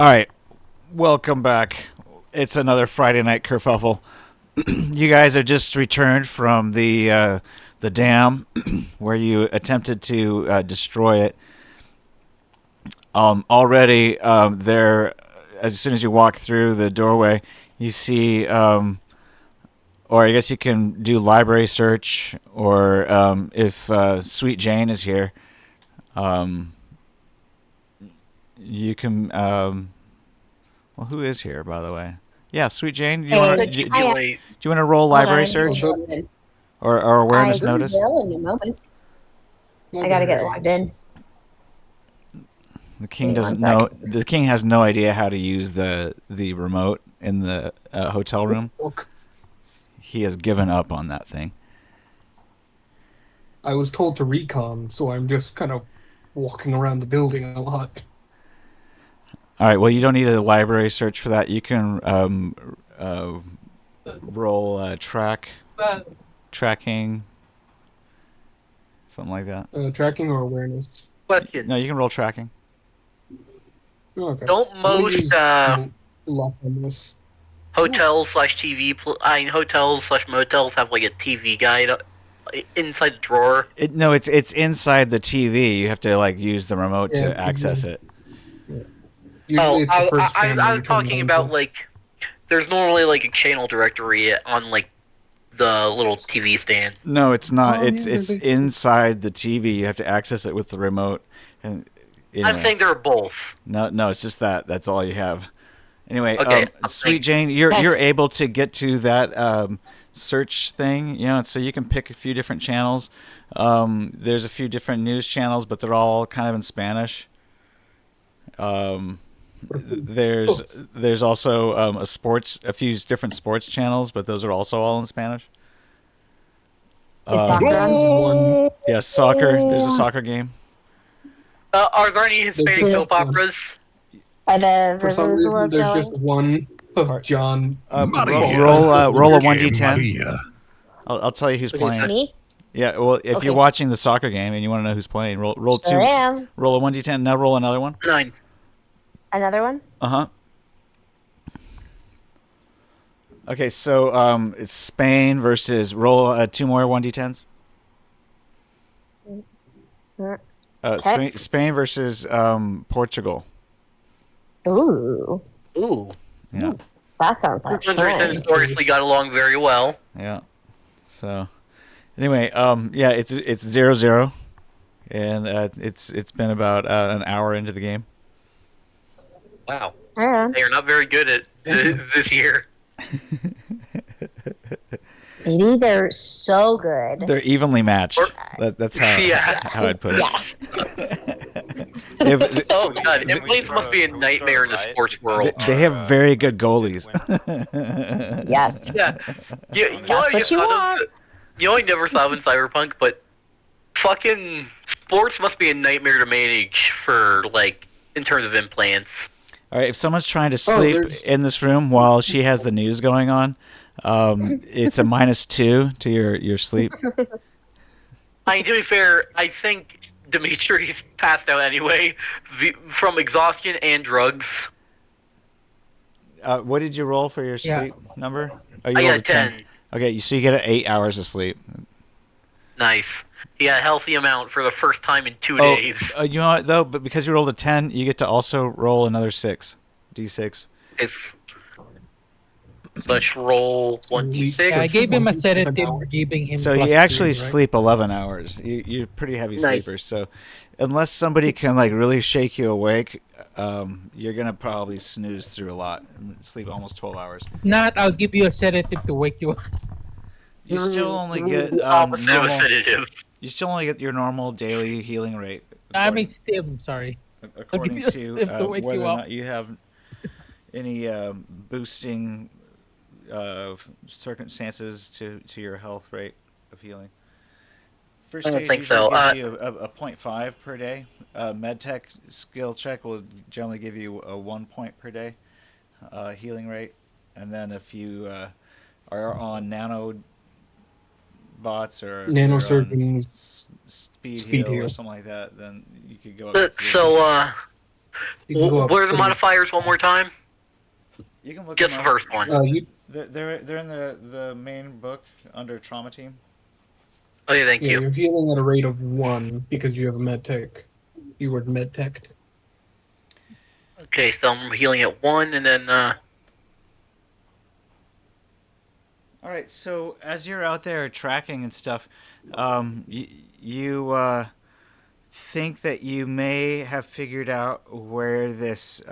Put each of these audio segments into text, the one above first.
All right, welcome back. It's another Friday night kerfuffle. You guys have just returned from the dam where you attempted to destroy it. Already, there, as soon as you walk through the doorway, you see, or I guess you can do library search, or if Sweet Jane is here, um, you can. Well, who is here, by the way? Yeah, Sweet Jane. Do you want to Hey, I am. do you want to roll Hold library on. search I or awareness notice? will in a moment. I gotta get logged in. The Give king me one doesn't sec. know. The king has no idea how to use the remote in the hotel room. He has given up on that thing. I was told to recon, so I'm just kind of walking around the building a lot. All right. Well, you don't need a library search for that. You can roll tracking, something like that. Tracking or awareness? Question. No, you can roll tracking. Okay. Don't I'm gonna most use luck on this. hotels/TV, hotels/motels have like a TV guide inside the drawer? No, it's inside the TV. You have to like use the remote Yeah, to access it. Usually it's the first I channel was you turn talking it about on like there's normally like a channel directory on like the little TV stand. No, it's not. Oh, It's yeah, they- inside the TV. You have to access it with the remote. And anyway. I'm saying they're both. No, it's just that. That's all you have. Anyway, Okay, Sweet Jane, you're able to get to that search thing. You know, so you can pick a few different channels. There's a few different news channels, but they're all kind of in Spanish. There's also a few different sports channels, but those are also all in Spanish. Is soccer on? Yeah, soccer. There's a soccer game. Are there any Hispanic There's- soap operas? Are the For some reason, Vuvuzela's there's going? just one of John. Roll a Okay, 1d10. Maria. I'll tell you who's What is playing. Me? Yeah, well, if Okay. you're watching the soccer game and you want to know who's playing, roll Sure two. am. Roll a 1d10. Now roll another one. 9. Another one? Uh-huh. Okay, so it's Spain versus roll two more 1d10s. Okay. Spain versus Portugal. Ooh, Ooh. Yeah. that sounds like Countries fun. notoriously got along very well. Yeah. So anyway, yeah, it's 0-0, and it's been about an hour into the game. Wow. Yeah. They are not very good at this year. Maybe they're so good. They're evenly matched. That's how Yeah. how I'd put it. Yeah. Oh god, Implates must be a nightmare in the sports world. They have very good goalies. Yes. Yeah. That's what you want. You know I never saw in Cyberpunk, but fucking sports must be a nightmare to manage for, like, in terms of implants. All right, if someone's trying to sleep in this room while she has the news going on, it's a -2 to your sleep. I mean, to be fair, I think Dimitri's passed out anyway from exhaustion and drugs. What did you roll for your sleep number? Oh, you I rolled got 10. Okay, so you get 8 hours of sleep. Nice. He got a healthy amount for the first time in 2 days. You know what, though? But because you rolled a 10, you get to also roll another 6. D6. Let's roll 1d6. I gave him a sedative, giving him. So you +2, actually right? sleep 11 hours. You're pretty heavy Nice. sleepers. So unless somebody can like really shake you awake, you're gonna probably snooze through a lot. Sleep almost 12 hours. Not, I'll give you a sedative to wake you up. You still only get Opposite of a sedative. You still only get your normal daily healing rate. I mean, Stim, sorry. According give you a to sniff to wake whether you or up. not you have any boosting circumstances to your health rate of healing. First I don't aid think usually so. gives you a 0.5 per day. MedTech skill check will generally give you a 1 point per day healing rate. And then if you are on nanobots or if you're on Nanosurgeons. speed Speed heal or heal. something like that, then you could go up to 3. So, You can go up What are the pretty- modifiers one more time? You can look Just them the up. first one. They're in the main book under trauma team. Oh yeah, thank Yeah, you. you're healing at a rate of 1 because you have a med tech. You were med tech. Okay, so I'm healing at 1, and then All right, so as you're out there tracking and stuff, you think that you may have figured out where this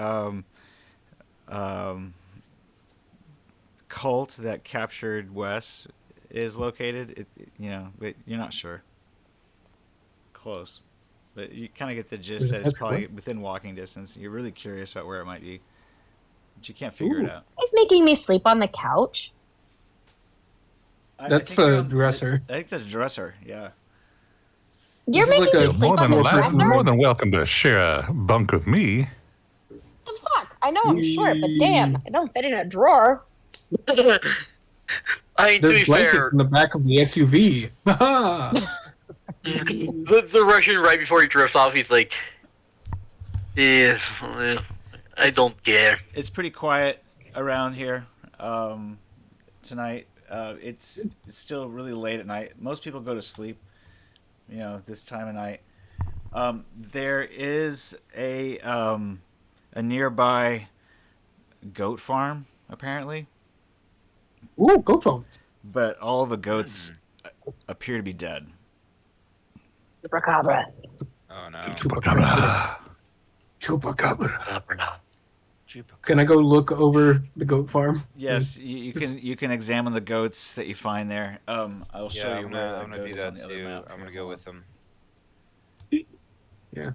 cult that captured Wes is located. But you're not sure. Close, but you kind of get the gist that it's probably within walking distance. You're really curious about where it might be, but you can't figure it out. He's making me sleep on the couch. That's think you're a dresser. I think that's a dresser. Yeah. You're This is making like me a sleep on the dresser? More than welcome to share a bunk with me. The fuck? I know I'm short, but damn, I don't fit in a drawer. I mean, to There's be blankets fair, in the back of the SUV. the Russian right before he drifts off, he's like, "Yeah, I don't care." It's pretty quiet around here tonight. It's still really late at night. Most people go to sleep, this time of night. There is a nearby goat farm, apparently. Ooh, goat farm. But all the goats appear to be dead. Chupacabra. Oh no. Chupacabra. Chupacabra. Not. Can I go look over the goat farm? Yes, you can examine the goats that you find there. I'll show Yeah, you I'm where gonna, the I'm gonna goat do is on that the other too. map. I'm gonna Here, go hold with them. Yeah.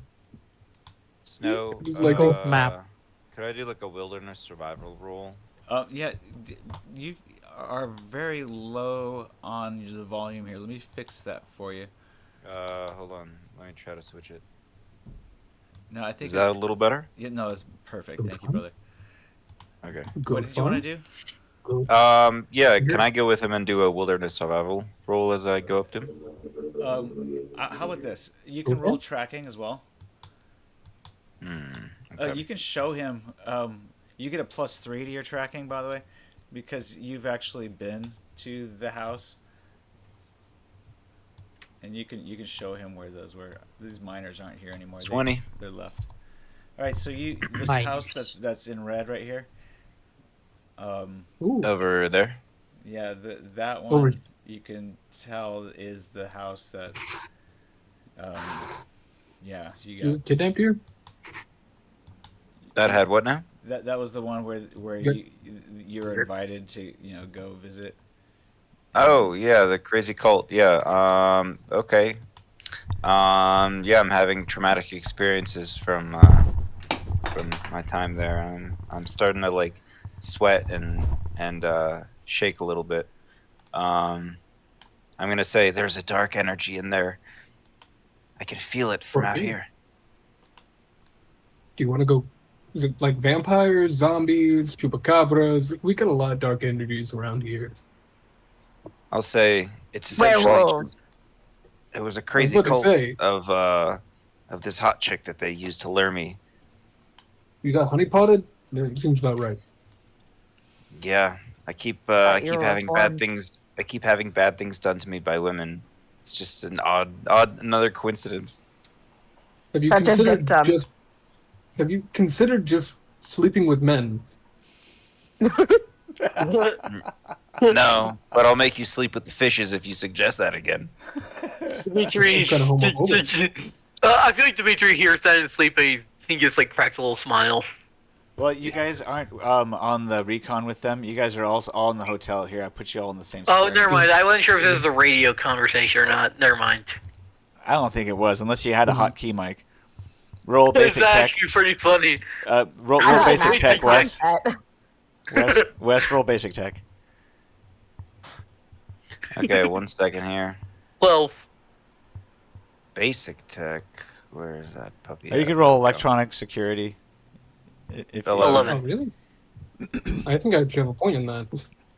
Snow. Just like a map. Could I do like a wilderness survival roll? Yeah, you are very low on the volume here. Let me fix that for you. Hold on. Let me try to switch it. No, I think Is that a little better? Yeah, no, it's perfect. Thank you, brother. Okay. goat What did you want to farm. do? Goat. Yeah. Can I go with him and do a wilderness survival roll as I go up to him? How about this? You can roll tracking as well. Okay. You can show him. You get a +3 to your tracking, by the way, because you've actually been to the house, and you can show him where those were. These miners aren't here anymore. 20. They're left. All right, so this Miners. house that's in red right here. Ooh. Over there. Yeah, that one Over. you can tell is the house that. Yeah, you got. Kidnapped you? That had what now? That was the one where Good. you were invited to go visit. Oh yeah, the crazy cult. Yeah. Okay. Yeah, I'm having traumatic experiences from my time there. I'm starting to like sweat and shake a little bit. I'm gonna say there's a dark energy in there. I can feel it from out Okay. here. Do you want to go? Is it like vampires, zombies, chupacabras? We got a lot of dark energies around here. I'll say it's essentially Werewolves. it was a crazy about to cult say. of this hot chick that they used to lure me. You got honey potted? Yeah, it seems about right. Yeah, I keep you're having reformed. bad things. I keep having bad things done to me by women. It's just an odd another coincidence. Have you Such a considered victim. just? Have you considered just sleeping with men? No, but I'll make you sleep with the fishes if you suggest that again. Dimitri. Kind of homophobic. I feel like Dimitri hears that and sleep, and he just like cracks a little smile. Well, you guys aren't on the recon with them. You guys are all in the hotel here. I put you all in the same. Oh, square. never mind. I wasn't sure if this was a radio conversation or not. Never mind. I don't think it was, unless you had a hot key mic. Roll basic It's tech. actually pretty funny. Roll I don't basic have tech, to Wes. like Wes, roll basic tech. Okay, 1 second here. Well, Basic tech. Where is that puppy? Or you at? could roll Okay. electronic security. If you, 11. Oh, really? I think I actually have a point in that.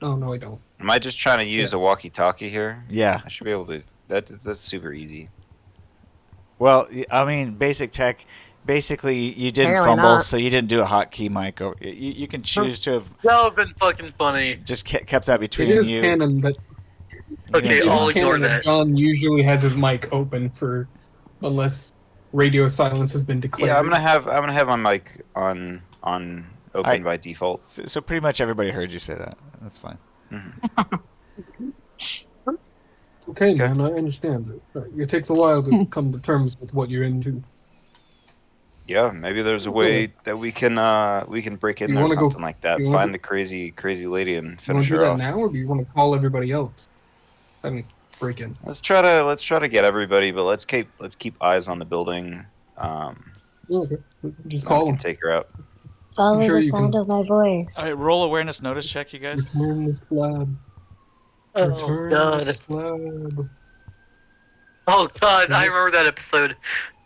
Oh no, I don't. Am I just trying to use a walkie-talkie here? Yeah. I should be able to. That's super easy. Well, I mean, basic tech. basically you didn't Apparently fumble, not. so you didn't do a hotkey mic. Or you can choose to have That would have been fucking funny. just kept that It between is you. canon that Okay, it John. I'll is ignore canon that that. John usually has his mic open for unless radio silence has been declared. Yeah, I'm gonna have my mic on open Alright. by default. So pretty much everybody heard you say that. That's fine. Okay, man, I understand. It takes a while to come to terms with what you're into. Yeah, maybe there's a way that we can break in You there or wanna go- something like that. you wanna Find go- the crazy lady and You want finish to do her that off. now, or do you want to call everybody else? I mean, break in. Let's try to get everybody, but let's keep eyes on the building. Okay, just Then call we them. can take her out. Follow sure the you sound can- of my voice. All right, roll awareness notice check, you guys. Return the slab. Oh Return god. the slab. Oh god, I remember that episode.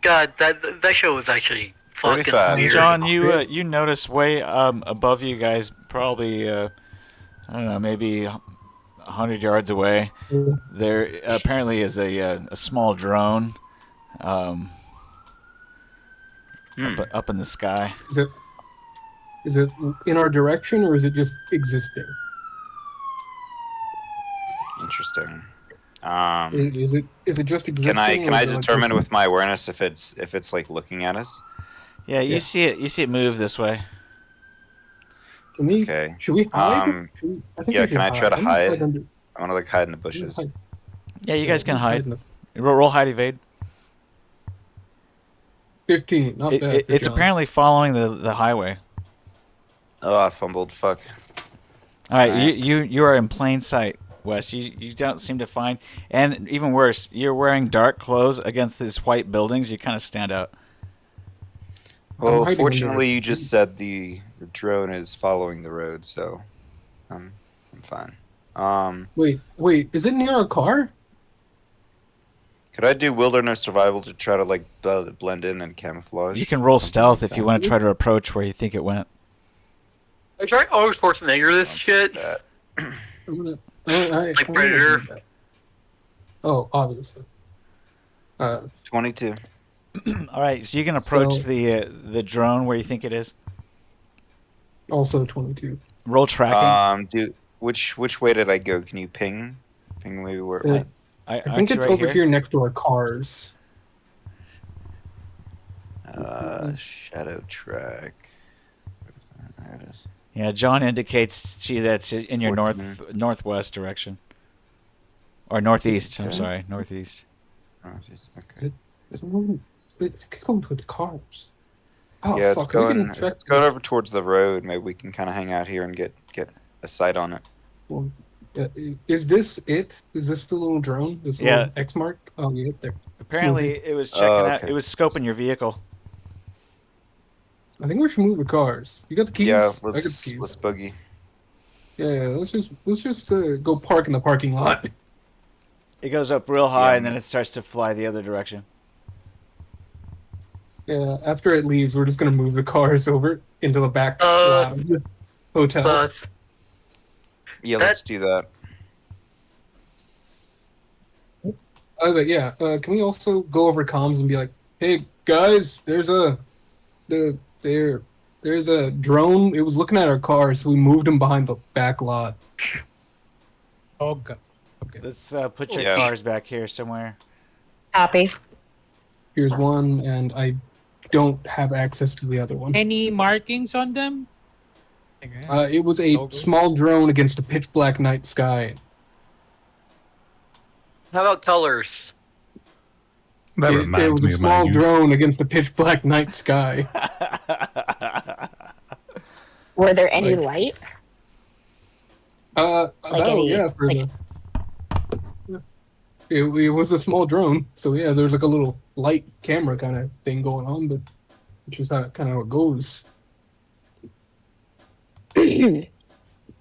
God, that show was actually fucking 45. weird. John, you notice way above you guys, probably I don't know, maybe 100 yards away. There apparently is a small drone up in the sky. Is it in our direction, or is it just existing? Interesting. Is it just existing? Can or I is it like determine looking- with my awareness if it's like looking at us? Yeah, you Yeah. see it move this way. Can we? Okay. Should we hide? I think yeah, we should can I try to I'm gonna hide? under- I want to like hide in the bushes. hide. Yeah, you guys can hide. in the- Roll hide evade. 15, not bad. for It's John. apparently following the highway. Oh, I fumbled. Fuck. All right, Alright. you are in plain sight, Wes. You don't seem to find, and even worse, you're wearing dark clothes against these white buildings. You kind of stand out. Well, hiding fortunately, under- you just said the drone is following the road, so I'm fine. Wait, is it near a car? Could I do wilderness survival to try to like blend in and camouflage? You can roll Something stealth like if you that? want to try to approach where you think it went. Are you trying Arnold Schwarzenegger this shit? That. I'm gonna, I Like wanna Predator? do that. Oh, obviously. 22. All right, so you can approach So- the drone where you think it is. Also 22. Roll tracking. Which way did I go? Can you ping maybe where? Uh, I Aren't think you it's right over here next to our cars. Shadow track. There it is. Yeah, John indicates to you that's in your 14. northwest direction, or northeast. I'm Okay. sorry, northeast. Oh, I see. Okay. It's going to the cars. Oh, Yeah, fuck. it's going. We can check It's going over towards the road. Maybe we can kind of hang out here and get a sight on it. Well, is this it? Is this the little drone? This Yeah. little X mark? Oh, yeah, there. Apparently, it was checking Oh, out. okay. It was scoping your vehicle. I think we should move the cars. You got the keys? Yeah, I got the let's keys. boogie. Yeah, let's just go park in the parking lot. It goes up real high, Yeah. and then it starts to fly the other direction. Yeah, after it leaves, we're just gonna move the cars over into the back lot of the hotel. Yeah, That- let's do that. But yeah, can we also go over comms and be like, "Hey guys, there's a drone. It was looking at our car, so we moved him behind the back lot." Oh god. Okay. Let's put your Yeah. cars back here somewhere. Copy. Here's one, and I don't have access to the other one. Any markings on them? Okay. It was a Logo? small drone against a pitch black night sky. How about colors? That It reminds was a me of my small youth. drone against a pitch black night sky. Were there any Like- light? About, any- yeah, for like- it was a small drone, so yeah, there's like a little light camera kind of thing going on, but which is kind of how it goes.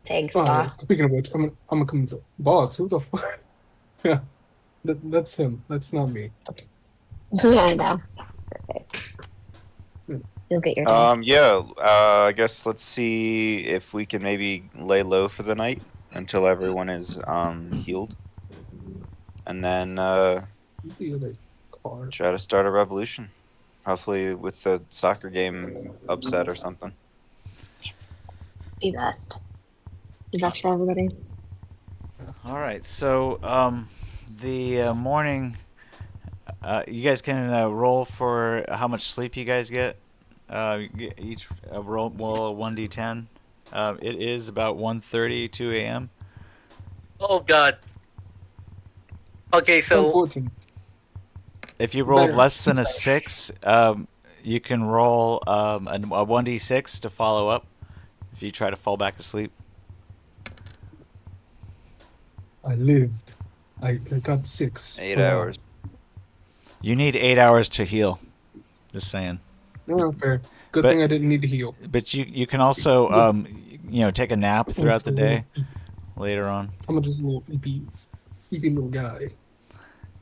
Thanks, Oh, boss. speaking of which, I'm gonna come to boss. Who the fuck? Yeah, that's him. That's not me. Oops. I know. It's okay. You'll get your day. Yeah. I guess let's see if we can maybe lay low for the night until everyone is healed, and then Who's the other car? try to start a revolution. Hopefully with the soccer game upset or something. Be best. Be best for everybody. All right. So the morning, you guys can roll for how much sleep you guys get. Each roll 1d10. It is about 1:30, 2 a.m. Oh god. Okay, so Unfortunate. If you roll Better. less than a 6 6, you can roll a 1d6 to follow up if you try to fall back asleep. I lived. I got 6. 8 Wow. hours. You need 8 hours to heal. Just saying. No, fair. Good But- thing I didn't need to heal. But you can also take a nap throughout the day later on. I'm just a little eepy little guy.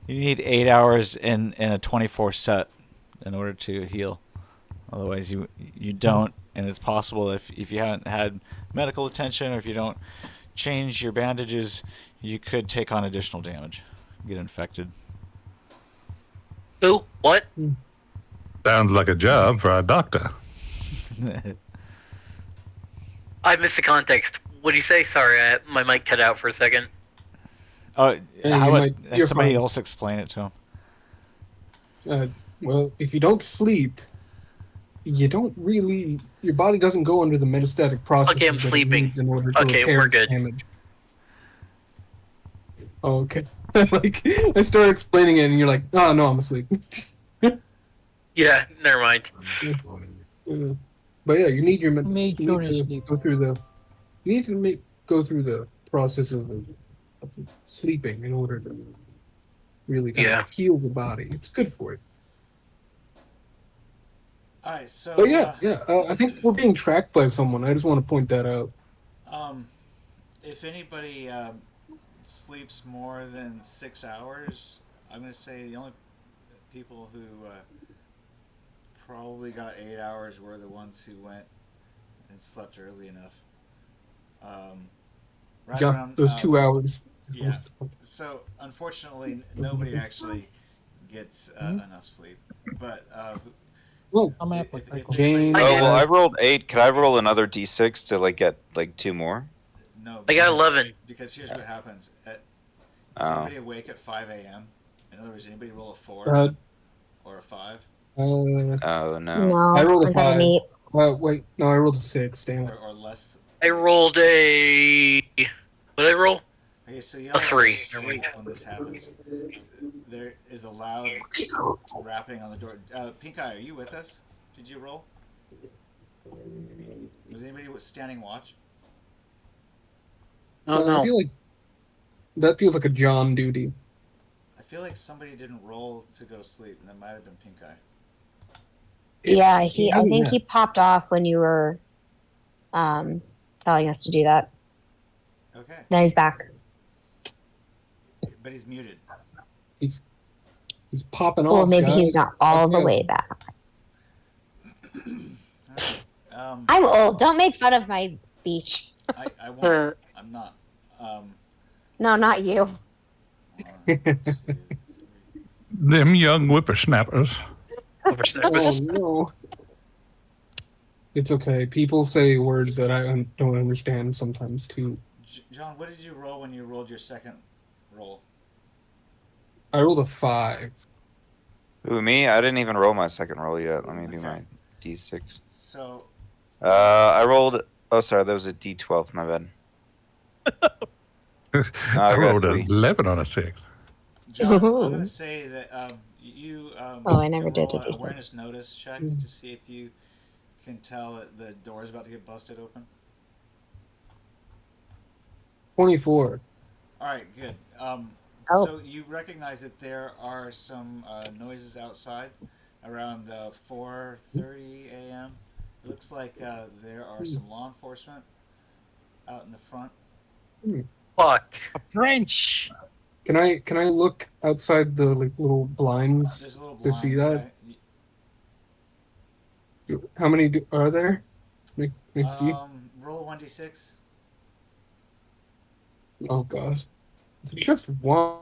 You need 8 hours in a 24 set in order to heal. Otherwise, you don't, and it's possible if you haven't had medical attention or if you don't change your bandages, you could take on additional damage, get infected. who? What? Sounds like a job for a doctor. I missed the context. What do you say? Sorry, my mic cut out for a second. Oh, how about you're somebody fine. else explain it to him? Well, if you don't sleep, you don't really. Your body doesn't go under the metastatic process. Okay, I'm sleeping. In order to Okay, repair we're its good. damage. Oh, okay. Like I started explaining it, and you're like, "Oh no, I'm asleep." Yeah, never mind. But yeah, you need your Made you sure need to to sleep. go through the. You need to go through the process of sleeping in order to really kind Yeah. of heal the body. It's good for it. All right, so But yeah, I think we're being tracked by someone. I just want to point that out. if anybody sleeps more than 6 hours, I'm going to say the only people who probably got 8 hours were the ones who went and slept early enough. Right John, around those 2 hours. Yeah. So unfortunately, nobody actually gets enough sleep. But Well, I'm at if Jane. Oh, I well, I guess. rolled 8. Could I roll another d6 to, like, get, like, 2 more? no, I got 11. because here's what happens. Is Oh. anybody awake at 5 a.m.? In other words, anybody roll a 4 or a 5? Oh, no. No, I rolled a got 5. an 8. Wait, no, I rolled a 6. Damn it. Or less? I rolled a. What did I roll? Okay, so you A 3. sleep when this happens. There is a loud rapping on the door. Pink Eye, are you with us? Did you roll? Was anybody standing watch? Oh I no. feel like that feels like a John duty. I feel like somebody didn't roll to go to sleep, and that might have been Pink Eye. Yeah, I hasn't think yet. he popped off when you were telling us to do that. Okay, Now he's back. but he's muted. He's popping Well, off. maybe guys. he's not all the Okay. way back. Um, I'm old. Don't make fun of my speech. I won't. I'm not. No, not you. 1, 2, 3. Them young whippersnappers. Oh no. It's okay. People say words that I don't understand sometimes too. John, what did you roll when you rolled your second roll? I rolled a 5. Who, me? I didn't even roll my second roll yet. Let me do Okay. my d6. So, I rolled... Oh, sorry, that was a d12. My bad. I got rolled 3. 11 on a 6. John, I'm Ooh. going to say that you Oh, I never can did roll a an D6. awareness notice check to see if you can tell that the door is about to get busted open. 24. All right, good. Oh. So you recognize that there are some noises outside around 4:30 a.m. It looks like there are some law enforcement out in the front. Fuck. French. Can I look outside the little blinds There's a little to blinds. see that? Yeah. How many are there? Make see. Roll 1d6. Oh gosh. If it's just one.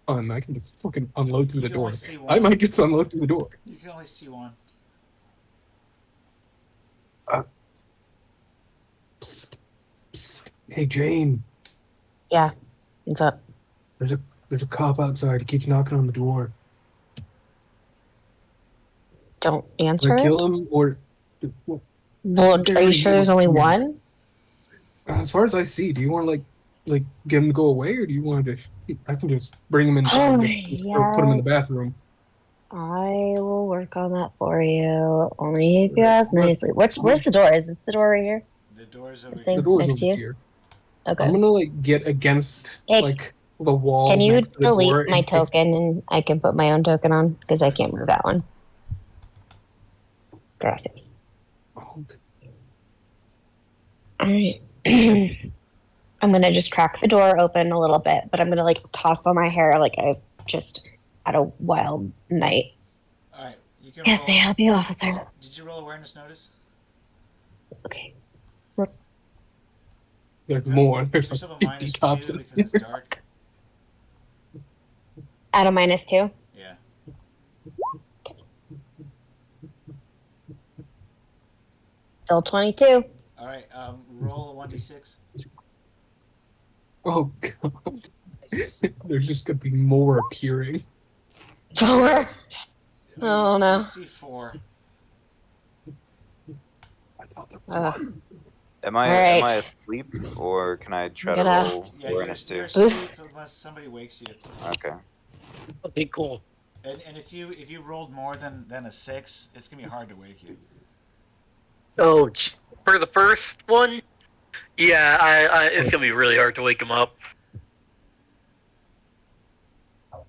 fun. I can just fucking unload through the You can door. only see one. I might just unload through the door. You can only see one. Psst, psst. Hey, Jane. Yeah. What's up? There's a cop outside. He keeps knocking on the door. Don't Do answer I it. kill him or? Well, are you sure there's only one? As far as I see, do you want to like get him to go away, or do you want to just? I can just bring him inside and just put him in the yes. bathroom. I will work on that for you. Only if you ask nicely. Where's the door? Is this the door right here? The door's over This here. thing The door's next to over you? here. Okay. I'm gonna like get against Hey, like the wall. Can you next to the door delete my and- token and I can put my own token on? Because I can't move that one. Gracias. Oh, Alright. I'm gonna just crack the door open a little bit, but I'm gonna like toss on my hair like I just had a wild night. All right. You can. Yes, roll. may I help you, officer? Did you roll awareness notice? Okay. Whoops. There's more. There's Push up like a 50 -2 cops in because it's here. dark. At a -2. Yeah. Still 22. All right. Roll a 1d6. Oh god. There's just gonna be more appearing. 4. Oh, no. You see 4. I thought there was Ugh. one. Am I Alright. asleep, or can I try to Gonna- roll Yeah, awareness you're too? asleep unless somebody wakes you. Okay. Okay, cool. And if you rolled more than a 6, it's gonna be hard to wake you. Oh, for the first one, yeah, I it's gonna be really hard to wake him up.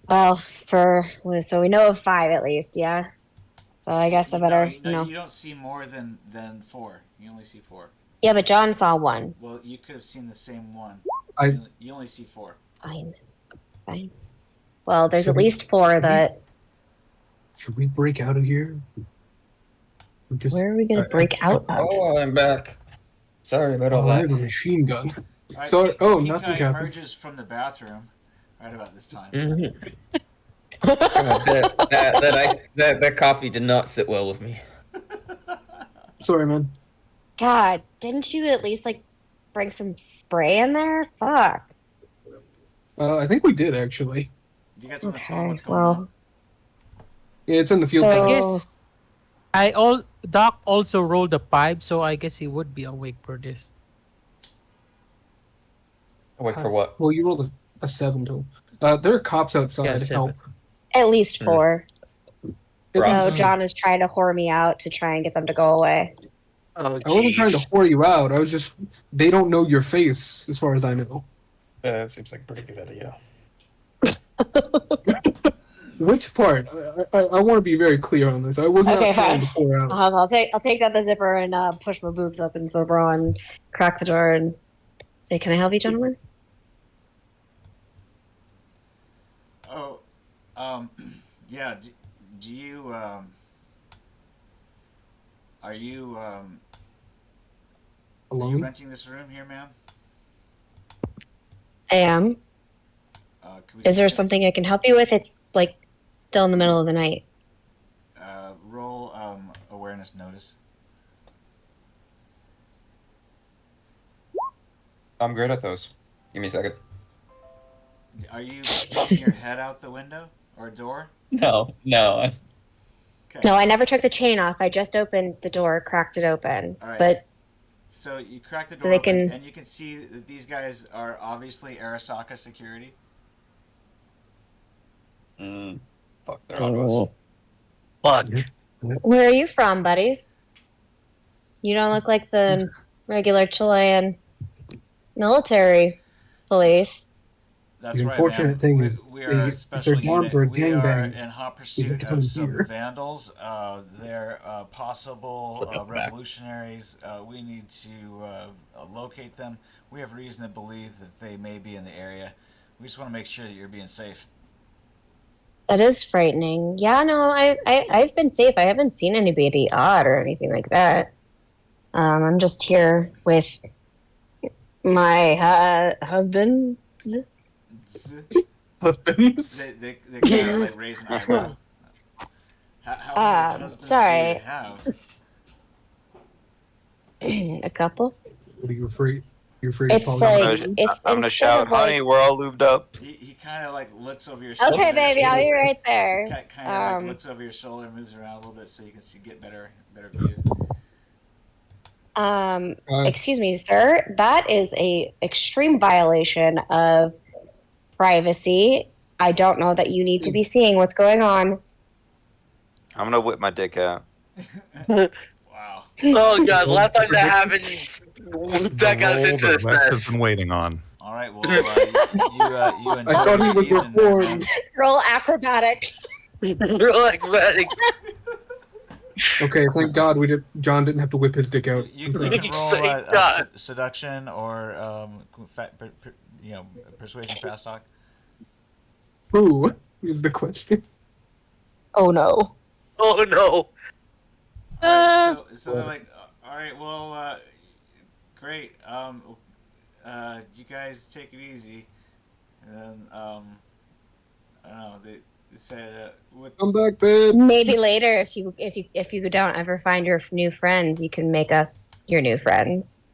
Well, so we know of 5 at least, yeah? So I guess I better, No, you don't see more than 4. You only see 4. Yeah, but John saw 1. Well, you could have seen the same one. I- You only see 4. Fine. Fine. Well, there's Should at we- least 4 that... Should we break out of here? We just, Where are we going to break out of? Oh, I'm back. Sorry about all I that. have a machine gun. All right, So- oh, Pink nothing Eye happened. emerges from the bathroom right about this time. That coffee did not sit well with me. Sorry, man. God, didn't you at least, like, bring some spray in there? Fuck. I think we did actually. Do you guys want to tell me Okay, what's going on? well... Yeah, it's in the field. So- I glass. guess Doc also rolled a 5, so I guess he would be awake for this. Wait for what? Well, you rolled a 7 total. There are cops outside. Yeah, to 7. help. At least 4. It's Right. So inside. John is trying to whore me out to try and get them to go away. Oh, I wasn't trying to jeez. whore you out. I was just. They don't know your face, as far as I know. That seems like a pretty good idea. Which part? I want to be very clear on this. I was not Okay, trying fine. to whore out. I'll take out the zipper and push my boobs up into the bra and crack the door and say, "Can I help you, gentlemen?" Oh, yeah. Do you are you Alone? renting this room here, ma'am? I am. Could we Is there just- something I can help you with? It's like still in the middle of the night. Roll awareness notice. I'm great at those. Give me a second. Are you poking your head out the window or door? No. Okay. No, I never took the chain off. I just opened the door, cracked it open. All right. But So you crack the So door they open, can- and you can see that these guys are obviously Arasaka security. Fuck, they're on us. Fuck. where are you from, buddies? You don't look like the regular Chilean military police. That's The right, unfortunate man. thing we, is we they- are a if special they're down unit. for a We are gangbang, in hot they pursuit have to come of some here. vandals. They're possible Flip it back. revolutionaries. We need to locate them. We have reason to believe that they may be in the area. We just want to make sure that you're being safe. That is frightening. Yeah, no, I've been safe. I haven't seen anybody odd or anything like that. I'm just here with my husband. husbands. They kind of like raise an eyebrow. How many husbands sorry. do you have? A couple. What are you afraid? You're afraid It's of like polyamorous? it's I'm gonna instead shout, of like, honey, we're all lubed up. He kind of like looks over your shoulder. okay, baby, I'll be right there. Kind of like looks over your shoulder, moves around a little bit so you can get better view. Excuse me, sir. That is a extreme violation of privacy. I don't know that you need to be seeing what's going on. I'm gonna whip my dick out. Wow. Oh god, last time that happened, that got us The into role this that Wes has mess. been waiting on. All right. Well, you enjoy I thought he was eating reformed. Roll acrobatics. Like, Okay, thank God John didn't have to whip his dick out. You can roll Thank God. seduction or persuasion fast talk. Who is the question? Oh no. oh no. All right, so they're like, all right, well, great. You guys take it easy, and then I don't know. They said, Come back, babe. Maybe later, if you don't ever find your new friends, you can make us your new friends.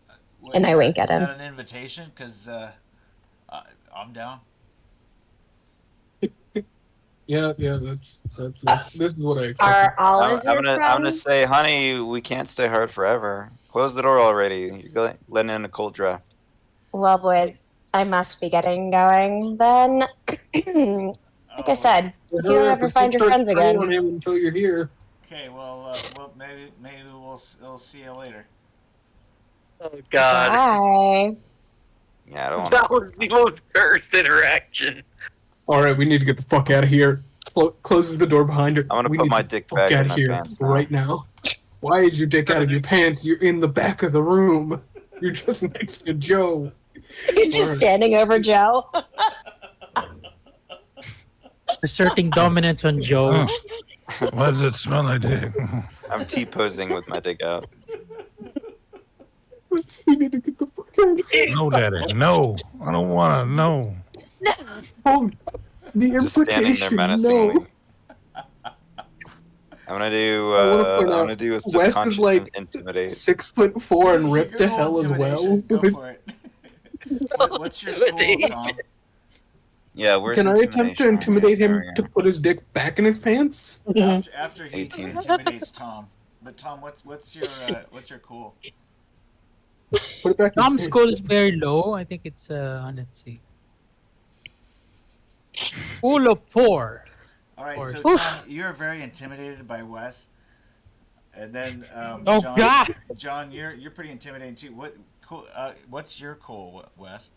And I wink at him. Is that an invitation? Because I'm down. Yeah, that's this is what I expected. Are all I'm, of your I'm friends? gonna say, honey, we can't stay hard forever. Close the door already. You're letting in a cold draft. Well, boys, I must be getting going then. Like I said, if you don't ever find your friends On again. him until you're here. Okay, well, maybe we'll see you later. Oh god. Bye. Yeah, I don't want That was the most cursed interaction. All right, we need to get the fuck out of here. Closes the door behind her. I'm gonna We put need my to dick fuck back out in of my here pants now. right now. Why is your dick out of your pants? You're in the back of the room. You're just next to Joe. You're just Alright. standing over Joe. Asserting dominance on Joe. Why does it smell like dick? I'm T-posing with my dick out. We need to get the fuck out of here. No, daddy. No. I don't want to. No. Oh, the Just standing there implication. menacingly. No. I'm gonna do. I wanna point I'm out, gonna do a Wes is subconscious like intimidate. 6'4" and Use ripped your to roll hell as well. intimidation. Go for it. What's your cool, Tom? Yeah, where's Can I attempt to intimidation? intimidate There him we to go. put his dick back in his pants? After he 18. intimidates Tom. But Tom, what's your cool? Put it back. in Tom's his score is very low. I think it's let's see. Pool of 4. All right, Of so course. Tom, you're very intimidated by Wes, and then Oh, John, God. John, you're pretty intimidating too. What's your cool, Wes?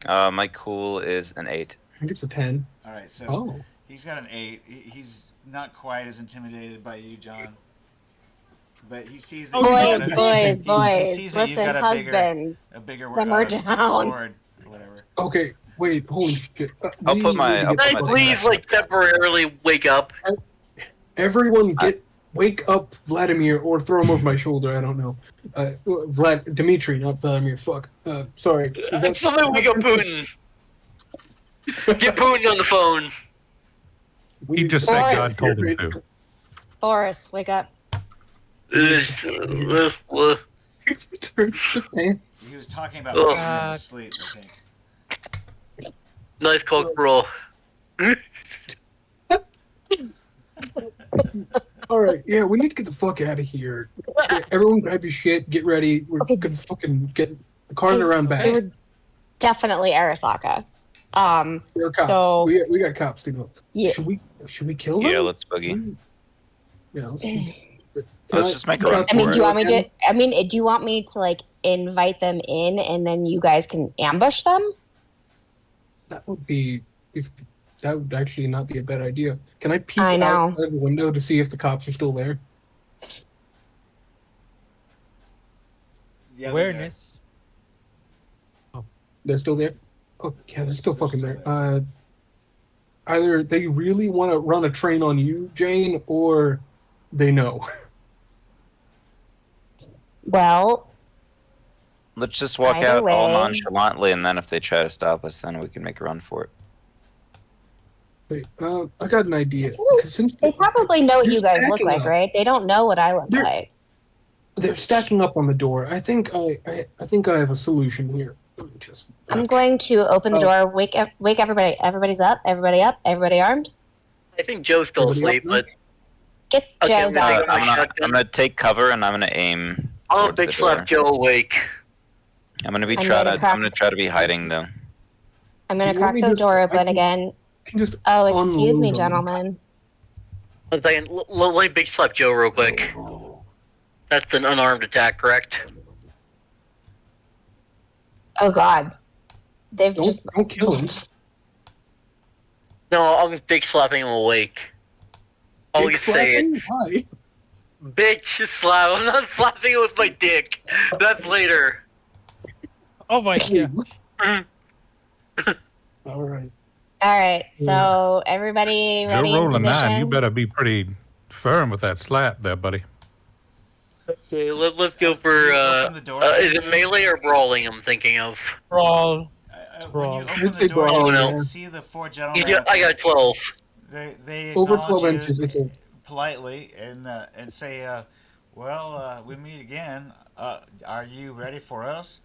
My cool is an 8. I think it's a 10. All right, so Oh. he's got an 8. He's not quite as intimidated by you, John, but he sees that Boys, you've got boys, he boys. sees that you've Listen, got husbands. a bigger Simmer down. sword or whatever. Okay, wait, holy shit. I'll put my- need to I'll get put Can the I my fuck- dick please, like, temporarily wake up? Everyone wake up Vladimir or throw him over my shoulder, I don't know. Dimitri, not Vladimir, fuck. Sorry. Is that- Somebody wake up Putin. Get Putin on the phone. We He need just to- said Boris. God told him to. Boris, wake up. Turn the pants. He was talking about Ugh. putting him to sleep, I think. Nice cock roll. Alright, yeah, we need to get the fuck out of here. Yeah, everyone grab your shit, get ready. We're Okay. gonna fucking get the car around back. They were definitely Arasaka. There are cops. So- We got cops to go. Yeah. Should we kill them? Yeah, let's boogie. Yeah. Let's just make a run I mean, for do you it. want me to? I mean, do you want me to like invite them in, and then you guys can ambush them? That would be that would actually not be a bad idea. Can I peek I know. outside the window to see if the cops are still there? Yeah, Awareness. They're still there? Oh yeah, they're still fucking there. Either they really want to run a train on you, Jane, or they know. Well, Let's just walk Either out all way. nonchalantly, and then if they try to stop us, then we can make a run for it. Wait, I got an idea. Since They probably know what they're you guys look stacking like, up. right? They don't know what I look They're- like. They're stacking up on the door. I think I have a solution here. Let me just. I'm going to open the door, wake everybody. Everybody's up. Everybody up. Everybody armed. I think Joe's still Everybody asleep, up now? but Get Okay, Joe's I'm gonna- ass. I'm gonna take cover and I'm gonna aim. I'll towards the big slap door. Joe awake. I'm gonna be I'm I'm gonna gonna try to be hiding though. I'm going Do to you want crack me the just- door I open can- again. Can just Oh, excuse me, unload 'em. gentlemen. 1 second, let me big slap Joe real quick. That's an unarmed attack, correct? Oh, God. They've just... Don't kill him. No, I'm big slapping him awake. I'll Dick just say slapping? it. Why? Bitch slap. I'm not slapping it with my dick. That's later. Oh my god. All right. All right, so everybody Joe ready in roll a 9. position? You better be pretty firm with that slap there, buddy. Okay, let's go for, Open the door. is it melee or brawling I'm thinking of? Brawl. When you Brawl. open I'd the say door, brawl, you yeah. can see the 4 gentlemen. out I there. got 12. They Over acknowledge 12 you inches. It's a. politely and say, "Well, we meet again. Are you ready for us?"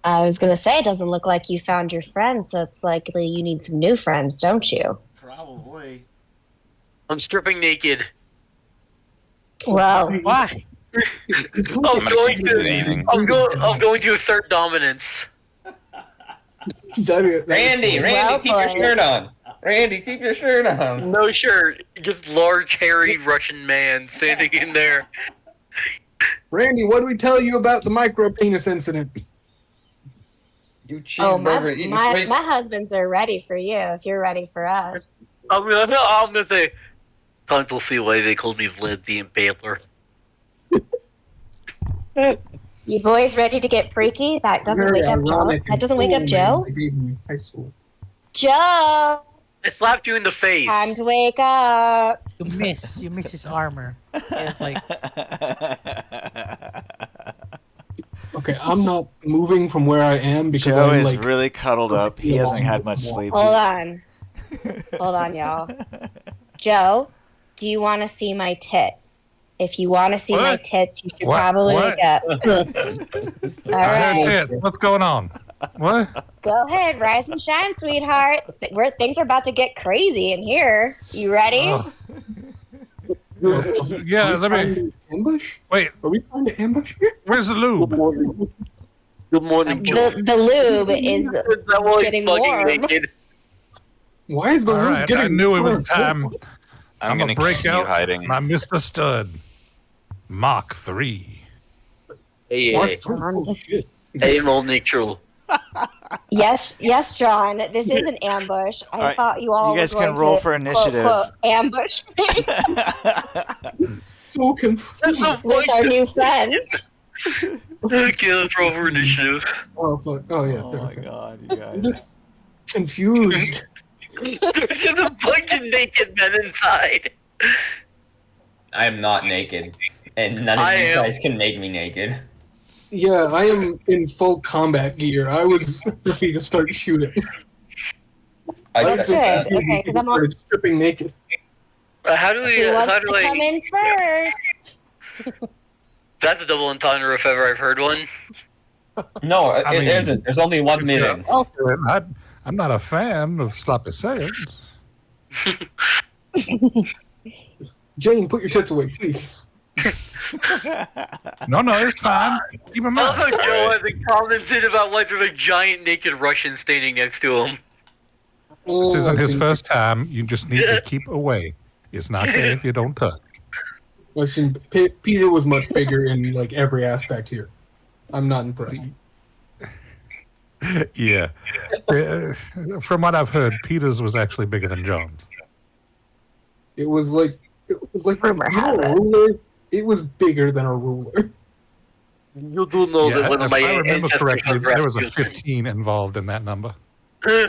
I was going to say, it doesn't look like you found your friends, so it's likely you need some new friends, don't you? Probably. I'm stripping naked. Well, Why? He's I'm gonna going keep it to. aiming. I'm going to assert dominance. Randy, Well keep your played. shirt on. Randy, keep your shirt on. No shirt, just large, hairy Russian man standing in there. Randy, what do we tell you about the micro penis incident? You oh, cheeseburger eating freak. my husbands are ready for you if you're ready for us. I'm gonna say. Time to see why they called me Vlad the Impaler. You boys ready to get freaky? That doesn't Very wake up Joe. ironic That doesn't wake up and Joe. cool, man. I gave him in high school. Joe, I slapped you in the face. time to wake up. You miss his armor. It's like Okay, I'm not moving from where I am because Joe I'm is like. really cuddled up. He Yeah. hasn't had much sleep. Hold on. Hold on, y'all. Joe, do you want to see my tits? If you want to see my What? tits, you should What? probably What? wake up. All I heard right. tit. What's going on? What? Go ahead, rise and shine, sweetheart. Things are about to get crazy in here. You ready? Oh. Yeah, let me. Ambush? Wait, Are we trying to ambush here? where's the lube? Good morning, Joe. The lube is That was getting fucking warm. naked. Why is the All roof right, getting I knew it was warm? time. I'm I'm gonna gonna break continue out hiding. my Mr. Stud. Mach 3. Hey, Yes, John. hey, old neutral. Yes, John. This is an ambush. I right, thought you all you guys were going can roll to, for initiative. Quote, ambush me So confused. with our new friends. Okay, let's roll for initiative. Oh, fuck. Oh, yeah. Oh my okay. god, you I'm guys. just confused. There's a bunch of naked men inside. I am not naked, and none of I you am. guys can make me naked. Yeah, I am in full combat gear. I was ready to start shooting. That's good. Okay, because I'm on. Started stripping naked. How do we? Who How wants do to come I? in first? That's a double entendre if ever I've heard one. No, I it mean, isn't. There's only one meeting. I'm not a fan of sloppy seconds. Jane, put your tits away, please. No, it's fine. Keep in I love how mind. Joe hasn't commented about why there's a giant naked Russian standing next to him. This isn't I've his seen- first time. You just need to keep away. It's not there if you don't touch. I've seen Peter was much bigger in like every aspect here. I'm not impressed. Yeah. From what I've heard, Peter's was actually bigger than John's. It was like Rumor has a it. ruler. It was bigger than a ruler. You do know that Yeah, one of if my I remember ancestors correctly, there was a Rasputin. 15 involved in that number. You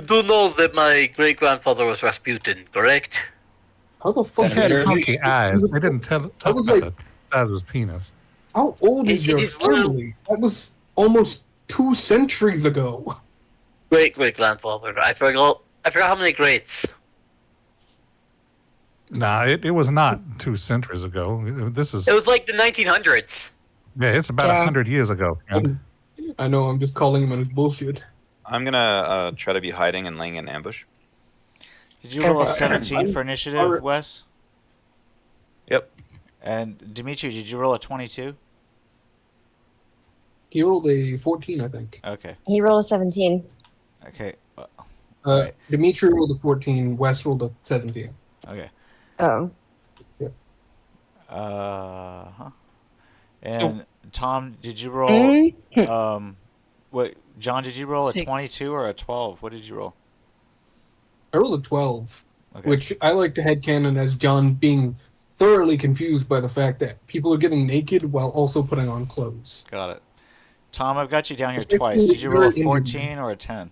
do know that my great grandfather was Rasputin, correct? How the fuck? He had Jersey. funky eyes. They didn't talk was about like- the size of his penis. How old is your He's little- family? That was almost 2 centuries ago. Great grandfather. I forgot how many greats. Nah, it was not 2 centuries ago. This is It was like the 1900s. yeah, it's about Yeah. 100 years ago. Man. I know. I'm just calling him on his bullshit. I'm gonna try to be hiding and laying in ambush. Did you roll a Perfect. 17 for initiative, Alright. Wes? Yep. And Dimitri, did you roll a 22? He rolled a 14, I think. Okay. He rolled a 17. Okay. Uh, Dimitri rolled a 14. Wes rolled a 17. Okay. Oh. Huh. And Tom, did you roll? Mm. What? John, did you roll a 6. 22 or a 12? What did you roll? I rolled a 12, Okay. which I like to headcanon as John being thoroughly confused by the fact that people are getting naked while also putting on clothes. Got it. Tom, I've got you down here It's twice. Did you roll a very 14 or a 10?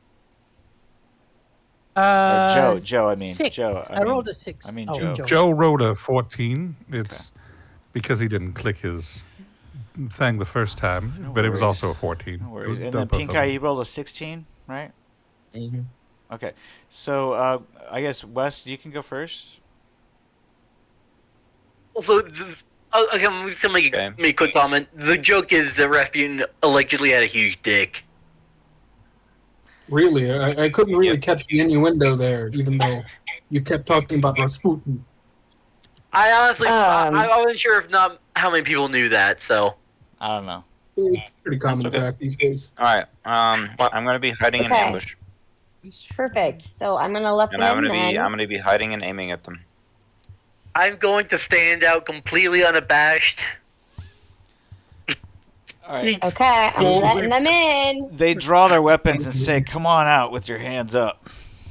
Uh, Joe, I mean. 6. Joe, I rolled a 6. I mean Oh, Joe. Joe wrote a 14. It's because he didn't click his thing the first time, No but it was worries. also a 14. No It was worries. And both then of Pink Eye, them. you rolled a 16, right? Mhm. Okay. So I guess, Wes, you can go first. Also, okay, I'm just gonna make a quick comment. The joke is that Rasputin allegedly had a huge dick. Really, I couldn't really catch the innuendo there, even though you kept talking about Rasputin. I honestly, Um. I wasn't sure if not how many people knew that. So I don't know. It's pretty common Okay. fact these days. All right. I'm gonna be hiding in Okay. ambush, Perfect. So I'm gonna let and them I'm in gonna be then. I'm gonna be hiding and aiming at them. I'm going to stand out completely unabashed. All right. Okay, I'm letting them in. They draw their weapons and say, "Come on out with your hands up.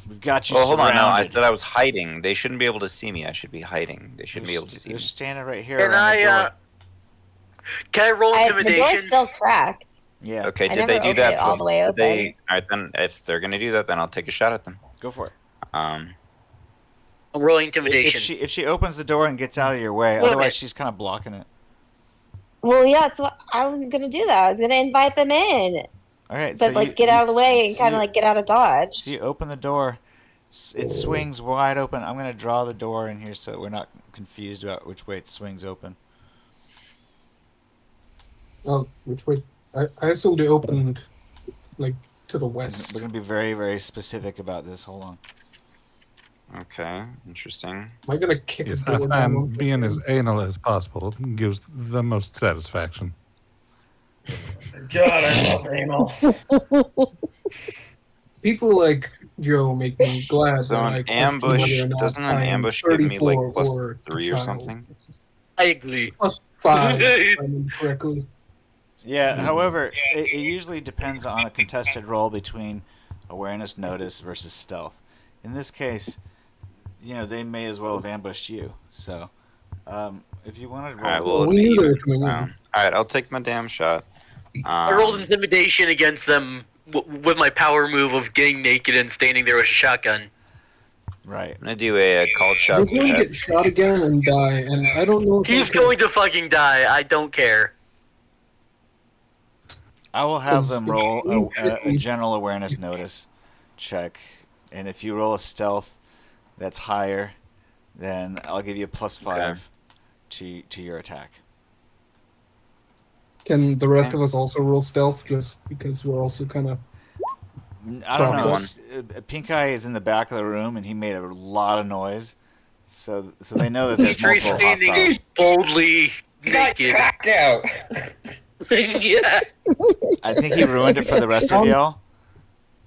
We've got you Well, hold on. No, I surrounded." said I was hiding. They shouldn't be able to see me. I should be hiding. They shouldn't be able to see They're me. standing right here Can around the door. Can I roll The intimidation? door's still cracked. Yeah, Okay, I did never they do opened that? it all the way Did they? open. All right, then if they're gonna do that, then I'll take a shot at them. go for it. I'm rolling If intimidation. she opens the door and gets out of your way, Wait a otherwise minute. she's kind of blocking it. Well, yeah, that's what I was gonna do. That I was gonna invite them in, All right, but so like you, get out of the way and so kind you- of like get out of dodge. So you open the door. It swings wide open. I'm gonna draw the door in here so we're not confused about which way it swings open. Oh, which way? I assumed it opened, like, to the west. We're gonna be very, very specific about this. Hold on. Okay, interesting. Am I gonna kick Yes, the I door down? find being as anal as possible gives the most satisfaction. God, I love anal. People like Joe make me glad So that I an question ambush whether or not doesn't an I am ambush give me like 34 plus or a 3 or child. something? I agree. Plus 5, if I remember correctly. Yeah. However, it usually depends on a contested roll between awareness, notice versus stealth. In this case, they may as well have ambushed you. So, if you wanted to All right, roll, well, we knew they were even, coming in. all right, I'll take my damn shot. I rolled intimidation against them with my power move of getting naked and standing there with a shotgun. right. I'm gonna do a called shot He's to the going to head. get shot again and die, and I don't know if He's I can- going to fucking die. I don't care. I will have them It's roll a tricky. general awareness notice check, and if you roll a stealth that's higher, then I'll give you a +5 to your attack. Can the rest of us also roll stealth, just because we're also kind of... I don't know. One. Pink Eye is in the back of the room, and he made a lot of noise, so they know that there's He's multiple standing hostiles. boldly Got naked. crack out. Yeah. I think he ruined it for the rest of y'all.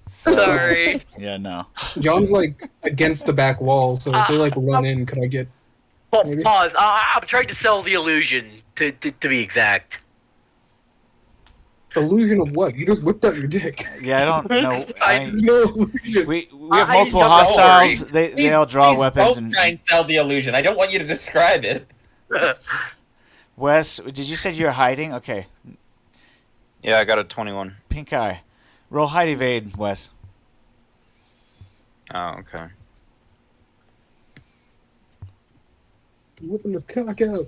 So, Sorry. Yeah, no. John's, like, against the back wall, so if they, like, run in, could I get... Maybe. Pause. I'm trying to sell the illusion, to be exact. Illusion of what? You just whipped out your dick. Yeah, I don't know. I mean, No illusion. we have I multiple don't hostiles. They Please- all draw please weapons. Don't try and sell the illusion. I don't want you to describe it. Wes, did you say you're hiding? Okay, Yeah, I got a 21. Pink Eye, roll hide evade, Wes. Oh, okay. Whipping this cock out.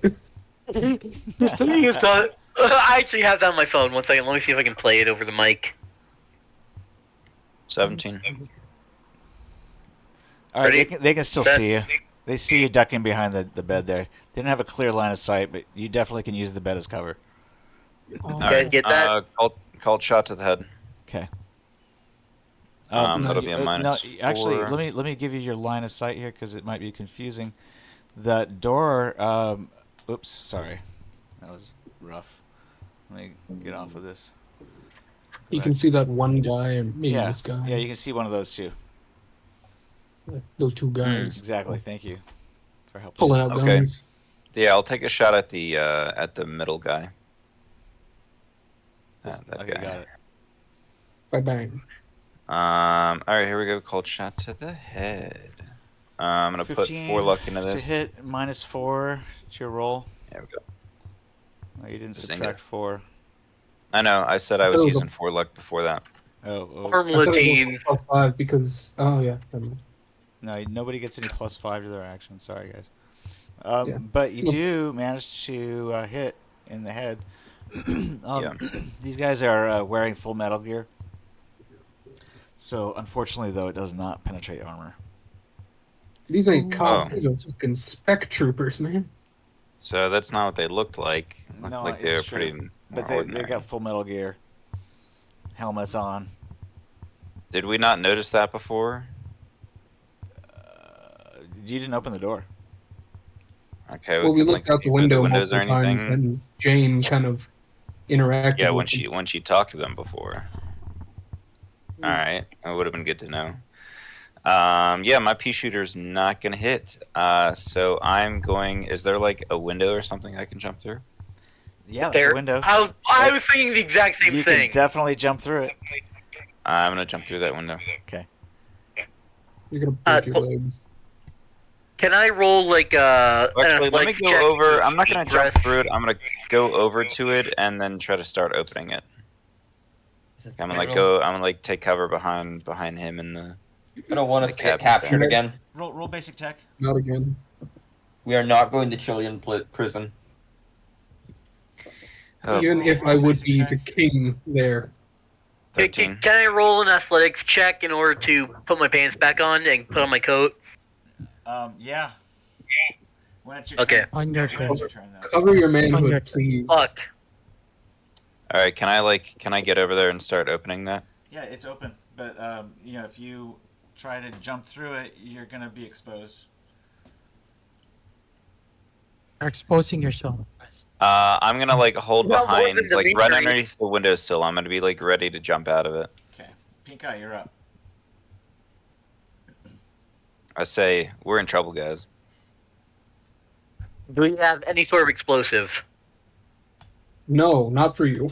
I actually have that on my phone. One second. Let me see if I can play it over the mic. 17. All right, Ready? they can still Set. see you. They see you ducking behind the bed there. They don't have a clear line of sight, but you definitely can use the bed as cover. Oh. All Okay, right. get that? Called shot to the head. Okay. That'll be a no, -4. actually, let me give you your line of sight here because it might be confusing. The door. Oops, sorry, that was rough. Let me get off of this. You can see that one guy and maybe Yeah, this guy. yeah, you can see one of those two. Those two guys Exactly. Thank you for helping. pulling out Okay. guns. Yeah, I'll take a shot at the middle guy. That Okay, guy. got it. Bye bang. All right, here we go. Cold shot to the head. I'm gonna put 15 4 luck into this. to hit, -4 to your roll. There we go. No, you didn't Zing subtract it. 4. I know. I said I was using 4 luck before that. Oh, I Formula thought it team. was +5 because yeah. never mind. no, nobody gets any +5 to their action. Sorry, guys. Yeah. But you No. do manage to hit in the head. Yeah. These guys are wearing full metal gear. So, unfortunately, though, it does not penetrate armor. These ain't cops. Oh. These are fucking spec troopers, man. So that's not what they looked like. Looked No, like they were it's true. pretty. But more they got ordinary. full metal gear. Helmets on. Did we not notice that before? You didn't open the door. Okay. Well, we could, looked like, out see the through window windows or multiple times, anything. and Jane kind of interacted. Yeah, with when she talked to them before. All right, that would have been good to know. Yeah, my pea shooter's not gonna hit. So I'm going. Is there like a window or something I can jump through? Yeah, that's There. a window. I was thinking the exact same You thing. can definitely jump through it. I'm gonna jump through that window. Okay. You're gonna break your well- legs. Can I roll like an Actually, let me athletics go check over. to I'm not gonna speed jump press? through it. I'm gonna go over to it and then try to start opening it. I'm gonna go. I'm gonna like take cover behind him and the. You're gonna want The us to get cabin captured there. again. Roll basic tech. Not again. We are not going to Chilean prison. Oh, Even if I would be the Check. king there. Can 13. can I roll an athletics check in order to put my pants back on and put on my coat? Yeah. When it's your Okay. turn. On your When turn. it's your turn, though. Cover your On your- manhood, please. Fuck. All right, can I get over there and start opening that? Yeah, it's open, but if you try to jump through it, you're gonna be exposed. You're exposing yourself. I'm gonna like hold Well, more behind, than like right Dimitri. underneath the windowsill. I'm gonna be like ready to jump out of it. Okay, Pink Eye, you're up. I say we're in trouble, guys. Do we have any sort of explosive? No, not for you.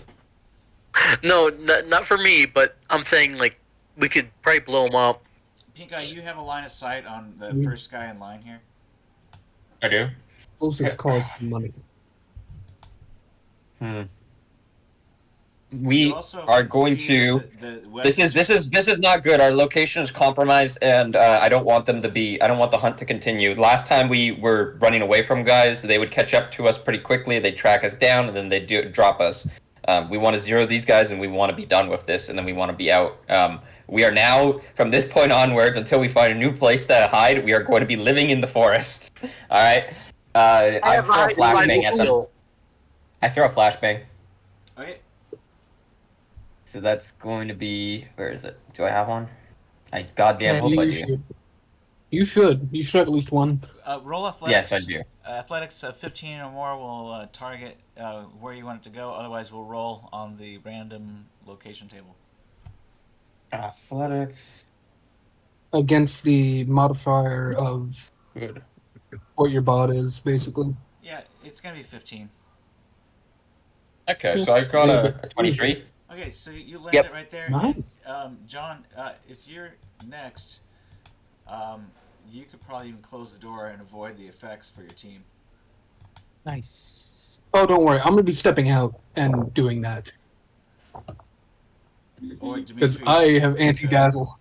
No, not for me, but I'm saying like we could probably blow them up. Pink Eye, you have a line of sight on the Mm. first guy in line here. I do. Explosives cost money. We You also are can going see to. the This is not good. Our location is compromised, and I don't want them to be. I don't want the hunt to continue. Last time we were running away from guys, they would catch up to us pretty quickly. They'd track us down, and then they'd drop us. We want to zero these guys, and we want to be done with this, and then we want to be out. We are now, from this point onwards, until we find a new place to hide, we are going to be living in the forest. All right. I throw a flashbang at them. I throw a flashbang. Okay. So that's going to be. Where is it? Do I have one? I goddamn Yeah, hope I You do. should. You should. You should have at least one. Roll athletics. Yes, I do. Athletics 15 or more will target where you want it to go. Otherwise, we'll roll on the random location table. Athletics. Against the modifier of Good. what your bot is, basically. Yeah, it's gonna be 15. Okay, so I got a 23. Okay, so you land Yep. it right there. Nice. And, John, if you're next, you could probably even close the door and avoid the effects for your team. Nice. Oh, don't worry. I'm going to be stepping out and doing that. Or Because Dimitri, I have anti-dazzle.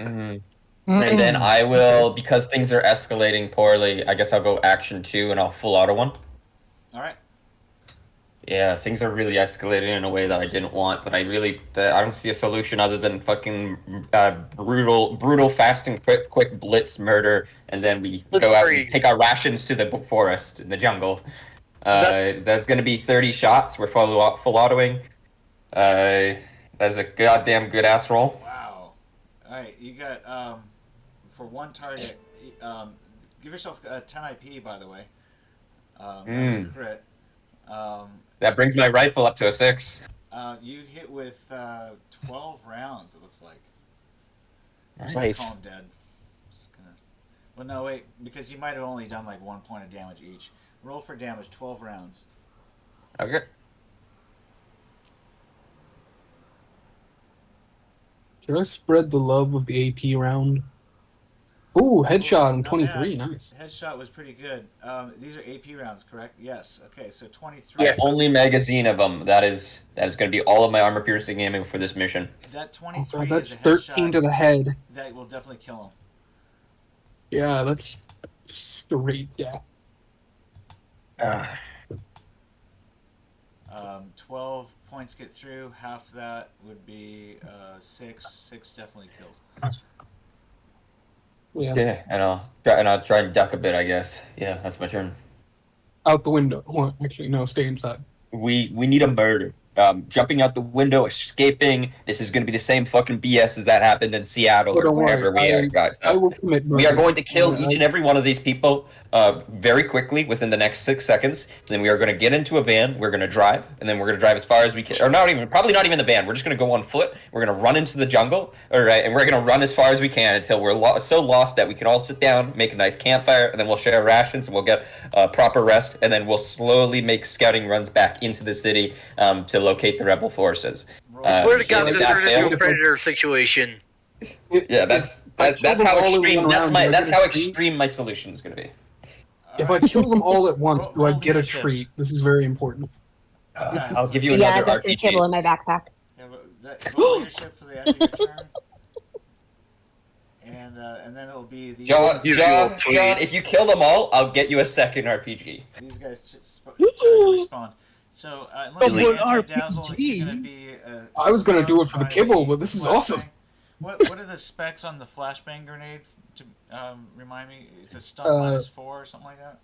And then I will, because things are escalating poorly, I guess I'll go action 2 and I'll full auto one. All right. Yeah, things are really escalating in a way that I didn't want, but I don't see a solution other than fucking brutal, fast and quick blitz murder, and then we go out and take our rations to the forest in the jungle. That's gonna be 30 shots. We're full autoing. That's a goddamn good ass roll. Wow. All right, you got for one target. Give yourself 10 IP, by the way. That's a crit. That brings my rifle up to a 6. You hit with 12 rounds. It looks like. Nice. Call him dead. Well, no, wait, because you might have only done like 1 point of damage each. Roll for damage, 12 rounds. Okay. Should I spread the love of the AP round? Ooh, headshot on 23, nice. Headshot was pretty good. These are AP rounds, correct? Yes. Okay, so 23. Yeah, only magazine of them. That is going to be all of my armor piercing aiming for this mission. That 23 Oh, that's is a 13 to the head. That will definitely kill him. Yeah, that's straight death. 12 points get through. Half that would be 6. 6 definitely kills. Yeah. And I'll try and duck a bit, I guess. Yeah, that's my turn. Out the window. Well, actually, no, stay inside. We need a murder. Jumping out the window, escaping. This is going to be the same fucking BS as that happened in Seattle or wherever we are. I will commit murder. We are going to kill each and every one of these people very quickly within the next 6 seconds. Then we are going to get into a van. We're going to drive, and then we're going to drive as far as we can. Or probably not even the van. We're just going to go on foot. We're going to run into the jungle, all right, and we're going to run as far as we can until we're so lost that we can all sit down, make a nice campfire, and then we'll share rations, and we'll get proper rest, and then we'll slowly make scouting runs back into the city to locate the rebel forces. Swear to God, this turned into a predator situation. Yeah, that's how extreme. That's how extreme my solution is going to be. If I kill them all at once, do I get a treat? This is very important. I'll give you Yeah, I another got some RPG. kibble in my backpack. Yeah, but roll leadership for the end of your turn. And then it'll be the... John, if you kill them all, I'll get you a second RPG. These guys respawn. So, unless you're anti-dazzle, RPG. you're going to be... I was going to do it for the kibble, but this is awesome. What are the specs on the flashbang grenade? To remind me, it's a stun -4 or something like that?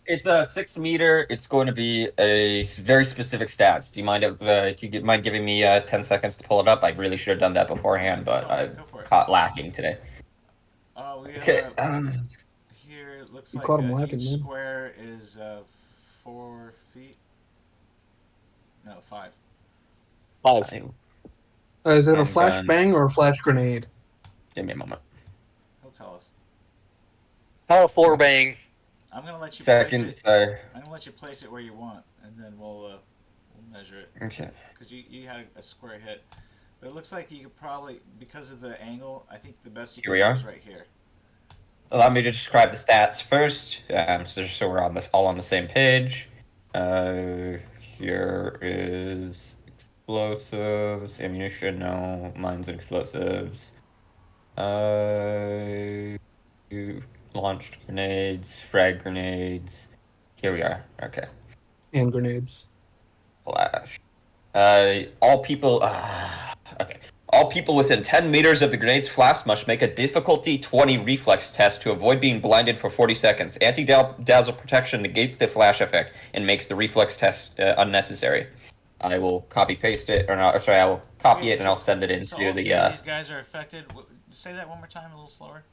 It's a 6 meter. It's going to be a very specific stats. Do you mind giving me 10 seconds to pull it up? I really should have done that beforehand, but I caught lacking today. We Okay. Here it looks like caught him lacking, each man. square is 4 feet. No, 5. 5. Is it a And flashbang or a flash grenade? Give me a moment. He'll tell us. How a floor bang. I'm gonna let you Second, place it. sorry. I'm gonna let you place it where you want, and then we'll measure it. Okay. Because you had a square hit, but it looks like you could probably, because of the angle, I think the best you Here can we do are. is right here. Allow me to describe the stats first, so we're all on the same page. Here is explosives, ammunition, no, mines and explosives. You launched grenades, frag grenades. Here we are. Okay. Hand grenades. Flash. All people. Okay. All people within 10 meters of the grenade's flash must make a difficulty 20 reflex test to avoid being blinded for 40 seconds. Anti-dazzle protection negates the flash effect and makes the reflex test unnecessary. I will copy paste it, or no, sorry, I will copy it and I'll send it into So all the. three of these guys are affected. Say that one more time, a little slower.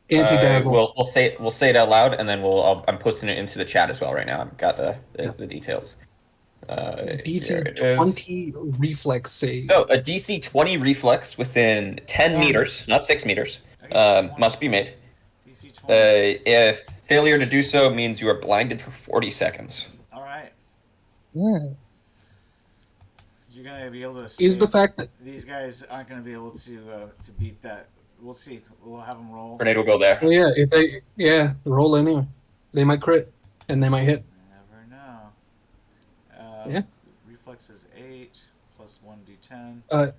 Anti-dazzle. We'll say it out loud, and then I'm posting it into the chat as well right now. I've got the details. DC 20 reflex save. So a DC 20 reflex within 10 meters, not 6 meters, must be made. DC 20. If failure to do so means you are blinded for 40 seconds. All right. Mm. You're gonna be able to. Is the fact that these guys aren't gonna be able to beat that. We'll see. We'll have them roll. Grenade will go there. oh yeah, if they roll anyway, they might crit and they might hit. Never know. Yeah. Reflex is 8 plus 1d10.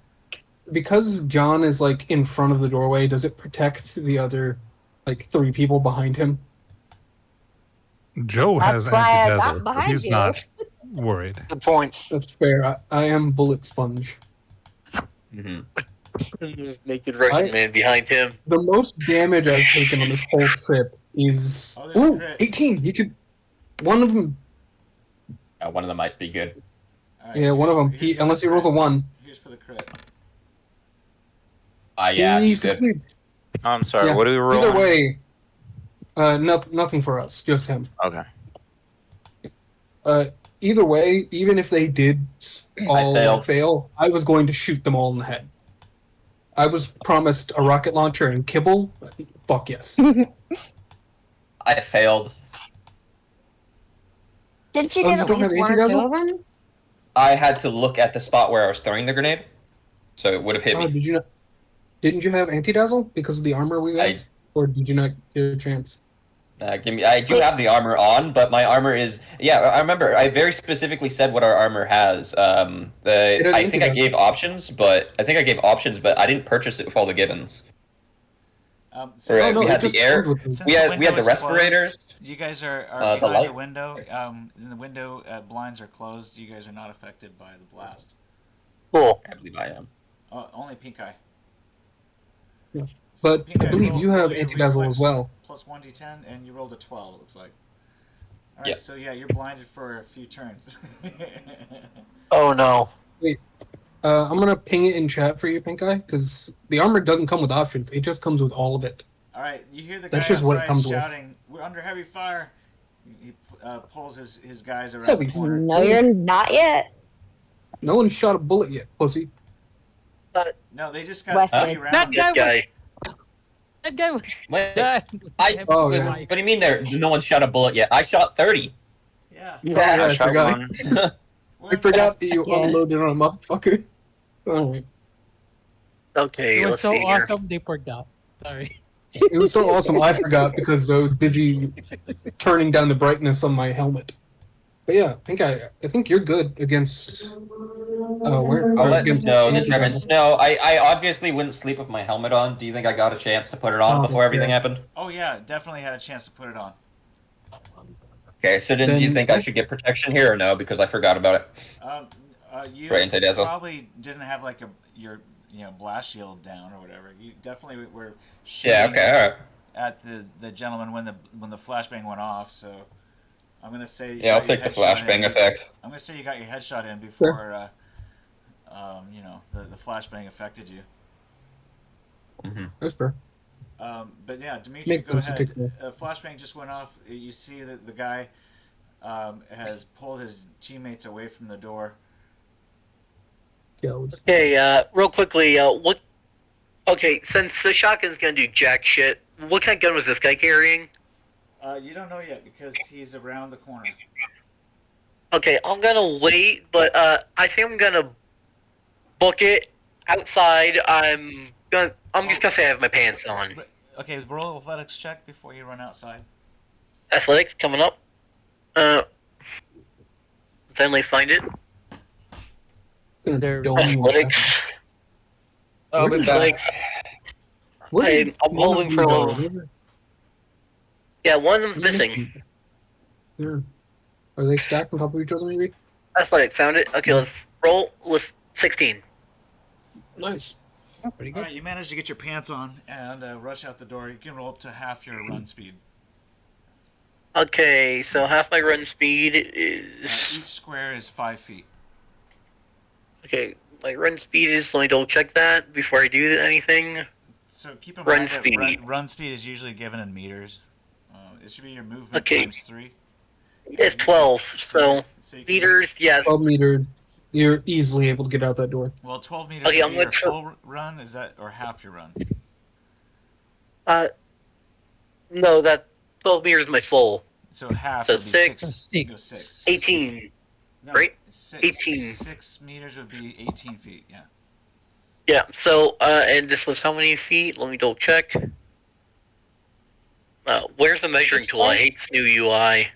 Because John is like in front of the doorway, does it protect the other like 3 people behind him? Joe has That's why I got anti-dazzle. behind He's you. not. worried. Good point. That's fair. I am bullet sponge. Naked Russian man behind him. The most damage I've taken on this whole trip is Oh, there's a crit. 18. You could one of them. One of them might be good. All right, Yeah, one of them. here's for Unless the he rolls a crit. 1. Here's for the crit. Yeah, he he's good. succeeded. Oh, I'm sorry. Yeah, What do we roll? Either way, nothing for us. Just him. Okay. Either way, even if they did all failed. fail, I was going to shoot them all in the head. I was promised a rocket launcher and kibble. Fuck yes. I failed. Did you Oh, get you at don't least have one or two anti-dazzle? of them? I had to look at the spot where I was throwing the grenade, so it would have hit Oh, me. did you not? Didn't you have anti-dazzle because of the armor we have? Or did you not get a chance? I do have the armor on, but my armor is. Yeah, I remember. I very specifically said what our armor has. has I think I anti-dazzle. gave options, but I didn't purchase it with all the givens. So Right, Oh, no, we it had the just air. comes with them. since We had window the is respirators. closed, you guys are The behind light. the window. And the window blinds are closed. You guys are not affected by the blast. Cool. I believe I am. Only pink eye. Yeah. So But pink I eye, believe you have your anti-dazzle reflex as well. Plus 1d10, and you rolled a 12. It looks like. All right, Yeah. so yeah, you're blinded for a few turns. Oh no. I'm gonna ping it in chat for you, Pink Eye, because the armor doesn't come with options. It just comes with all of it. All right, you hear the guy That's just what it outside comes with. shouting, "We're under heavy fire!" He pulls his guys around Heavy the corner. No, you're not yet. No one shot a bullet yet, pussy. No, they just got Western. 30 That rounds. guy guy. was. That guy was. Wait, done. Oh, what, yeah. what do you mean there? No one shot a bullet yet. I shot 30. Yeah. Oh, yeah, I I shot forgot. one. I forgot that you Yeah. unloaded on a motherfucker. Alright. Okay, It was let's so see here. awesome they forgot. Sorry. It was so awesome I forgot because I was busy turning down the brightness on my helmet. But yeah, Pink Eye, I think you're good against I'll let against Snow anti-dazzle. determine. Snow, I obviously wouldn't sleep with my helmet on. Do you think I got a chance to put it on Oh, before everything yeah. happened? Oh yeah, definitely had a chance to put it on. Okay, so then do you Then- think I should get protection here or no? Because I forgot about it. You For anti-dazzle? probably didn't have like your blast shield down or whatever. You definitely were shooting Yeah, okay, alright. at the gentleman when the flashbang went off. So I'm gonna say you Yeah, I'll got your take the headshot flashbang in. effect. I'm gonna say you got your headshot in before the flashbang affected you. That's fair. But yeah, Dimitri, Make go those ahead. particular. Flashbang just went off. You see that the guy has pulled his teammates away from the door. Yeah, Okay, real quickly, what? Okay, since the shotgun's gonna do jack shit, what kind of gun was this guy carrying? You don't know yet because he's around the corner. Okay, I'm gonna wait, but I think I'm gonna book it outside. I'm just gonna say I have my pants on. Okay, roll athletics check before you run outside. Athletics coming up. Finally find it. They're- Dome you. Athletics. I'll be Athletics. Where did I'm one of hoping you for a go? little. Yeah, one of them's missing. Yeah. Are they stacked on top of each other, maybe? Athletics, found it. Okay, let's roll with 16. Nice. Oh, pretty All good. right, you managed to get your pants on and rush out the door. You can roll up to half your run speed. Okay, so half my run speed is. Each square is 5 feet. Okay, my run speed is. Let me double check that before I do anything. So keep in Run mind that speed. run speed is usually given in meters. It should be your movement Okay. times 3. It's 12, so So you can- meters, yes. 12 meters. You're easily able to get out that door. Well, 12 meters Okay, would I'm be gonna your tr- full run, is that, or half your run? No, that 12 meters is my full. So half So would be six. 6. Go 6. 18. No, right? 6, 18. 6 meters would be 18 feet, yeah. Yeah, so, and this was how many feet? Let me double check. Where's the measuring tool? I hate this new UI. Yeah,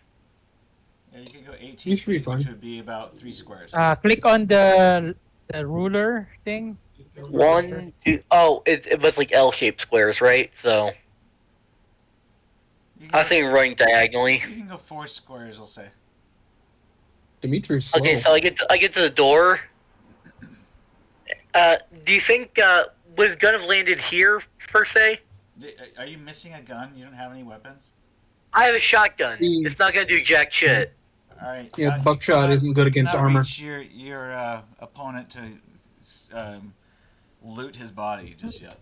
you can go 18 You should be feet, which fine. would be about 3 squares. Click on the ruler thing. 1, 2, oh, it was like L-shaped squares, right? So, You I can, think running diagonally. you can go 4 squares, I'll say. Dimitri's slow. Okay, so I get to the door. Do you think was gun have landed here per se? Are you missing a gun? You don't have any weapons? I have a shotgun. It's not gonna do jack shit. All right. Yeah, buckshot isn't good against armor. Reach your opponent to loot his body just yet.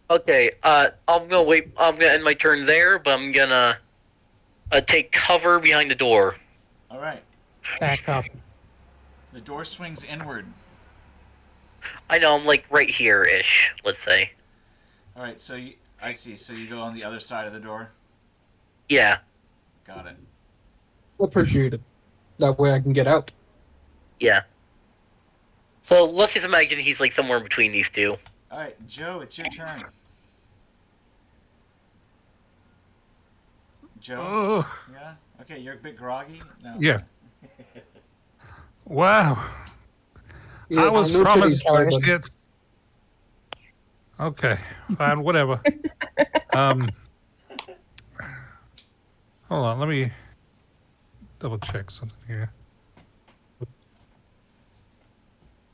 Okay, I'm gonna wait. I'm gonna end my turn there, but I'm gonna take cover behind the door. All right. Stack up. The door swings inward. I know, I'm like right here-ish, let's say. All right, so I see. So you go on the other side of the door? Yeah. Got it. Appreciate it. That way I can get out. Yeah. So let's just imagine he's like somewhere in between these two. All right, Joe, it's your turn. Joe? Oh, Yeah? Okay, you're a bit groggy? No. yeah. Wow. Yeah, I was no promised titties, first but- hits. Okay, fine, whatever. Hold on, let me double check something here.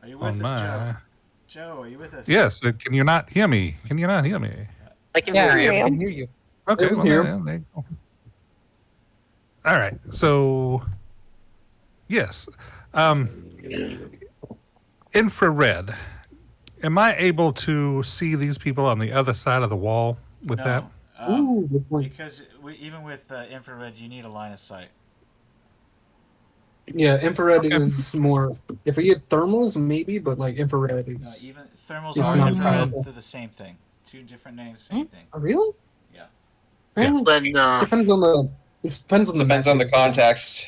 Are you with us, Joe? Joe, are you with us? Yes, can you not hear me? Can you not hear me? I can Yeah, hear I you. can hear you. Okay, I'm well, here. there you go. All right, so yes, infrared. Am I able to see these people on the other side of the wall with that? Ooh, good point. Because even with infrared, you need a line of sight. Yeah, infrared Okay. is more. If we get thermals, maybe, but like infrared No, is. even thermals It's are not infrared. powerful. They're the same thing. Two different names, same thing. Oh, really? Yeah. Really? Then Depends on the. It depends on the. Depends on the methods. context.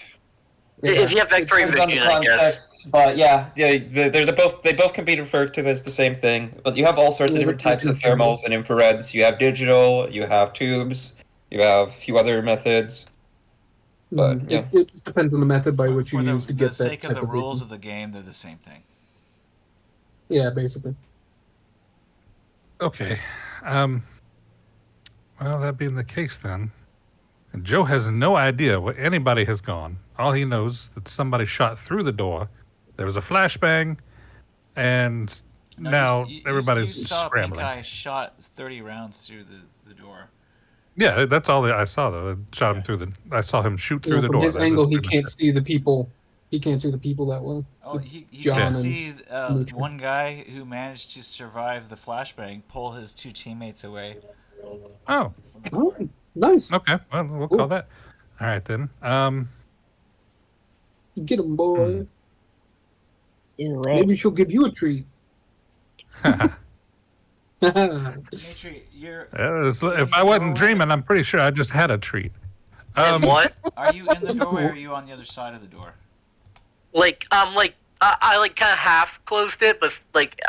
if you have vector Depends on the vision, I guess. context, but yeah, they both can be referred to as the same thing. But you have all sorts of Yeah, different they're types of different. thermals and infrareds. You have digital, you have tubes, you have a few other methods. But, Mm, yeah. it depends on the method by which you For use to the get that sake of type the rules vision. of the game, they're the same thing. Yeah, basically. Okay. Well, that being the case, then, and Joe has no idea where anybody has gone. All he knows that somebody shot through the door. There was a flashbang, and No, now you everybody's saw scrambling. Pink Eye shot 30 rounds through the door. Yeah, that's all I saw though. I shot him through the. I saw him shoot through Yeah, the from door. his That's angle, he pretty much can't it. see the people. He can't see the people that well. Oh, he John did and see Dimitri. one guy who managed to survive the flashbang pull his two teammates away Oh, from the door. Oh, nice. okay. Well, we'll Cool. call that. All right then. Get him, boy. Do Maybe it. she'll give you a treat. Dimitri, if I wasn't dreaming, I'm pretty sure I just had a treat. And what? are you in the doorway or are you on the other side of the door? Like, I like kind of half closed it, but like,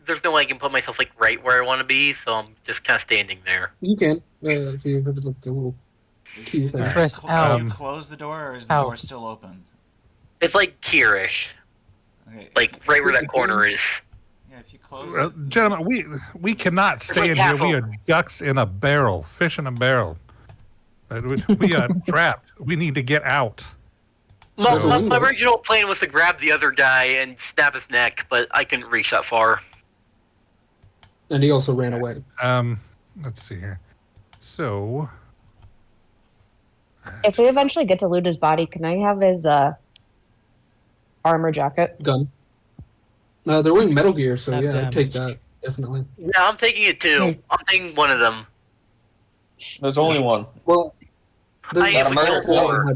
there's no way I can put myself like right where I want to be, so I'm just kind of standing there. You can. If you have like the little key thing. Press Have you L. closed the door or is the Out. door still open? It's like here-ish, Okay. like right where that corner is. Yeah, if you close it. Gentlemen, we cannot stay like in here. We half are ducks in a barrel, fish in a barrel. We are trapped. We need to get out. My window. original plan was to grab the other guy and snap his neck, but I couldn't reach that far. And he also ran away. Let's see here. So, If we eventually get to loot his body, can I have his armor jacket? Gun. They're wearing Metal Gear, so Not yeah, I'd take damaged. that. Definitely. Yeah, I'm taking it too. I'm taking one of them. There's only one. Well, I am Gotta murder four.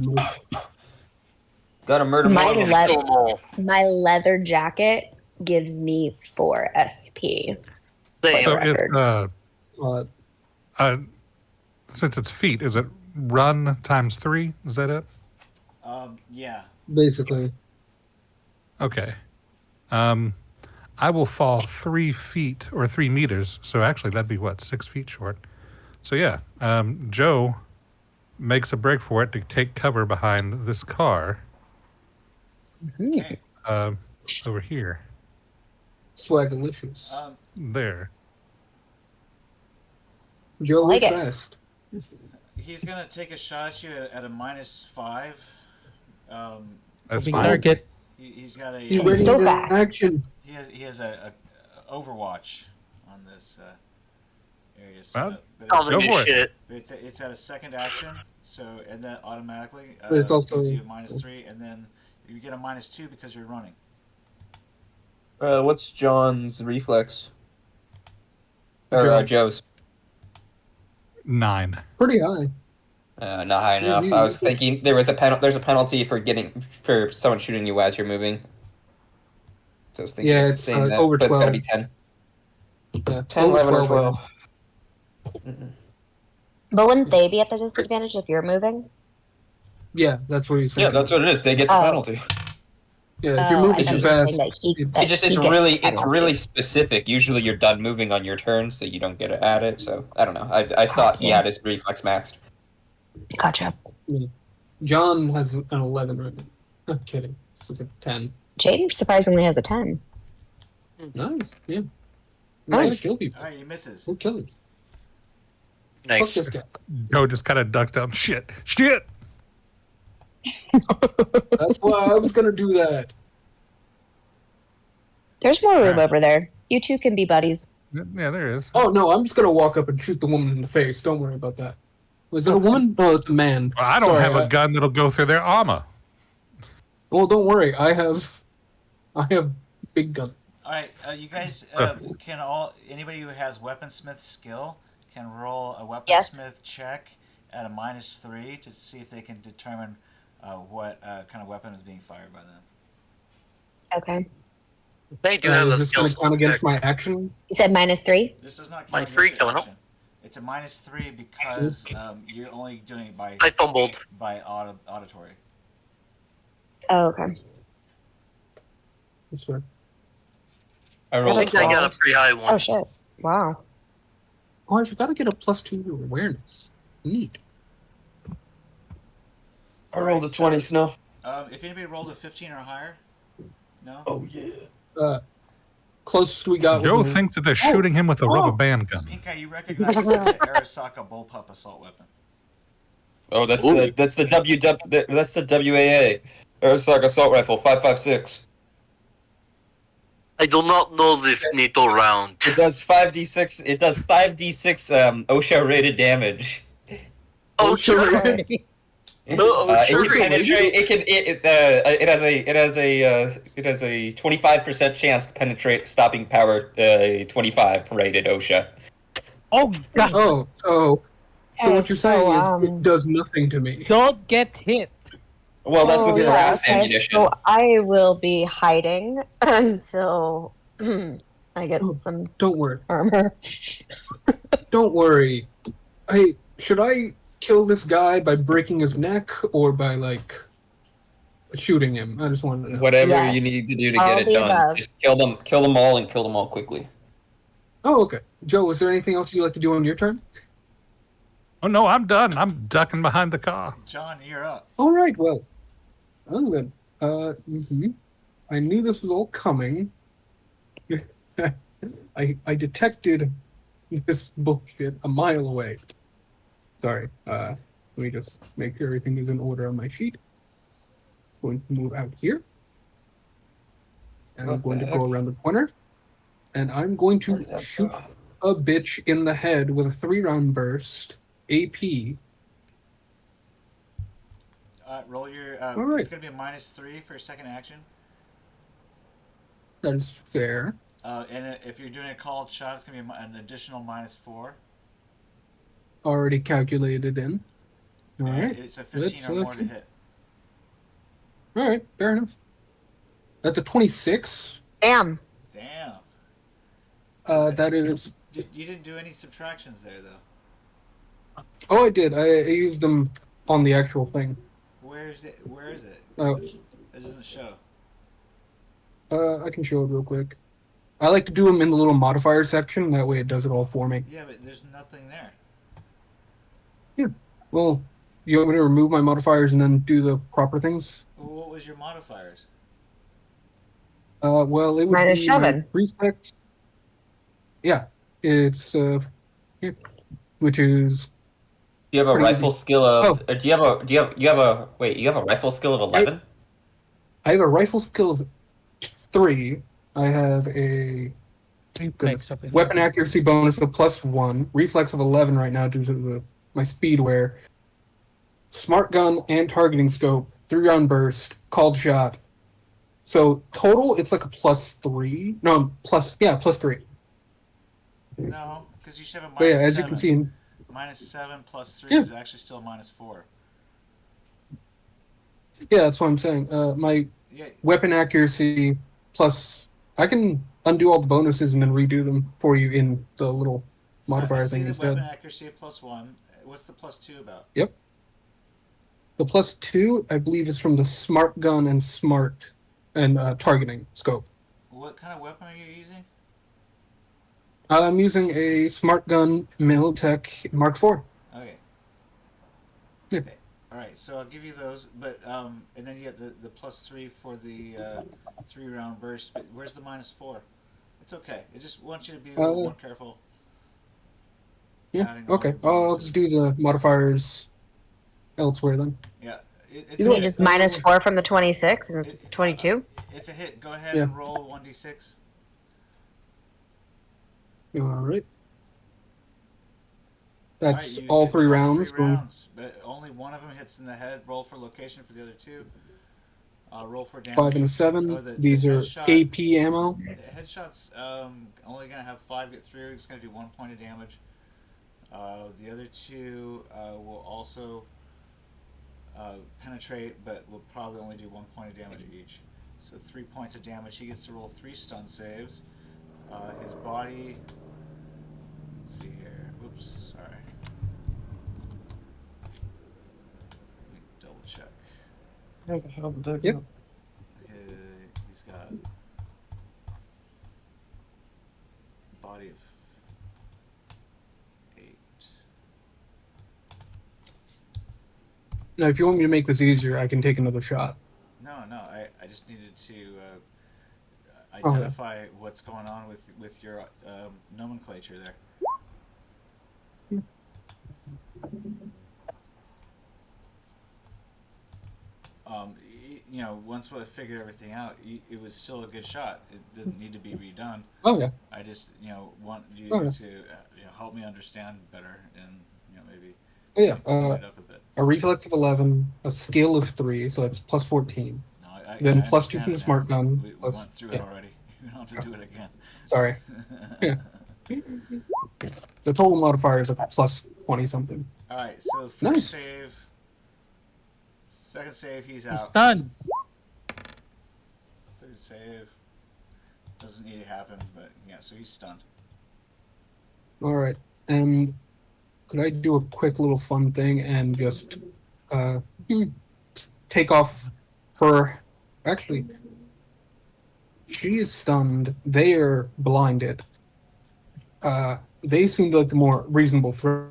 Gotta murder My more. le- Kill 'em all. My leather jacket gives me 4 SP. Same. so record. it's since it's feet, is it run times 3? Is that it? Yeah. basically. Okay. I will fall 3 feet or 3 meters. So actually, that'd be what, 6 feet short. So yeah, Joe makes a break for it to take cover behind this car Okay. over here. Swagalicious. There. Joe, like like it. fast. He's gonna take a shot at you at a -5. That's Moving fine. target. He's got a. You He's ready so in fast. action? He has a Overwatch on this area. Well, Calling Go this for it. shit. It's at a second action, so and then automatically But it's also- gives you a -3, and then you get a -2 because you're running. What's John's reflex? Or Joe. Joe's? 9. Pretty high. Not high enough. I was thinking there's a penalty for someone shooting you as you're moving. So I was thinking Yeah, of it's, saying that, over but it's gotta 12. be 10. Yeah, 10, over 11, or 12. 12. But wouldn't they be at the disadvantage if you're moving? Yeah, that's what he's Yeah, thinking. that's what it is. They get the Oh. penalty. Yeah, if you're moving I thought too you were saying fast, that he- it- that It's he gets really penalty. specific. Usually you're done moving on your turn, so you don't get it at it. So I don't know. I thought he had his reflex maxed. Gotcha. John has an 11 right now. I'm kidding. It's like a 10. Jaden surprisingly has a 10. Nice. Yeah. We Nice. gotta kill people. All right, he misses. We'll kill him. Nice. Fuck this guy. Joe just kind of ducks down. Shit. Shit. That's why I was gonna do that. There's more room Alright. over there. You two can be buddies. Yeah, there is. Oh no, I'm just gonna walk up and shoot the woman in the face. Don't worry about that. Was it a woman? No, it's a man. Well, I don't Sorry, have a gun that'll go through their armor. Well, don't worry. I have big gun. All right, you guys can anybody who has weaponsmith skill can roll a weaponsmith check at a -3 to see if they can determine what kind of weapon is being fired by them. Okay. They do have Is a this skill gonna count against check. my action? You said -3? This does not count Minus against 3 your coming up. action. It's a -3 because you're only doing it by I fumbled. auditory. Oh, okay. That's fair. I I rolled a think I got a 12. pretty high one. Oh, shit. Wow. Oh, I forgot to get a +2 to awareness. Neat. I rolled a 20, Snow. If anybody rolled a 15 or higher, no. Oh yeah. Closest we got. Joe was a- thinks that they're shooting him with a rubber band gun. Pinkai, you recognize this as an Arasaka bullpup assault weapon. Oh, that's the WAA. Arasaka assault rifle 5.56. I do not know this NATO round. It does 5d6. It does 5d6 OSHA rated damage. Oh, sure. No, It sure. can penetrate. It has a 25% chance to penetrate. Stopping power 25 rated OSHA. Oh god! Oh, so what you're saying is it um, does nothing to me. Don't get hit. Well, that's what Oh, the yeah, brass okay. ammunition. So I will be hiding until I get some Don't worry. armor. Don't worry. Hey, should I kill this guy by breaking his neck or by shooting him? I just wanted to know. Whatever Yes. you need to do to All get it the done. above. Just kill them all, and kill them all quickly. Oh, okay. Joe, is there anything else you'd like to do on your turn? Oh no, I'm done. I'm ducking behind the car. John, you're up. All right. Well, then. I knew this was all coming. I detected this bullshit a mile away. Sorry. Let me just make sure everything is in order on my sheet. Going to move out here. And I'm going to go around the corner. And I'm going to shoot a bitch in the head with a 3-round burst. AP. Roll your. All right. It's gonna be a -3 for your second action. That is fair. And if you're doing a called shot, it's gonna be an additional -4. Already calculated in. All And right. it's a 15 or more to hit. All right. Fair enough. That's a 26. Damn. Damn. That is. You didn't do any subtractions there though. Oh, I did. I used them on the actual thing. Where is it? Oh. It doesn't show. I can show it real quick. I like to do them in the little modifier section. That way it does it all for me. Yeah, but there's nothing there. Well, you want me to remove my modifiers and then do the proper things? Well, what was your modifiers? Well, it would Minus be 7. my reflex. Yeah, it's yeah, which is Do you have a Pretty rifle easy. skill of? Oh. You have a wait? You have a rifle skill of 11? I have a rifle skill of 3. I have a Reflex of 11. weapon accuracy bonus of +1, reflex of 11 right now due to my speed wear, smart gun and targeting scope, 3-round burst, called shot. So total, it's like a +3. No, +3. No, because you should have a But yeah, minus as 7. you can see, -7 plus 3 Yeah. is actually still -4. yeah, that's what I'm saying. My Yeah, weapon accuracy plus, I can undo all the bonuses and then redo them for you in the little so I modifier see thing the instead. weapon accuracy at +1. What's the +2 about? Yep. The +2, I believe, is from the smart gun and smart and targeting scope. What kind of weapon are you using? I'm using a smart gun Militech Mark IV. Okay. Yeah. Okay. All right, so I'll give you those, but and then you get the +3 for the 3-round burst. But where's the -4? It's okay. I just want you to be a little more careful. Yeah. Adding all Okay. your I'll just do bonuses. the modifiers elsewhere then. Yeah, it's You a mean hit. just -4 from the 26 and it's 22? It's a hit. Go ahead Yeah. and roll 1d6. All right. All That's right, you all hit 3 with rounds. 3 rounds, but only one of them hits in the head. Roll for location for the other 2. Roll for damage. 5 and a 7. Oh, the These are headshot. AP ammo. The headshot's only gonna have 5 get through. It's gonna do 1 point of damage. The other 2 will also penetrate, but will probably only do 1 point of damage each. So 3 points of damage. He gets to roll 3 stun saves. His body. Let's see here. Whoops, sorry. Let me double check. Yep. He's got body of 8. Now, if you want me to make this easier, I can take another shot. No, I just needed to Okay. identify what's going on with your nomenclature there. Once I figured everything out, it was still a good shot. It didn't need to be redone. Oh, yeah. I just, want you Okay. to help me understand better and maybe Oh, yeah. clean it up a bit. A reflex of 11, a skill of 3, so that's +14. No, Then I +2 understand from the it now. smart gun. We plus, went through it already. We don't have to do it again. Sorry. Yeah. The total modifier is a +20 something. All right, so first Nice. save, second save, he's He's out. stunned. Third save doesn't need to happen, but yeah, so he's stunned. All right. And could I do a quick little fun thing and just take off her? Actually, she is stunned. They are blinded. They seem like the more reasonable threat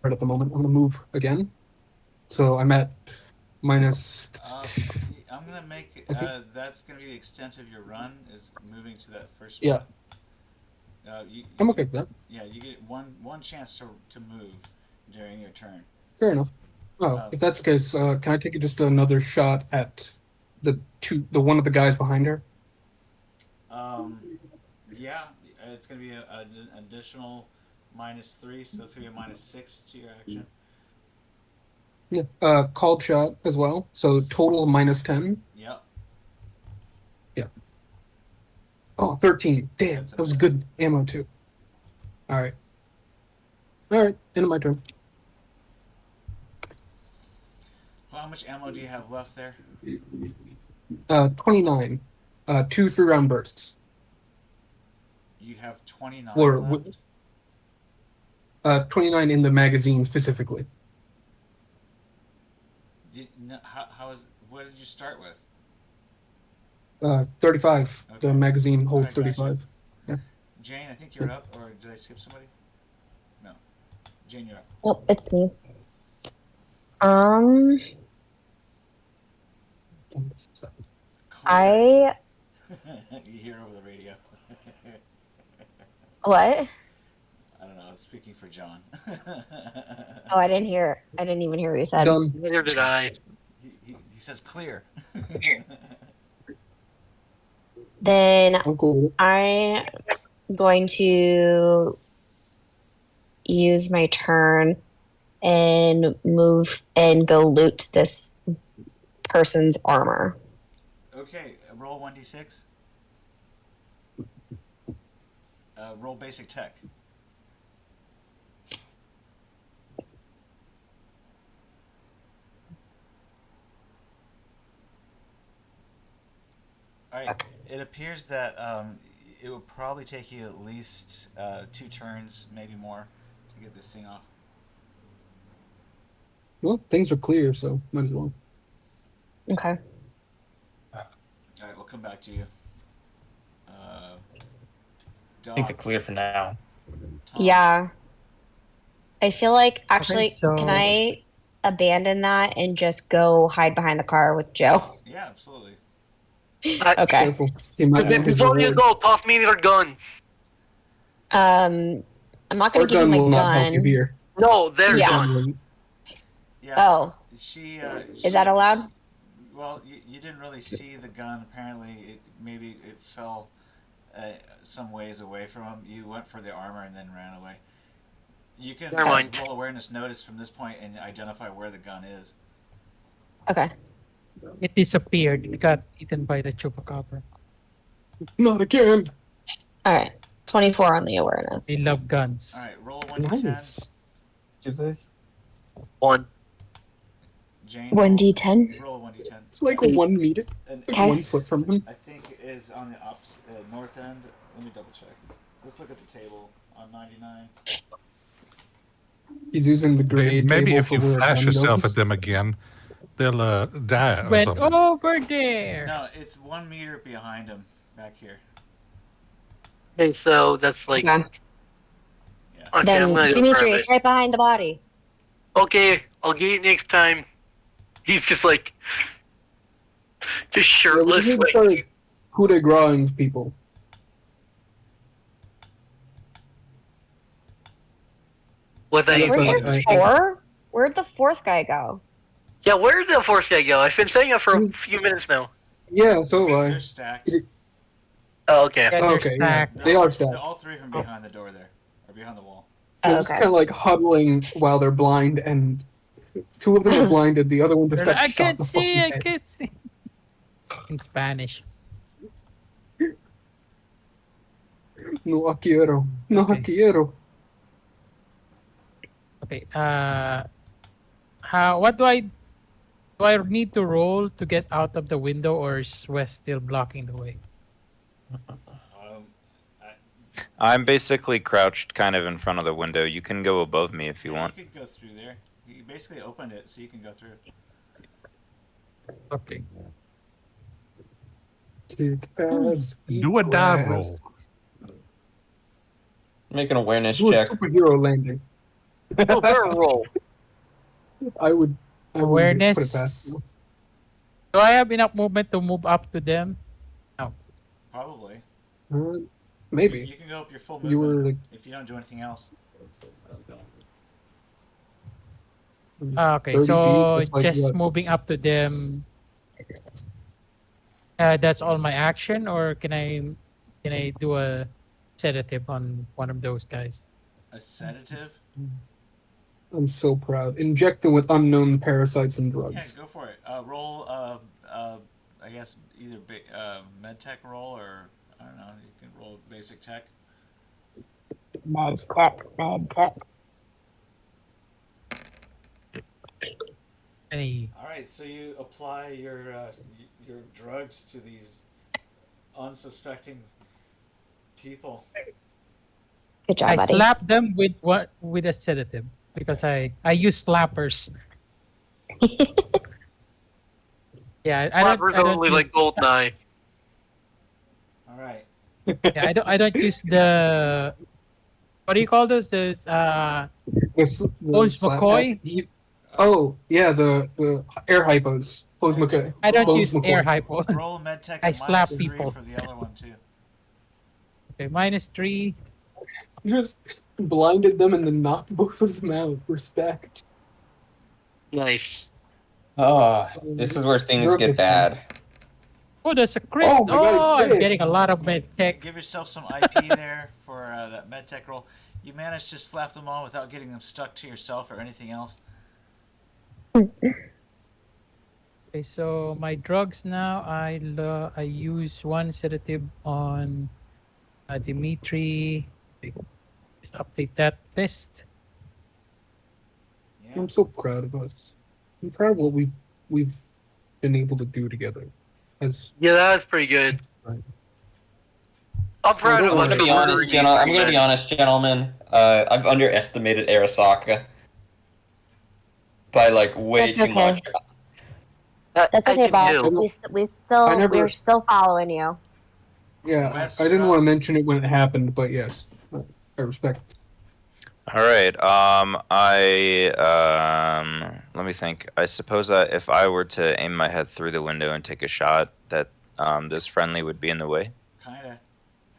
at the moment. I'm gonna move again. So I'm at minus. I'm gonna make that's gonna be the extent of your run is moving to that first spot. Yeah. I'm okay with that. Yeah, you get one chance to move during your turn. Fair enough. Oh, if that's the case, can I take just another shot at the one of the guys behind her? Yeah, it's gonna be an additional -3, so it's gonna be a -6 to your action. Yeah. Called shot as well. So total -10. Yep. Yeah. Oh, 13. Damn, that was good ammo too. All right. End of my turn. Well, how much ammo do you have left there? 29. 2 3-round bursts. You have 29 Or left. 29 in the magazine specifically. What did you start with? 35. Okay. The magazine holds Okay, gotcha. 35. Yeah. Jane, I think you're up, or did I skip somebody? No. Jane, you're up. Nope, it's me. I You hear over the radio. what? I don't know. speaking for John. Oh, I didn't hear. I didn't even hear what you said. Done. Neither did I. He says clear. Then I'm cool with it. I'm going to use my turn and move and go loot this person's armor. Okay, roll 1d6. Roll basic tech. All right. It appears that it will probably take you at least 2 turns, maybe more, to get this thing off. Well, things are clear, so might as well. Okay. All right, we'll come back to you. Things are Doc, clear for now. Tom. Yeah. I feel like actually, so- can I abandon that and just go hide behind the car with Joe? Yeah, absolutely. Okay. Careful. He might want his Before you reward. go, toss me your gun. I'm not Our going to give you gun my will not help you gun. here. No, their Yeah. gun. Yeah. Oh, She. is that allowed? Well, you didn't really see the gun. Apparently, maybe it fell some ways away from him. You went for the armor and then ran away. You can Never mind. roll awareness notice from this point and identify where the gun is. Okay. It disappeared. It got eaten by the chupacabra. Not again. All right. 24 on the awareness. They love guns. All right, roll 1d10. Nice. Do they? 1. Jane. 1d10. Roll a 1d10. It's like 1 meter, And Okay. 1 foot from him. I think it is on the north end. Let me double check. Let's look at the table on 99. He's using the grenade Maybe table if you for where a flash gun yourself goes. at them again, they'll die or Went something. over there. No, it's 1 meter behind him, back here. Okay, so that's like. Okay. Yeah. Okay, Then, I'm gonna go Dimitri, grab it's it. right behind the body. Okay, I'll get it next time. He's just like. Just Yeah, we shirtless. just need to Like, start coup de grace people. was I. Yes, Where'd I- there four? Where'd the fourth guy go? Yeah, where did the fourth guy go? I've been saying it for a few minutes now. Yeah, so They're I. stacked. Oh, okay. Yeah, they're Okay, yeah. stacked. They are stacked. All 3 of them behind the door there, or behind the wall. They're Oh, just okay. kind of like huddling while they're blind, and 2 of them are blinded. The other one just They're got like, I shot in can't the see. fucking I head. can't see. In Spanish. No quiero. No Okay. quiero. Okay. How? What do I? Do I need to roll to get out of the window, or is Wes still blocking the way? I'm basically crouched kind of in front of the window. You can go above me if you want. You could go through there. You basically opened it, so you can go through. Okay. Kick ass, Do a eat dive grass. roll. Make an awareness Do a check. superhero landing. Oh, barrel roll. I would put it past Awareness. you. Do I have enough movement to move up to them? Probably. Maybe. You can go up your full You movement were like, if you don't do anything else. Okay, 30 so feet, that's like just what? moving up to them. That's all my action, or can I do a sedative on one of those guys? A sedative? I'm so proud. Inject them with unknown parasites and Yeah, drugs. go for it. Roll, I guess either med tech roll or I don't know. You can roll basic tech. Med tech, med tech. Any? All right, so you apply your drugs to these unsuspecting people. Good job, I buddy. slap them with what? With a sedative, because I use slappers. Yeah, Flapper's I don't only use, like Goldeneye. All right. yeah, I don't use the, what do you call those? Those The Bones slap- McCoy? Oh, yeah, the air hypos. Bones McCoy. I don't Bones use McCoy. air hypo. Roll med tech I at slap -3 people. for the other one too. Okay, -3. You just blinded them and then knocked both of them out. Respect. Nice. Oh, this is where things get bad. Oh, there's a crit. Oh my God, I'm crit. getting a lot of med tech. Give yourself some IP there for that medtech roll. You managed to slap them on without getting them stuck to yourself or anything else. Okay, so my drugs now, I use one sedative on Dimitri. Let's update that list. Yeah. I'm so proud of us. I'm proud of what we've been able to do together. As Yeah, that's pretty good. Right. I'm proud of I'm us I'm for gonna murdering these three be men. honest, gentlemen. I've underestimated Arasaka by like way That's too okay. much. That's I okay, did boss. too. We're still following you. yeah, Wes, I didn't you're want to up. mention it when it happened, but yes, I respect. All right. Let me think. I suppose that if I were to aim my head through the window and take a shot, that this friendly would be in the way. Kinda.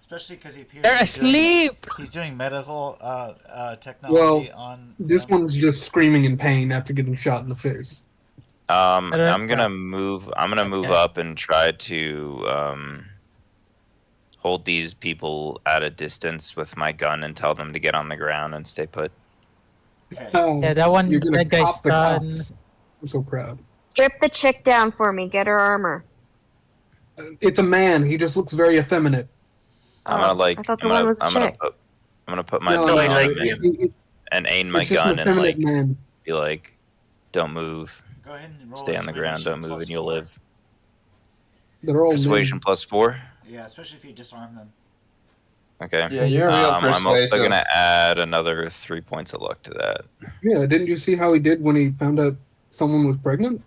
Especially because he appears They're to be asleep. he's doing medical technology on This them. one's just screaming in pain after getting shot in the face. I'm gonna move. I'm gonna move Okay. up and try to hold these people at a distance with my gun and tell them to get on the ground and stay put. Okay. Oh, Yeah, that one, you're gonna that guy's cop the done. cops. I'm so proud. Strip the chick down for me. Get her armor. It's a man. He just looks very effeminate. I'm gonna I thought the one was a chick. I'm gonna put my No, beam I on like him him. and aim my it's just an gun and effeminate like man. be like, "Don't move, Go ahead and roll stay on the ground, don't move, and you'll +4. live." They're all Persuasion men. +4. Yeah, especially if you disarm them. Okay. Yeah, you're real I'm also persuasive. gonna add another 3 points of luck to that. Yeah, didn't you see how he did when he found out someone was pregnant?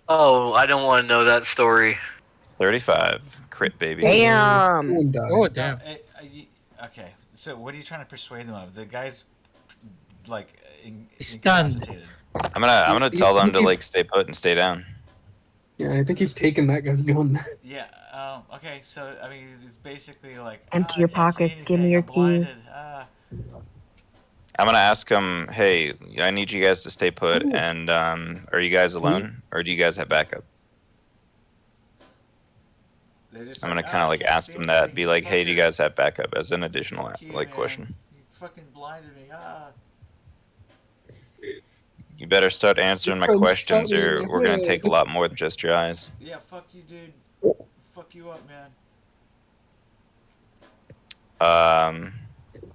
Oh, I don't want to know that story. 35 crit, baby. Damn. Someone died. Oh, damn. Okay, so what are you trying to persuade them of? The guy's like Stunned. incapacitated. I'm gonna tell them to He's- like stay put and stay down. Yeah, I think he's taking that guy's gun. Yeah. Okay. So I mean, it's basically like Empty your I can't see pockets, give me anything, your I'm blinded. keys. I'm gonna ask them, "Hey, I need you guys to stay put, Ooh. and are you guys alone, or do you guys have backup?" They're just I'm gonna like, kind of I like can't ask see them that, anything, be like, "Hey, do you fucker. guys have backup?" as an additional Fuck you, like man. question. You fucking blinded me. You better start answering my Your friend questions, shot me in or the we're gonna take a head. lot more than just your eyes. Yeah, fuck you, dude. Fuck you up, man.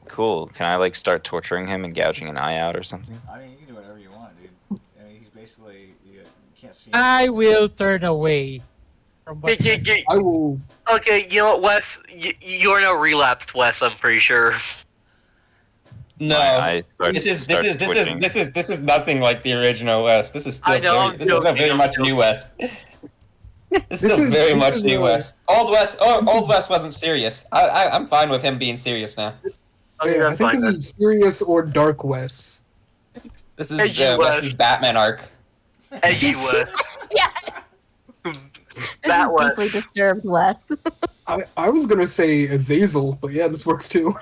Cool. Can I like start torturing him and gouging an eye out or something? I mean, you can do whatever you want, dude. I mean, he's basically you can't see. I will turn away from what Okay, Wes okay, is I will. okay, you know what, Wes? You're now relapsed, Wes. I'm pretty sure. No, I start- this is twitching. nothing like the original West. This is still I know, I'm this is still joking, very I'm much joking. new West. It's still This is- very this much is, new West. Old West wasn't serious. I'm fine with him being serious now. Okay, Yeah, I that's think fine this then. is serious or Dark West. This is Edgy West's West. Batman arc. Edgy Wes. Yes. This That is was- deeply disturbed, Wes. I was gonna say Azazel, but yeah, this works too.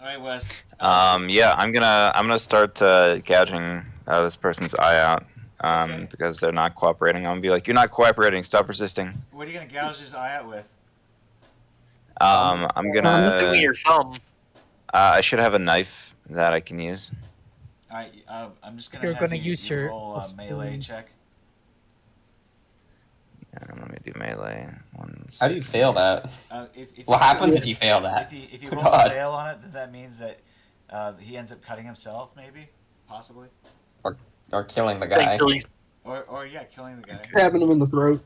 All right, Wes. Yeah, I'm gonna start gouging this person's eye out Okay. because they're not cooperating. I'm gonna be like, "You're not cooperating. Stop resisting." What are you gonna gouge his eye out with? I'm Doing gonna. your thumb. I should have a knife that I can use. All right, I'm just gonna You're have gonna you, use you your roll a melee check. Yeah, let me do melee. How do you fail that? If What you- happens if you fail that? If you Good roll a God. fail on it, then that means that he ends up cutting himself, maybe, possibly, Or killing the guy? Thankfully. or yeah, killing the guy. Stabbing him in the throat.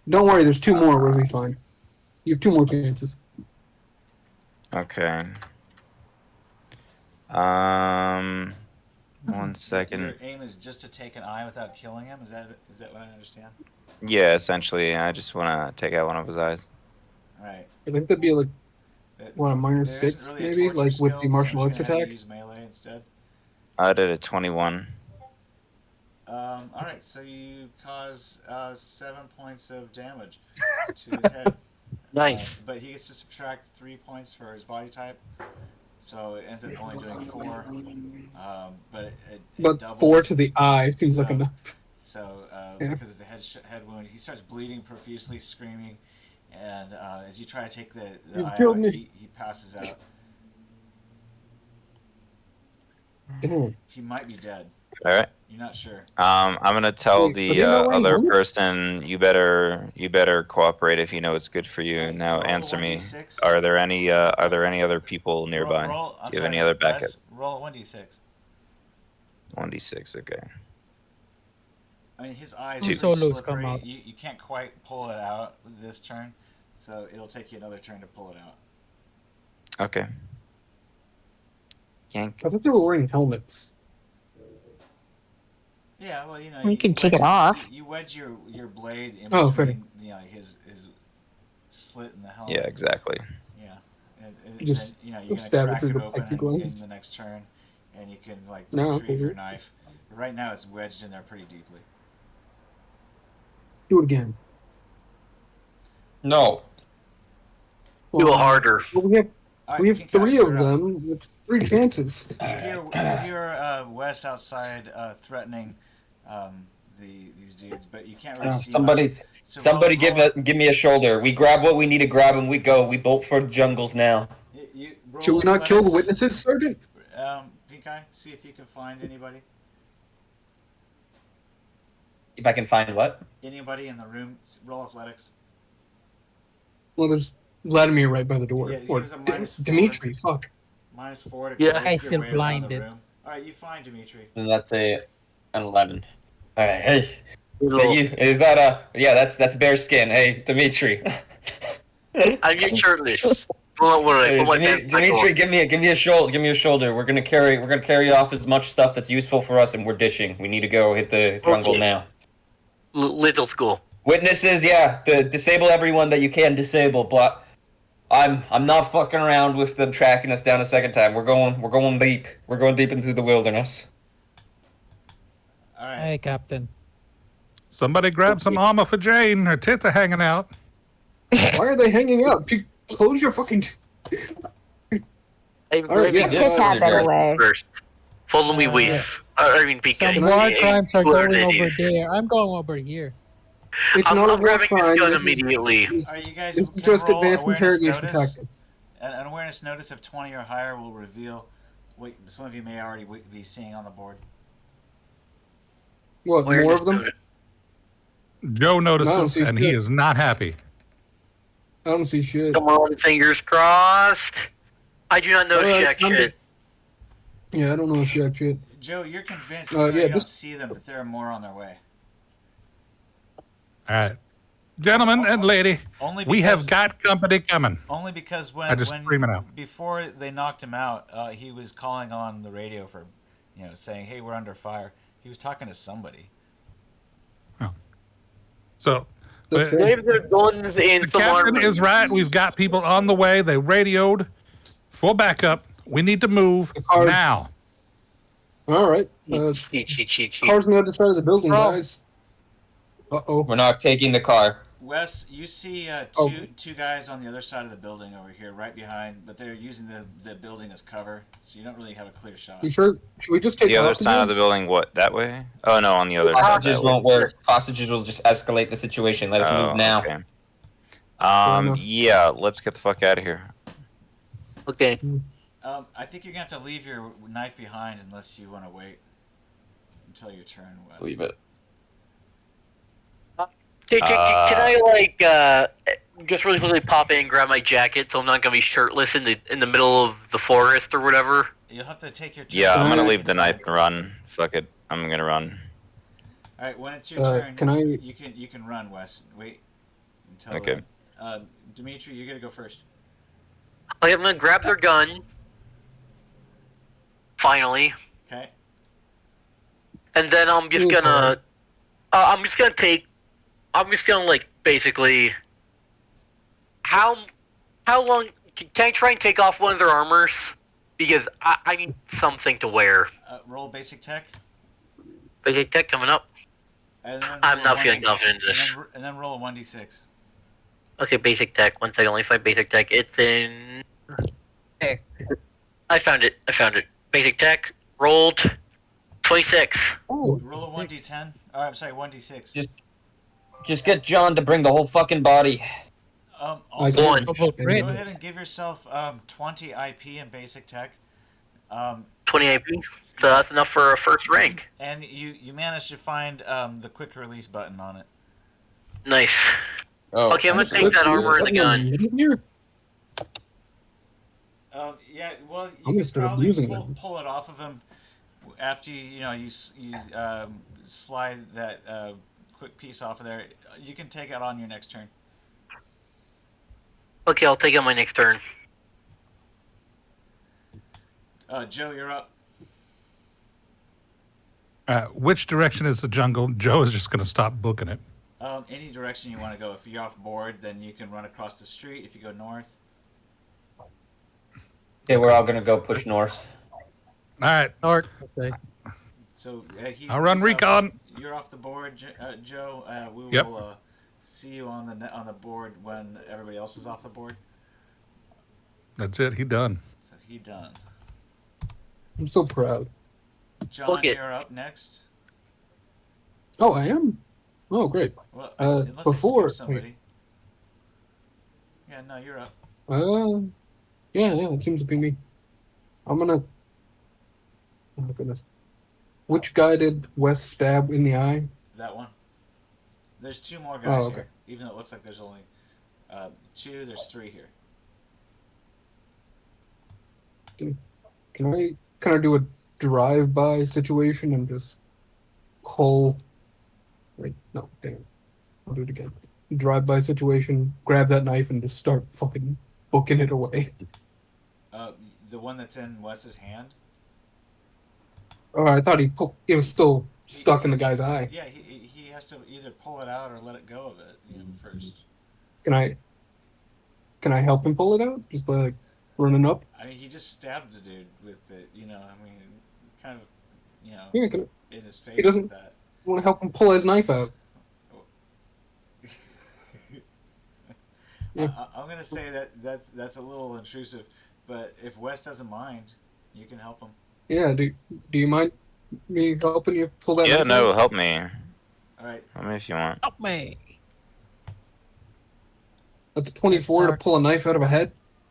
Don't worry, there's two more. We'll be fine. You have two more chances. Okay. 1 second. Your aim is just to take an eye without killing him. Is that what I understand? Yeah, essentially, I just want to take out one of his eyes. All right. I think that'd be like what, a minus There isn't 6 really a maybe, torture like with skill, the so martial I'm arts just gonna have attack. you use melee instead. I did a 21. All right, so you cause 7 points of damage to his head. Nice. But he gets to subtract 3 points for his body type, so it ends up only doing 4. But it But doubles. 4 to the eye seems like So- enough. So Yeah. because it's a head wound, he starts bleeding profusely, screaming, and as you try to take the You've eye killed out, me. he passes out. Ew. He might be dead. All right. You're not sure. I'm gonna tell Wait, are the they not wearing other helmets? person you better cooperate if you know what's good for you. Now Roll answer me. 1d6. Are there any other people nearby? I'm Do you have any sorry, other backup? Wes, roll a 1d6. 1d6. Okay. I mean, his eyes Two are solos pretty come slippery. out. You can't quite pull it out this turn, so it'll take you another turn to pull it out. Okay. Yank. I thought they were wearing helmets. Yeah, well, you know, You can take wedge- it off. You wedge your blade in Oh, fair. between, his slit in the helmet. Yeah, exactly. Yeah, and Just then, you're gonna stab it crack through it the open plexiglass. in the next turn, and you can No, retrieve your okay. knife. But right now, it's wedged in there pretty deeply. Do it again. No. Do it harder. Well, we have All right, we have King Cat, 3 you're of up. them. It's 3 chances. You hear Wes outside threatening these dudes, but you can't really see Somebody, much. So somebody, roll- give me a shoulder. We grab what we need to grab, and we go. We bolt for the jungles now. roll Should we not kill the athletics. witnesses, Sergeant? Pink Eye, see if you can find anybody. If I can find what? Anybody in the room. Roll athletics. Well, there's Vladimir right by the door. Yeah, he or was a -4. Dimitri, fuck. -4 to Yeah. make Guy's your still way around the blinded. room. All right, you find Dimitri. And that's an 11. All right, hey. Little- Is that yeah? That's bear skin. Hey, Dimitri. I'm getting shirtless. Don't worry, Hey, put my pants back Dimitri, on. give me a shoulder. Give me a shoulder. We're gonna carry off as much stuff that's useful for us, and we're dishing. We need to go hit the jungle Okay. now. Little school. Witnesses, yeah, disable everyone that you can disable. But I'm not fucking around with them tracking us down a second time. We're going deep. We're going deep into the wilderness. All right. Hey, Captain. Somebody grab some armor for Jane. Her tits are hanging out. Why are they hanging out? Close your fucking. I'm Alright, grabbing yeah. Your tits have been away. first. Follow me, Uh, Whis. I mean, PK. Some war crimes are Whoever going that over is. there. I'm going over here. It's I'm not a war grabbing crime. this gun This is- immediately. This, All right, you guys. this is can just roll advanced awareness interrogation notice. tactics. An awareness notice of 20 or higher will reveal what some of you may already be seeing on the board. What, more Awareness of them? notice. Joe notices, see and he shit. is not happy. I don't see shit. Come on, fingers crossed. I do not know Alright, jack I'm shit. Yeah, I don't know jack shit. Joe, you're convinced Yeah, you don't just- see them, that there are more on their way. All right. Gentlemen and lady, Only we have because- got company coming. Only because I just scream it out. before they knocked him out, he was calling on the radio for, saying, "Hey, we're under fire." He was talking to somebody. So, That's the fair. Save their guns in some captain armor. is right. We've got people on the way. They radioed for backup. We need to move cars- now. All right. Cheat. Cars on the other side of the building, Bro. guys. Uh-oh. We're not taking the car. Wes, you see Oh. two guys on the other side of the building over here, right behind, but they're using the building as cover, so you don't really have a clear shot. You sure? Should we just take The other hostages? side of the building, what? That way? Oh no, on the other side. Hostages That way. won't work. Hostages will just escalate the situation. Let us move now. Okay. enough. Yeah, let's get the fuck out of here. Okay. I think you're gonna have to leave your knife behind unless you want to wait until your turn, Wes. Leave it. Can I just really quickly pop in and grab my jacket so I'm not gonna be shirtless in the middle of the forest or whatever? You'll have to take your turn. Yeah, I'm gonna Alright. leave the knife and run. Fuck it, I'm gonna run. All right, when it's your turn, can I- You can run, Wes. Wait until. Okay. Dimitri, you're gonna go first. I'm gonna grab their gun. Finally. Okay. And then I'm just gonna basically. How long can I try and take off one of their armors? Because I need something to wear. Roll basic tech. Basic tech coming up. And then I'm roll not a feeling 1d6 confident in this. And then roll a 1d6. Okay, basic tech. One second, let me find basic tech. It's in. Tech. I found it. Basic tech. Rolled 26. Oh, Roll a 6. 1d10. Oh, I'm sorry, 1d6. Just get John to bring the whole fucking body. Also, I One. Double can- crit. go ahead and give yourself 20 IP in basic tech. 20 AP. So that's enough for a first rank. And you managed to find the quick release button on it. Nice. Oh, Okay, I'm gonna actually, take that armor and the gun. Here. Yeah, well, I'm you gonna could start probably using pull, them. pull it off of him after you slide that quick piece off of there. You can take it on your next turn. Okay, I'll take it on my next turn. Joe, you're up. Which direction is the jungle? Joe is just going to stop booking it. Any direction you want to go. If you're off board, then you can run across the street. If you go north, Okay, we're all gonna go push north. All right. North. Okay. so I'll run he's recon. You're off the board, Joe. We Yep. will see you on the board when everybody else is off the board. That's it. He done. So he done. I'm so proud. John, Book it. you're up next. Oh, I am. Oh, great. Well, unless before- I skip somebody. Yeah, no, you're up. Yeah, it seems to be me. I'm gonna. Oh my goodness. Which guy did West stab in the eye? That one. There's two more guys okay. here. Even though it looks like there's only two, there's three here. Can I do a drive-by situation and just pull? Wait, no, damn it. I'll do it again. Drive-by situation, grab that knife and just start fucking booking it away. The one that's in Wes's hand. Oh, I thought it was still stuck in the guy's eye. Yeah, he has to either pull it out or let it go of it, first. Can I help him pull it out? Just by like running up? I mean, he just stabbed the dude with it. Kind of, Yeah, can I in his face He doesn't- with that. want to help him pull his knife out? Yeah. I'm gonna say that's a little intrusive, but if Wes doesn't mind, you can help him. Yeah, do you mind me helping you pull that Yeah, knife no, out? help me. All right. Help me if you want. Help me. That's 24 to Sorry. pull a knife out of a head?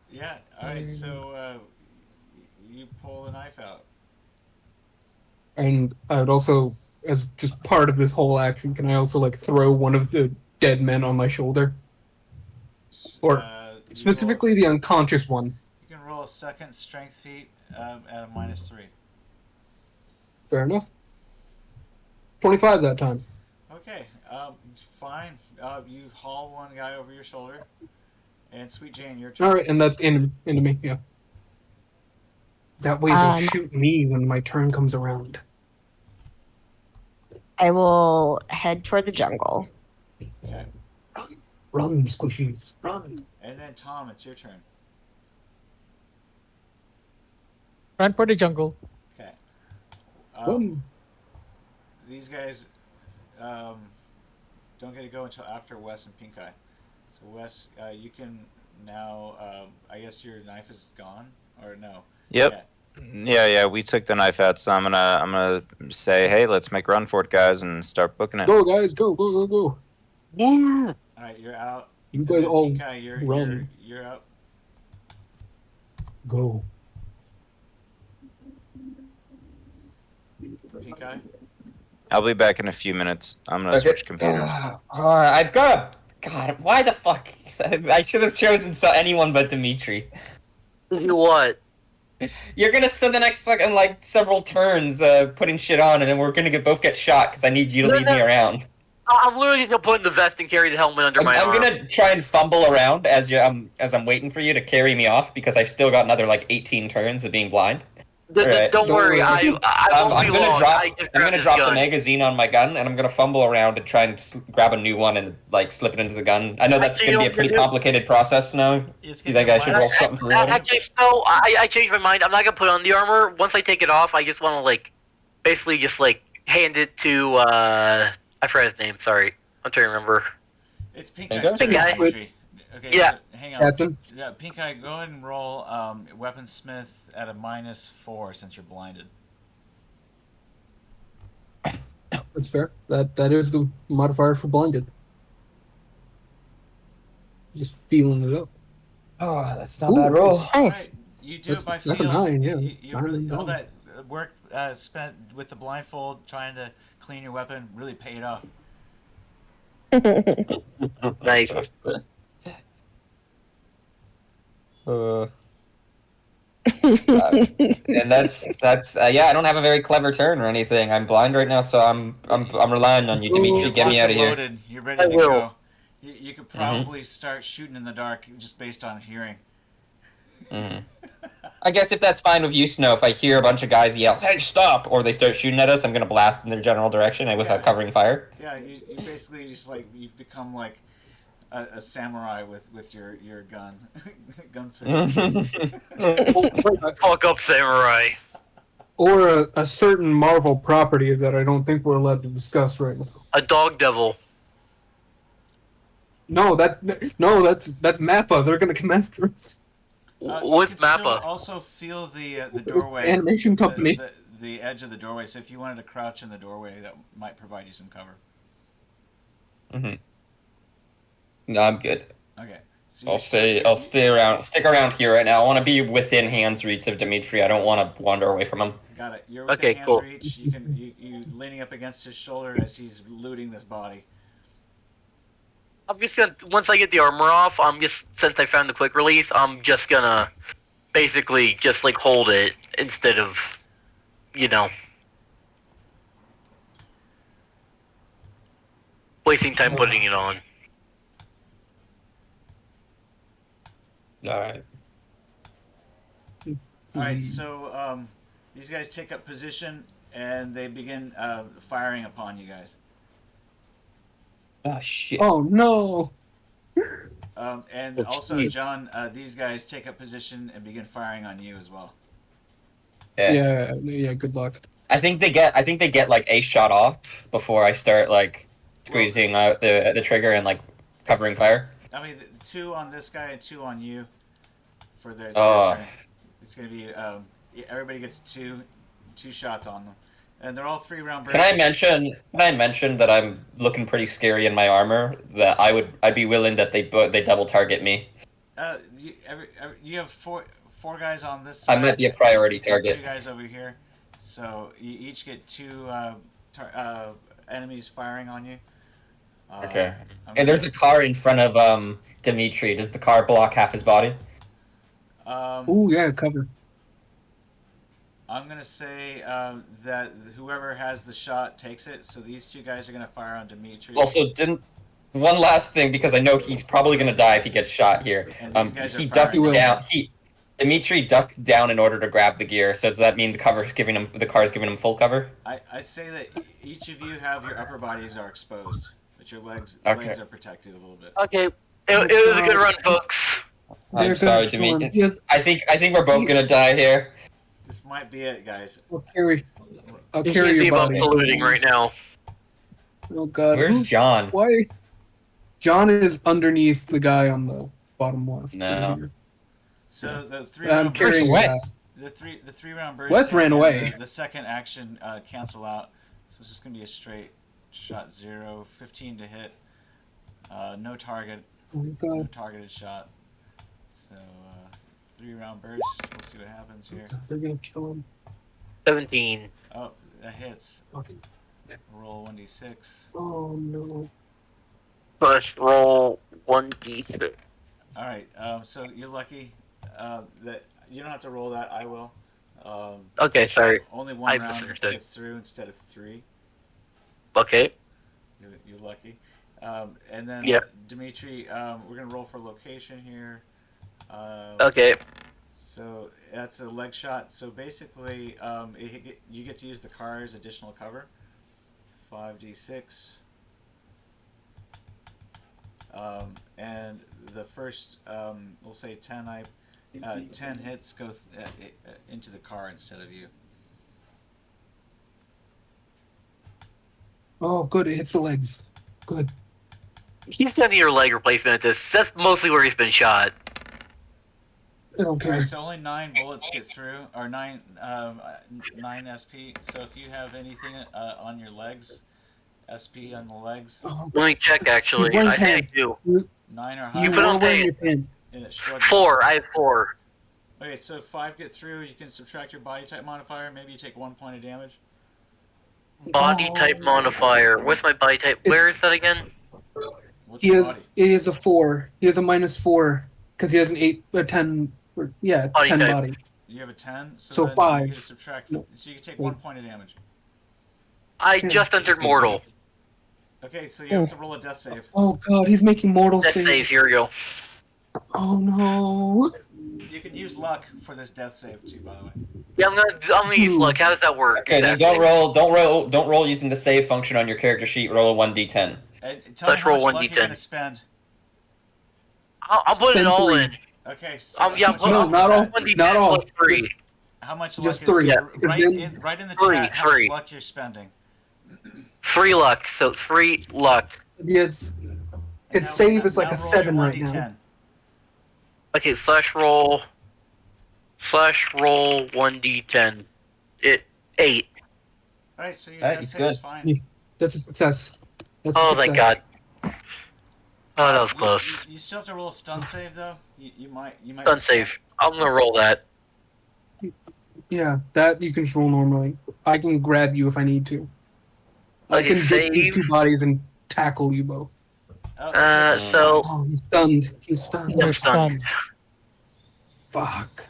Yeah. All right. So you pull the knife out. And I would also, as just part of this whole action, can I also like throw one of the dead men on my shoulder? Or you specifically the unconscious one. you can roll a second strength feat at a -3. Fair enough. 25 that time. Okay. Fine. You haul one guy over your shoulder, and Sweet Jane, your turn. All right, and that's into me. Yeah. That way they'll shoot me when my turn comes around. I will head toward the jungle. Okay. Run, squishies, run! And then Tom, it's your turn. Run for the jungle. Okay. Run! These guys don't get to go until after Wes and Pink Eye. So Wes, you can now. I guess your knife is gone, or no? Yep. Yeah, we took the knife out, so I'm gonna say, hey, let's make a run for it, guys, and start booking it. Go, guys, go, go, go, go! Yeah. All right, you're out. You And guys then all Pink Eye, you're run. You're up. Go. Pink Eye. I'll be back in a few minutes. I'm gonna switch computers. I've got. God, why the fuck? I should have chosen anyone but Dimitri. What? You're gonna spend the next fucking several turns putting shit on, and then we're gonna both get shot because I need you to No, lead me no. around. I'm literally just gonna put in the vest and carry the helmet under my I'm arm. gonna try and fumble around as I'm waiting for you to carry me off because I've still got another 18 turns of being blind. Alright, Don't worry, I won't I'm be gonna long. drop. I just I'm grabbed gonna this drop the gun. magazine on my gun, and I'm gonna fumble around and try and grab a new one and slip it into the gun. I know that's Actually, gonna be you a pretty know- complicated process now. It's You gonna think I should be roll minus- something for reloading? Actually, no, I changed my mind. I'm not gonna put on the armor. Once I take it off, I just want to basically just hand it to I forgot his name. Sorry, I'm trying to remember. It's Pink There Eye's you turn, go. Dimitri. Okay. Yeah. So, hang on. Captain. Yeah, Pink Eye, go ahead and roll weaponsmith at a -4 since you're blinded. That's fair. That is the modifier for blinded. Just feeling it up. Oh, that's not Ooh, a bad roll. nice. Nice. Right. You do it by That's feel. a 9, yeah. You 9 really, and all down. that work spent with the blindfold, trying to clean your weapon, really paid off. Nice. And that's yeah. I don't have a very clever turn or anything. I'm blind right now, so I'm relying on you, Dimitri. You're Get me locked out and of here. loaded. You're ready I to will. go. You could probably start shooting in the dark just based on hearing. I guess if that's fine with you, Snow. If I hear a bunch of guys yell, "Hey, stop!" or they start shooting at us, I'm gonna blast in their general direction and without Yeah. covering fire. Yeah, you basically just like you've become like a samurai with your gun, gun fit. Fuck up, samurai. Or a certain Marvel property that I don't think we're allowed to discuss right now. A dog devil. No, that's Mappa. They're gonna come after us. You With can still Mappa. also feel the It's doorway, animation company. the edge of the doorway. So if you wanted to crouch in the doorway, that might provide you some cover. No, I'm good. Okay. So I'll stick around here right now. I want to be within hands reach of Dimitri. I don't want to wander away from him. Got it. You're within Okay, hands cool. reach. You leaning up against his shoulder as he's looting this body. I'm just gonna, once I get the armor off, since I found the quick release, I'm just gonna basically just like hold it instead of, wasting time putting it on. All right. All right. So these guys take up position and they begin firing upon you guys. Oh shit. Oh no! And also, John, these guys take up position and begin firing on you as well. Yeah. Yeah. Good luck. I think they get like a shot off before I start like squeezing out the trigger and like covering fire. I mean, 2 on this guy and 2 on you for their Oh. turn. It's gonna be everybody gets two shots on them, and they're all 3-round bursts. Can I mention that I'm looking pretty scary in my armor? That I'd be willing that they double target me. You have four guys on this side. I might be a priority and target. 2 guys over here, so you each get 2 enemies firing on you. Okay. And there's a car in front of Dimitri. Does the car block half his body? Ooh, yeah, cover. I'm gonna say that whoever has the shot takes it. So these 2 guys are gonna fire on Dimitri. Also, one last thing, because I know he's probably gonna die if he gets shot here. And these guys He are ducked firing. down. Dimitri ducked down in order to grab the gear. So does that mean the car's giving him full cover? I say that each of you have your upper bodies are exposed, but your legs are protected a little bit. Okay, it was a good run, folks. I'm sorry, Dimitri. Yes. I think we're both gonna die here. This might be it, guys. I'll carry You can see your him body. saluting right now. Oh god. Where's John? Why? John is underneath the guy on the bottom left. No. So the 3 I'm round carrying bursts, the 3 round bursts. Wes ran and away. The second action cancel out, so it's just gonna be a straight shot 0, 15 to hit. No target, Oh my no god. targeted shot. So 3 round burst. We'll see what happens here. They're gonna kill him. 17. Oh, that hits. Okay. Roll 1d6. Oh no. First roll 1d6. All right. So you're lucky that you don't have to roll that. I will. Okay, sorry. Only 1 I round misunderstood. gets through instead of 3. Okay. You're lucky. And then Yeah. Dimitri, we're gonna roll for location here. Okay. So that's a leg shot. So basically, you get to use the car's additional cover. 5d6. And the first, we'll say 10. 10 hits go into the car instead of you. Oh, good. It hits the legs. Good. He's done your leg replacement at this. That's mostly where he's been shot. I don't care. Alright, so only 9 bullets get through, or 9 SP. So if you have anything on your legs, SP on the legs, Oh, Let me check, actually. He's wearing I think I pants. do. 9 or You higher, put on are wearing pants. your pants. and it shrugs. 4. I have 4. Okay, so 5 get through, you can subtract your body type modifier, maybe you take 1 point of damage. Body type modifier. What's my body type? Where is that again? What's He your has body? he has a 4. He has a -4 because he has an 8 or 10 or Body 10 type. body. You have a 10, So then 5. you can subtract, No. so you can take Wait. 1 point of damage. I just entered mortal. Okay, so you have to roll a death save. Oh god, he's making mortal Death saves. save, here we go. Oh no. You can use luck for this death save too, by the way. Yeah, I'm gonna use luck. How does that work? Okay, then exactly? don't roll using the save function on your character sheet. Roll a 1d10. And tell me Let's how roll much 1d10. luck you're gonna spend. I'm putting it Spend all 3. in. Okay, so Yeah, how much No, luck not is all. that? 1d10 Not all. plus 3. How much Just luck 3. is Yeah. write Then- right in the Three, chat how much three. luck you're spending. 3 luck, so 3 luck. He has And his now- save is like now a roll 7 your right now. 1d10. Okay, /roll 1d10. 8. Alright, so your Alright, death it's save's good. fine. That's a success. That's a Oh, success. thank God. Oh, that was close. You still have to roll a stun save though. You might. Stun save. I'm gonna roll that. Yeah, that you can just roll normally. I can grab you if I need to. I Okay, can get these save. 2 bodies and tackle you both. Oh, that's it. So Oh, he's stunned. He's stunned. You're stunned. stunned. Fuck.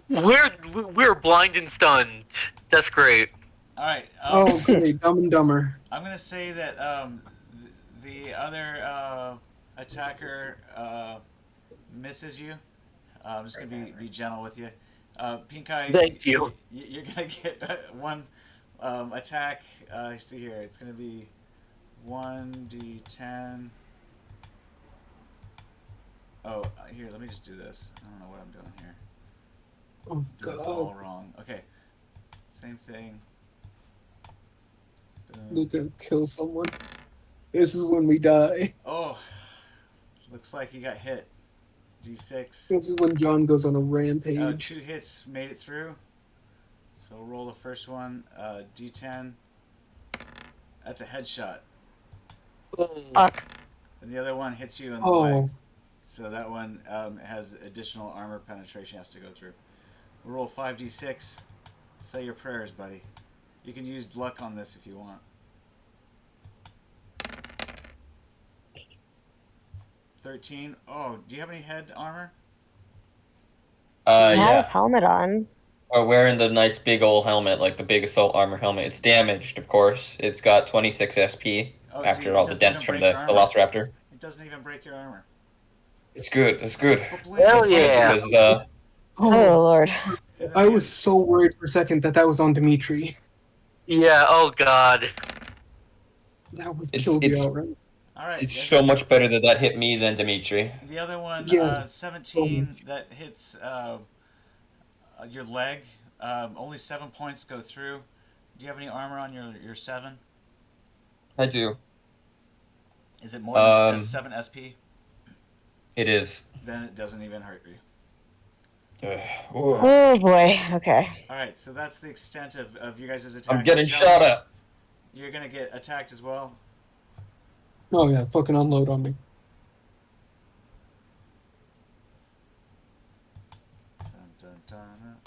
we're blind and stunned. That's great. Alright. Oh, great. Dumb and Dumber. I'm gonna say that the other attacker misses you. I'm just gonna be gentle with you. Pink Eye. Thank you. You're gonna get 1 attack. See here, it's gonna be 1d10. Oh, here. Let me just do this. I don't know what I'm doing here. Oh, That's God. all wrong. Okay. Same thing. Boom. They're gonna kill someone. This is when we die. Oh, looks like you got hit. D6. This is when John goes on a rampage. 2 hits made it through. So roll the first one. D10. That's a headshot. Fuck. And the other one hits you in the Oh. leg. So that one has additional armor penetration has to go through. Roll 5d6. Say your prayers, buddy. You can use luck on this if you want. 13. Oh, do you have any head armor? He had Yeah. his helmet on. Or wearing the nice big old helmet, like the big assault armor helmet. It's damaged, of course. It's got 26 SP Oh, after dude, it all the doesn't dents even from break the your armor. Velociraptor. It doesn't even break your armor. It's good. It's good. Hell yeah. Because, Oh, Oh, Lord. I was so worried for a second that was on Dimitri. Yeah. Oh God. That would It's- kill you it's- outright. All right. it's so much better that hit me than Dimitri. The other one, Yes. 17, that hits your leg. Only 7 points go through. Do you have any armor on your 7? I do. Is it more than Um, 7 SP? It is. Then it doesn't even hurt you. Oh, boy. Okay. All right, so that's the extent of you guys' attack. I'm getting John, shot at. You're going to get attacked as well. Oh yeah, fucking unload on me. Dun, dun, dun.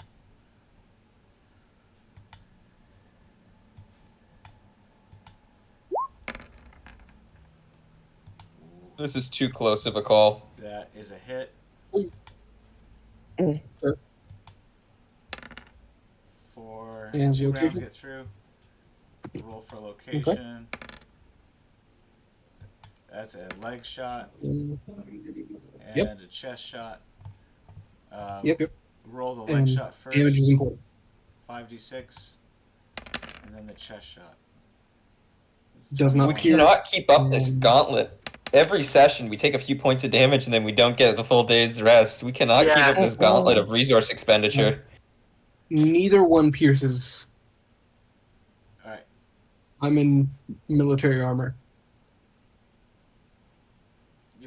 This is too close of a call. That is a hit. Sure. For And 2 rounds location? get through. Roll for location. That's a leg shot and Yep. a chest shot. Yep. Roll the leg And shot first. damage is important. 5d6. And then the chest shot. It's Does not We 21. cannot keep up this gauntlet. Every session, we take a few points of damage and then we don't get the full day's rest. We cannot keep Yeah. up this gauntlet of resource expenditure. Neither one pierces. Alright. I'm in military armor.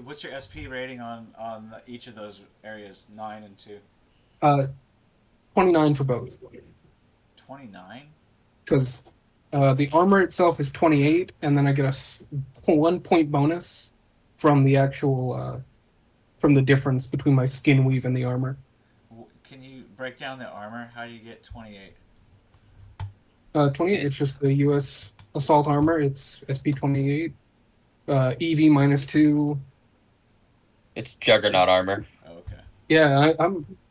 what's your SP rating on each of those areas, 9 and 2? 29 for both. 29. Because the armor itself is 28, and then I get a 1 point bonus from the actual from the difference between my skin weave and the armor. Can you break down the armor? How do you get 28? 28. It's just the U.S. assault armor. It's SP 28. EV -2. It's Juggernaut armor. Oh, okay. Yeah,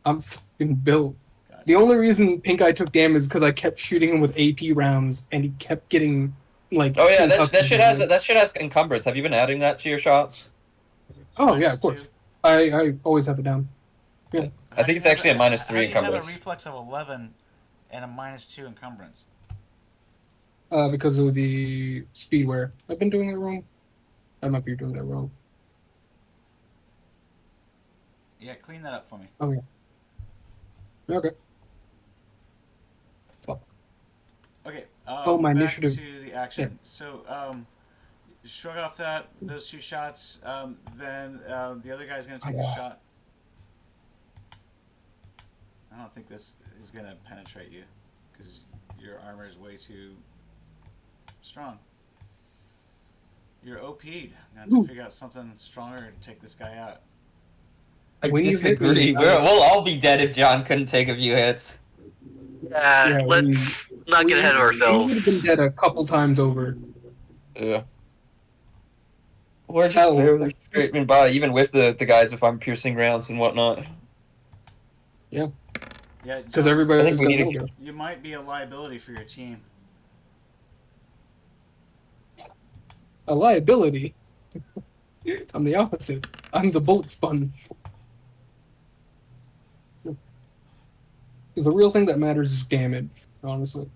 I'm fucking built. Gotcha. The only reason Pink Eye took damage is because I kept shooting him with AP rounds, and he kept getting like. Oh yeah, that shit has encumbrance. Have you been adding that to your shots? Oh yeah, of course. I always have it down. Yeah. I think it's actually a -3 How do you encumbrance. have a reflex of 11 and a -2 encumbrance? Because of the speed wear. I've been doing it wrong. I might be doing that wrong. Yeah, clean that up for me. Oh yeah. Okay. Okay. My back initiative. to the action. So, shrug off those 2 shots. Then the other guy's gonna take a shot. I don't think this is gonna penetrate you because your armor is way too strong. You're OP'd. I'm gonna have to figure out something stronger to take this guy out. I When you hit disagree. me, We'll all be dead if John couldn't take a few hits. Yeah, let's not get ahead of We ourselves. would have been dead a couple times over. Yeah. We're just barely scraping by, even with the guys with arm piercing rounds and whatnot. Yeah, Because John, everybody I think else we got need to- killed. you might be a liability for your team. A liability. I'm the opposite. I'm the bullet sponge. The real thing that matters is damage, honestly.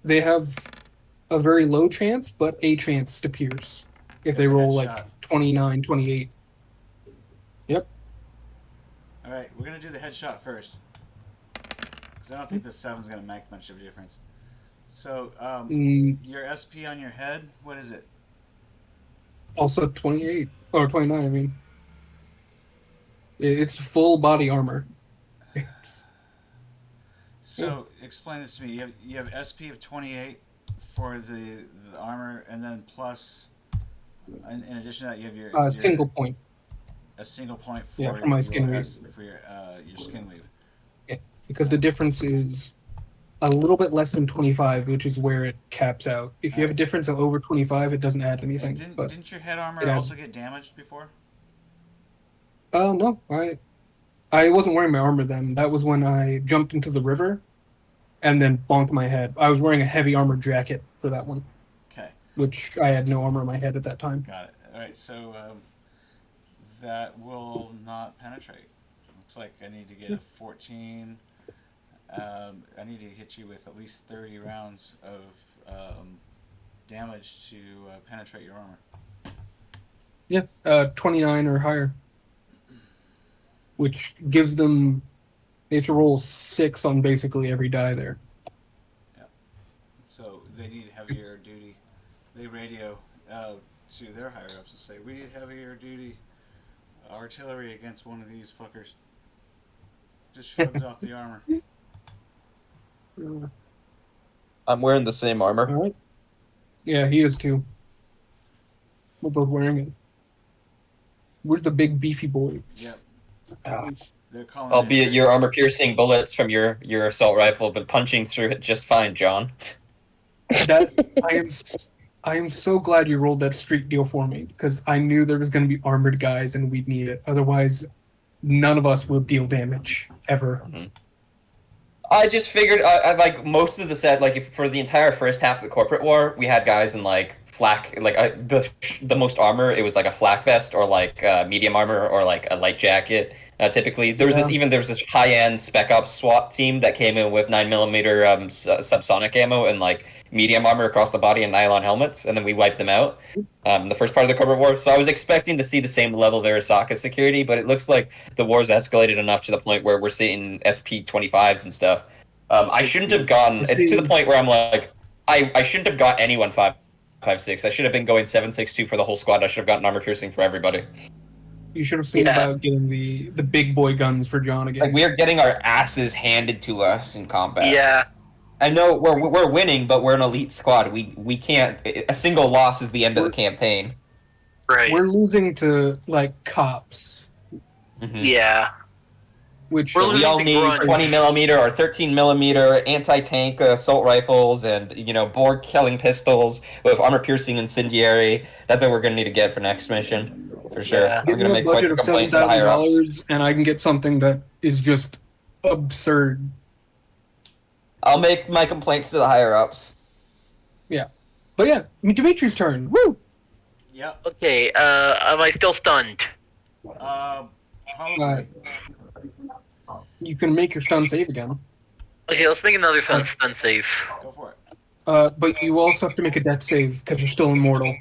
They have a very low chance, but a chance to pierce. If they There's a roll headshot. like 29, 28. Yep. All right, we're gonna do the headshot first because I don't think the 7's gonna make much of a difference. So, your SP on your head, what is it? Also 28. Or 29, I mean. It's full body armor. So, explain this to me. You have SP of 28 for the armor, and then plus, in addition to that, you have your Single point. a single point for For my skin weave. for your skin weave. Yeah, because the difference is a little bit less than 25, which is where it caps out. If you have a difference of over 25, it doesn't add anything. And but didn't your head it armor adds- also get damaged before? no, I wasn't wearing my armor then. That was when I jumped into the river and then bonked my head. I was wearing a heavy armor jacket for that one, Okay, which I had no armor on my head at that time. got it. All right, so that will not penetrate. Looks like I need to get a 14. I need to hit you with at least 30 rounds of damage to penetrate your armor. Yeah, 29 or higher, which gives them. They have to roll 6 on basically every die there. So they need heavier duty. They radio to their higher ups and say, "We need heavier duty artillery against one of these fuckers." Just shrugs off the armor. I'm wearing the same armor. All right. Yeah, he is too. We're both wearing it. We're the big beefy boys. Yep. Ah. They're calling. Albeit it your armor piercing bullets from your assault rifle, but punching through it just fine, John. That I am so glad you rolled that streak deal for me because I knew there was going to be armored guys and we'd need it. Otherwise, none of us will deal damage ever. I just figured, I like most of the set, like if, for the entire first half of the corporate war, we had guys in like flak, like the most armor. It was like a flak vest or like medium armor or like a light jacket. Typically, there was this high-end spec ops SWAT team that came in with 9mm subsonic ammo and like medium armor across the body and nylon helmets, and then we wiped them out. The first part of the corporate war. So I was expecting to see the same level of Arasaka security, but it looks like the war's escalated enough to the point where we're seeing SP-25s and stuff. I shouldn't have gone. It's to the point where I'm like, I shouldn't have got anyone 5.56. I should have been going 7.62 for the whole squad. I should have gotten armor piercing for everybody. You should have seen Yeah. about getting the big boy guns for John again. Like we are getting our asses handed to us in combat. Yeah. I know we're winning, but we're an elite squad. We can't. A single loss is the end of the campaign. Right. We're losing to like cops, Mhm. Yeah. which We're We all losing need grunts. 20 millimeter or 13 millimeter anti-tank assault rifles and Borg killing pistols with armor piercing incendiary. That's what we're gonna need to get for next mission, for sure. Yeah. I'm give me gonna a make quite budget the of complaint to the higher ups. $7,000, and I can get something that is just absurd. I'll make my complaints to the higher ups. But yeah, Dimitri's turn. Woo! Yep. Okay, am I still stunned? Probably. You can make your stun save again. Okay, let's make another stun save. Go for it. But you also have to make a death save because you're still immortal.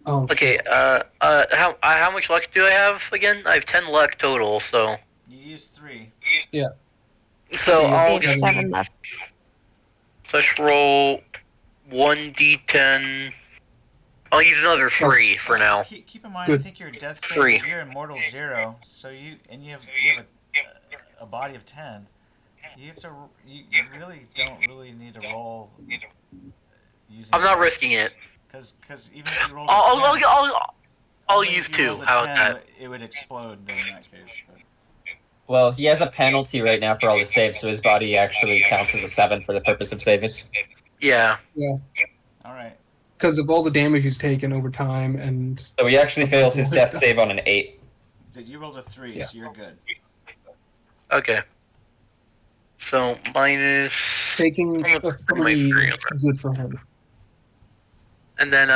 Oh. Okay, how much luck do I have again? I have 10 luck total, so... You use 3. So Yeah, I'll I have just 7 left. let's roll 1d10. I'll use another 3 for now. Keep in mind, Good. I think your death save, 3. you're immortal 0, so you have a body of 10. You have to. You really don't really need to roll. Using I'm not risking it. Because even if you roll a 10, I'll only use if you 2. rolled a How about 10, that? it would explode then in that case. But. Well, he has a penalty right now for all the saves, so his body actually counts as a 7 for the purpose of saves. Yeah. All right. Because of all the damage he's taken over time, and So he actually fails his death save on an 8. You rolled a 3, Yeah. so you're good. Okay. So minus, taking I'm a gonna put my 3 screen is over. good for him. and then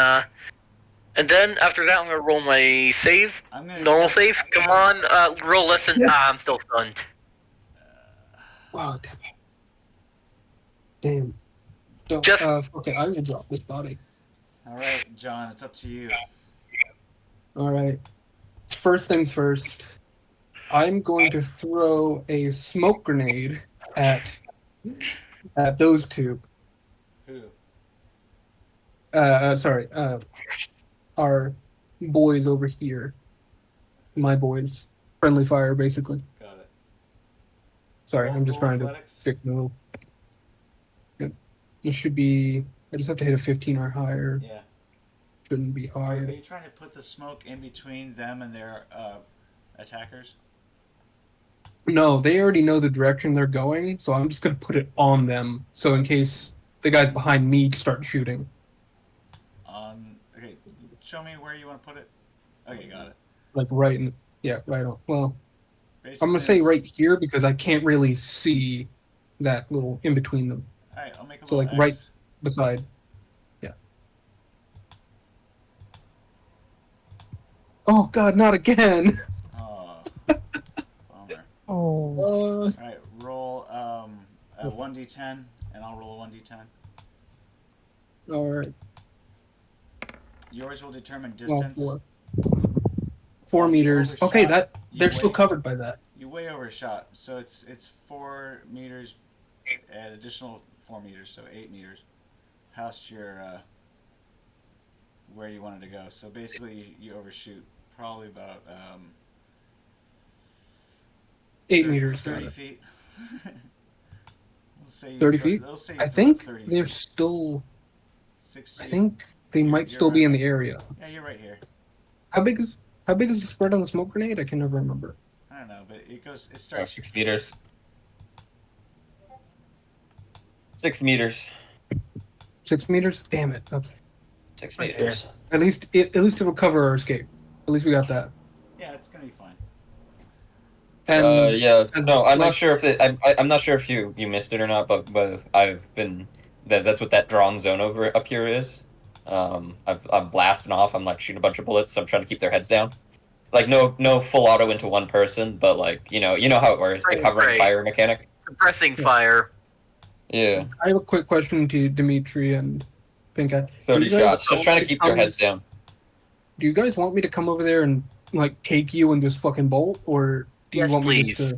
after that I'm gonna roll my save. I'm gonna. Normal save. Come on, roll less than. I'm still stunned. Wow, damn. Don't, Just- okay, I will drop this body. All right, John, it's up to you. All right. First things first. I'm going to throw a smoke grenade at those two. Who? Sorry. Our boys over here. My boys. Friendly fire, basically. Got it. Sorry, I'm just Roll trying to athletics. fix the little. Good. It should be. I just have to hit a 15 or higher. Yeah. Shouldn't be Are hard. you trying to put the smoke in between them and their attackers? No, they already know the direction they're going, so I'm just gonna put it on them. So in case the guys behind me start shooting. Okay, show me where you want to put it. Okay, got it. Like right in. Yeah, right on. Well, Basically, I'm gonna say it's- right here because I can't really see that little in between them. All right, I'll make a So, little like, X. right beside. Yeah. Oh God, not again! Oh, bummer. Oh. All right, roll a 1d10, and I'll roll a 1d10. All right. Yours will determine Well, distance. 4. Well, 4 you meters. overshot. Okay, that You they're still wait. covered by that. You way overshot, so it's 4 meters, an additional 4 meters, so 8 meters past your where you wanted to go. So basically, you overshoot probably about 8 30 meters. 30 got it. feet. Let's say you 30 throw- feet? They'll say you I throw think 30 they're feet. still. 60. I think they You're- might you're still be right. in the area. Yeah, you're right here. How big is the spread on the smoke grenade? I can never remember. I don't know, but it goes. It Oh, starts. 6 meters. 6 meters. 6 meters? Damn it. Okay. 6 meters. At least it will cover our escape. At least we got that. Yeah, it's gonna be fine. And Yeah. as- No, I'm like- not sure if I'm not sure if you missed it or not, but I've been that's what that drawn zone over up here is. I'm blasting off. I'm like shooting a bunch of bullets. So I'm trying to keep their heads down. Like no full auto into one person, but like you know how it works. Right, the covering right. fire mechanic. Suppressing fire. Yeah. I have a quick question to Dimitri and Pink Eye. 30 Do you guys shots. Just want trying me to keep their heads down. Do you guys want me to come over there and like take you and just fucking bolt, or do you Yes, want me please. just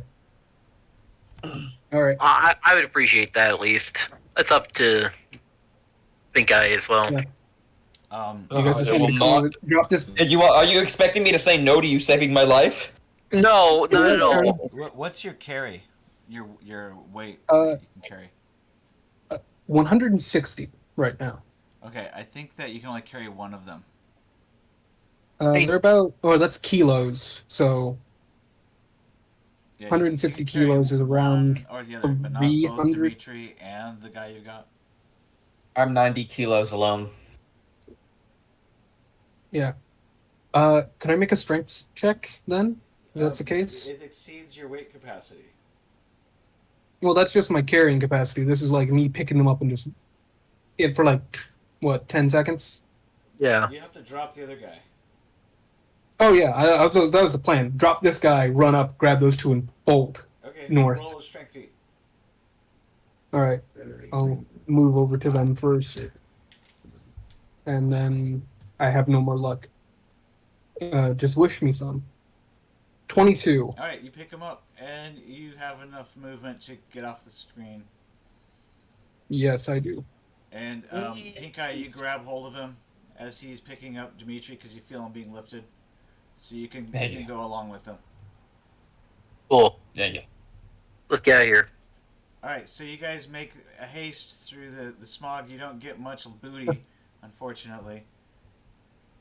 to? All right. I would appreciate that at least. That's up to Pink Eye as well. Yeah. You guys just I want me will to not. drop this. Are you expecting me to say no to you saving my life? No, not at all. What's your carry? Your weight Uh, that you can carry? 160 right now. Okay, I think that you can only carry one of them. They're about, that's kilos. So Yeah, 160 you can carry kilos is around one or the other, but not both 300. Dimitri and the guy you got. I'm 90 kilos alone. Yeah. Could I make a strength check then? If that's the case? It exceeds your weight capacity. Well, that's just my carrying capacity. This is like me picking them up and just it for like what 10 seconds. Yeah. You have to drop the other guy. Oh yeah, that was the plan. Drop this guy, run up, grab those two, and bolt. Okay. North. Roll a strength feat. All right, I'll move over to them first, and then I have no more luck. Just wish me some. 22. All right, you pick him up, and you have enough movement to get off the screen. Yes, I do. And Pink Eye, you grab hold of him as he's picking up Dimitri because you feel him being lifted, so you can go along with him. Cool. Yeah. Let's get out of here. All right, so you guys make a haste through the smog. You don't get much booty, unfortunately.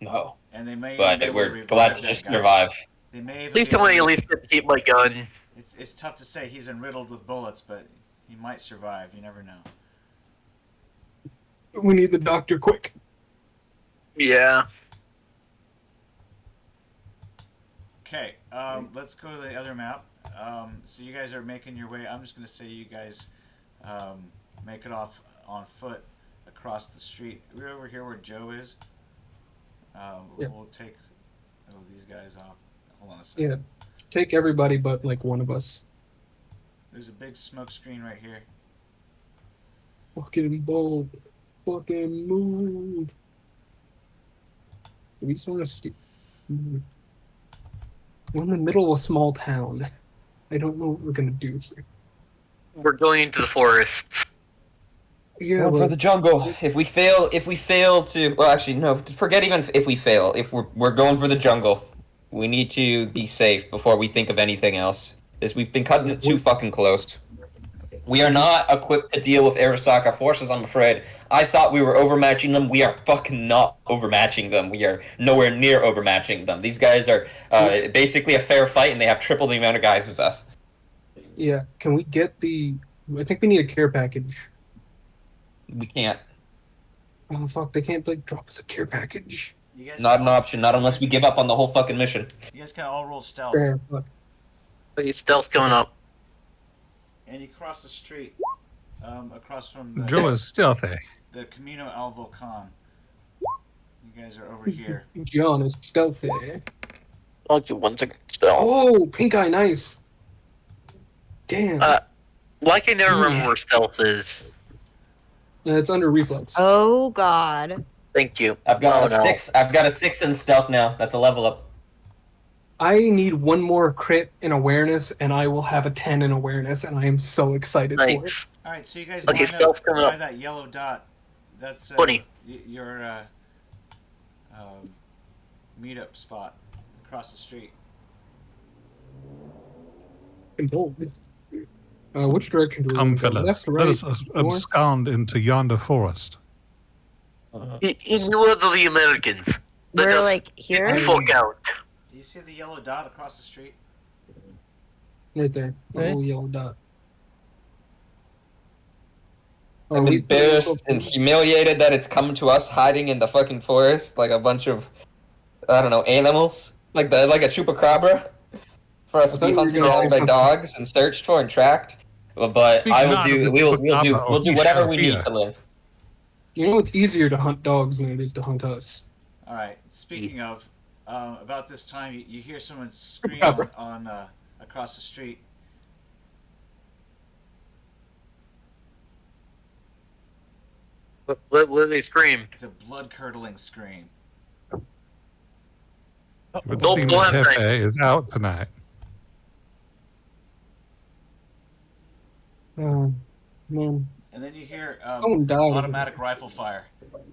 No. And they may. But be able we're revive glad to that just guy. survive. They may Please tell me at least get to keep my gun. It's tough to say. He's been riddled with bullets, but he might survive. You never know. We need the doctor quick. Yeah. Okay, let's go to the other map. So you guys are making your way. I'm just going to say you guys make it off on foot across the street. We're over here where Joe is. We'll take these guys off. Hold on a second. Yeah, take everybody but like one of us. There's a big smoke screen right here. Fucking bold. Fucking move. We just want to see. We're in the middle of a small town. I don't know what we're gonna do here. We're going into the forest. Yeah, Going for the jungle. If we fail to, well, actually, no. Forget even if we fail. If we're going for the jungle, we need to be safe before we think of anything else. As we've been cutting it too fucking close. We are not equipped to deal with Arasaka forces, I'm afraid. I thought we were overmatching them. We are fucking not overmatching them. We are nowhere near overmatching them. These guys are basically a fair fight, and they have triple the amount of guys as us. Yeah, can we get the... I think we need a care package. We can't. Oh, fuck, they can't, like, drop us a care package. You guys Not can an all- option, not unless we give up on the whole fucking mission. You guys can all roll stealth. Fair, fuck. Okay, stealth coming up. And you cross the street across from the... Joe is stealthy. The Camino al Volcan. You guys are over here. John is stealthy. I'll give 1 second. Stealth. Oh, pink eye, nice. Damn. Like I never remember where stealth is. It's under reflex. Oh God. Thank you. I've got Oh, a no. 6. I've got a 6 in stealth now. That's a level up. I need one more crit in awareness, and I will have a 10 in awareness, and I am so excited for it. Thanks. All right, so you guys Okay, line stealth up coming by up. that yellow dot. That's 20. Your meetup spot across the street. Which direction do we Come, want to go? fellas, Left, let right, us north? abscond into yonder forest. You are the Americans. Let We're us like here. get the fuck out. Do you see the yellow dot across the street? Right there. The Okay. little yellow dot. Are I'm we embarrassed and humiliated that it's come to us hiding in the fucking forest like a bunch of, I don't know, animals. Like a chupacabra. For us I to thought be you were hunted gonna down say by something. dogs and searched for and tracked. But Speak I will not of do. the We'll chupacabra, do he whatever shall we need fear. to live. You know it's easier to hunt dogs than it is to hunt us. All right. Speaking of, about this time, you hear someone scream on across the street. Let they scream. It's a blood-curdling scream. It would Don't seem go that after Hefe is out tonight. Man. And then you hear Someone died. automatic rifle fire.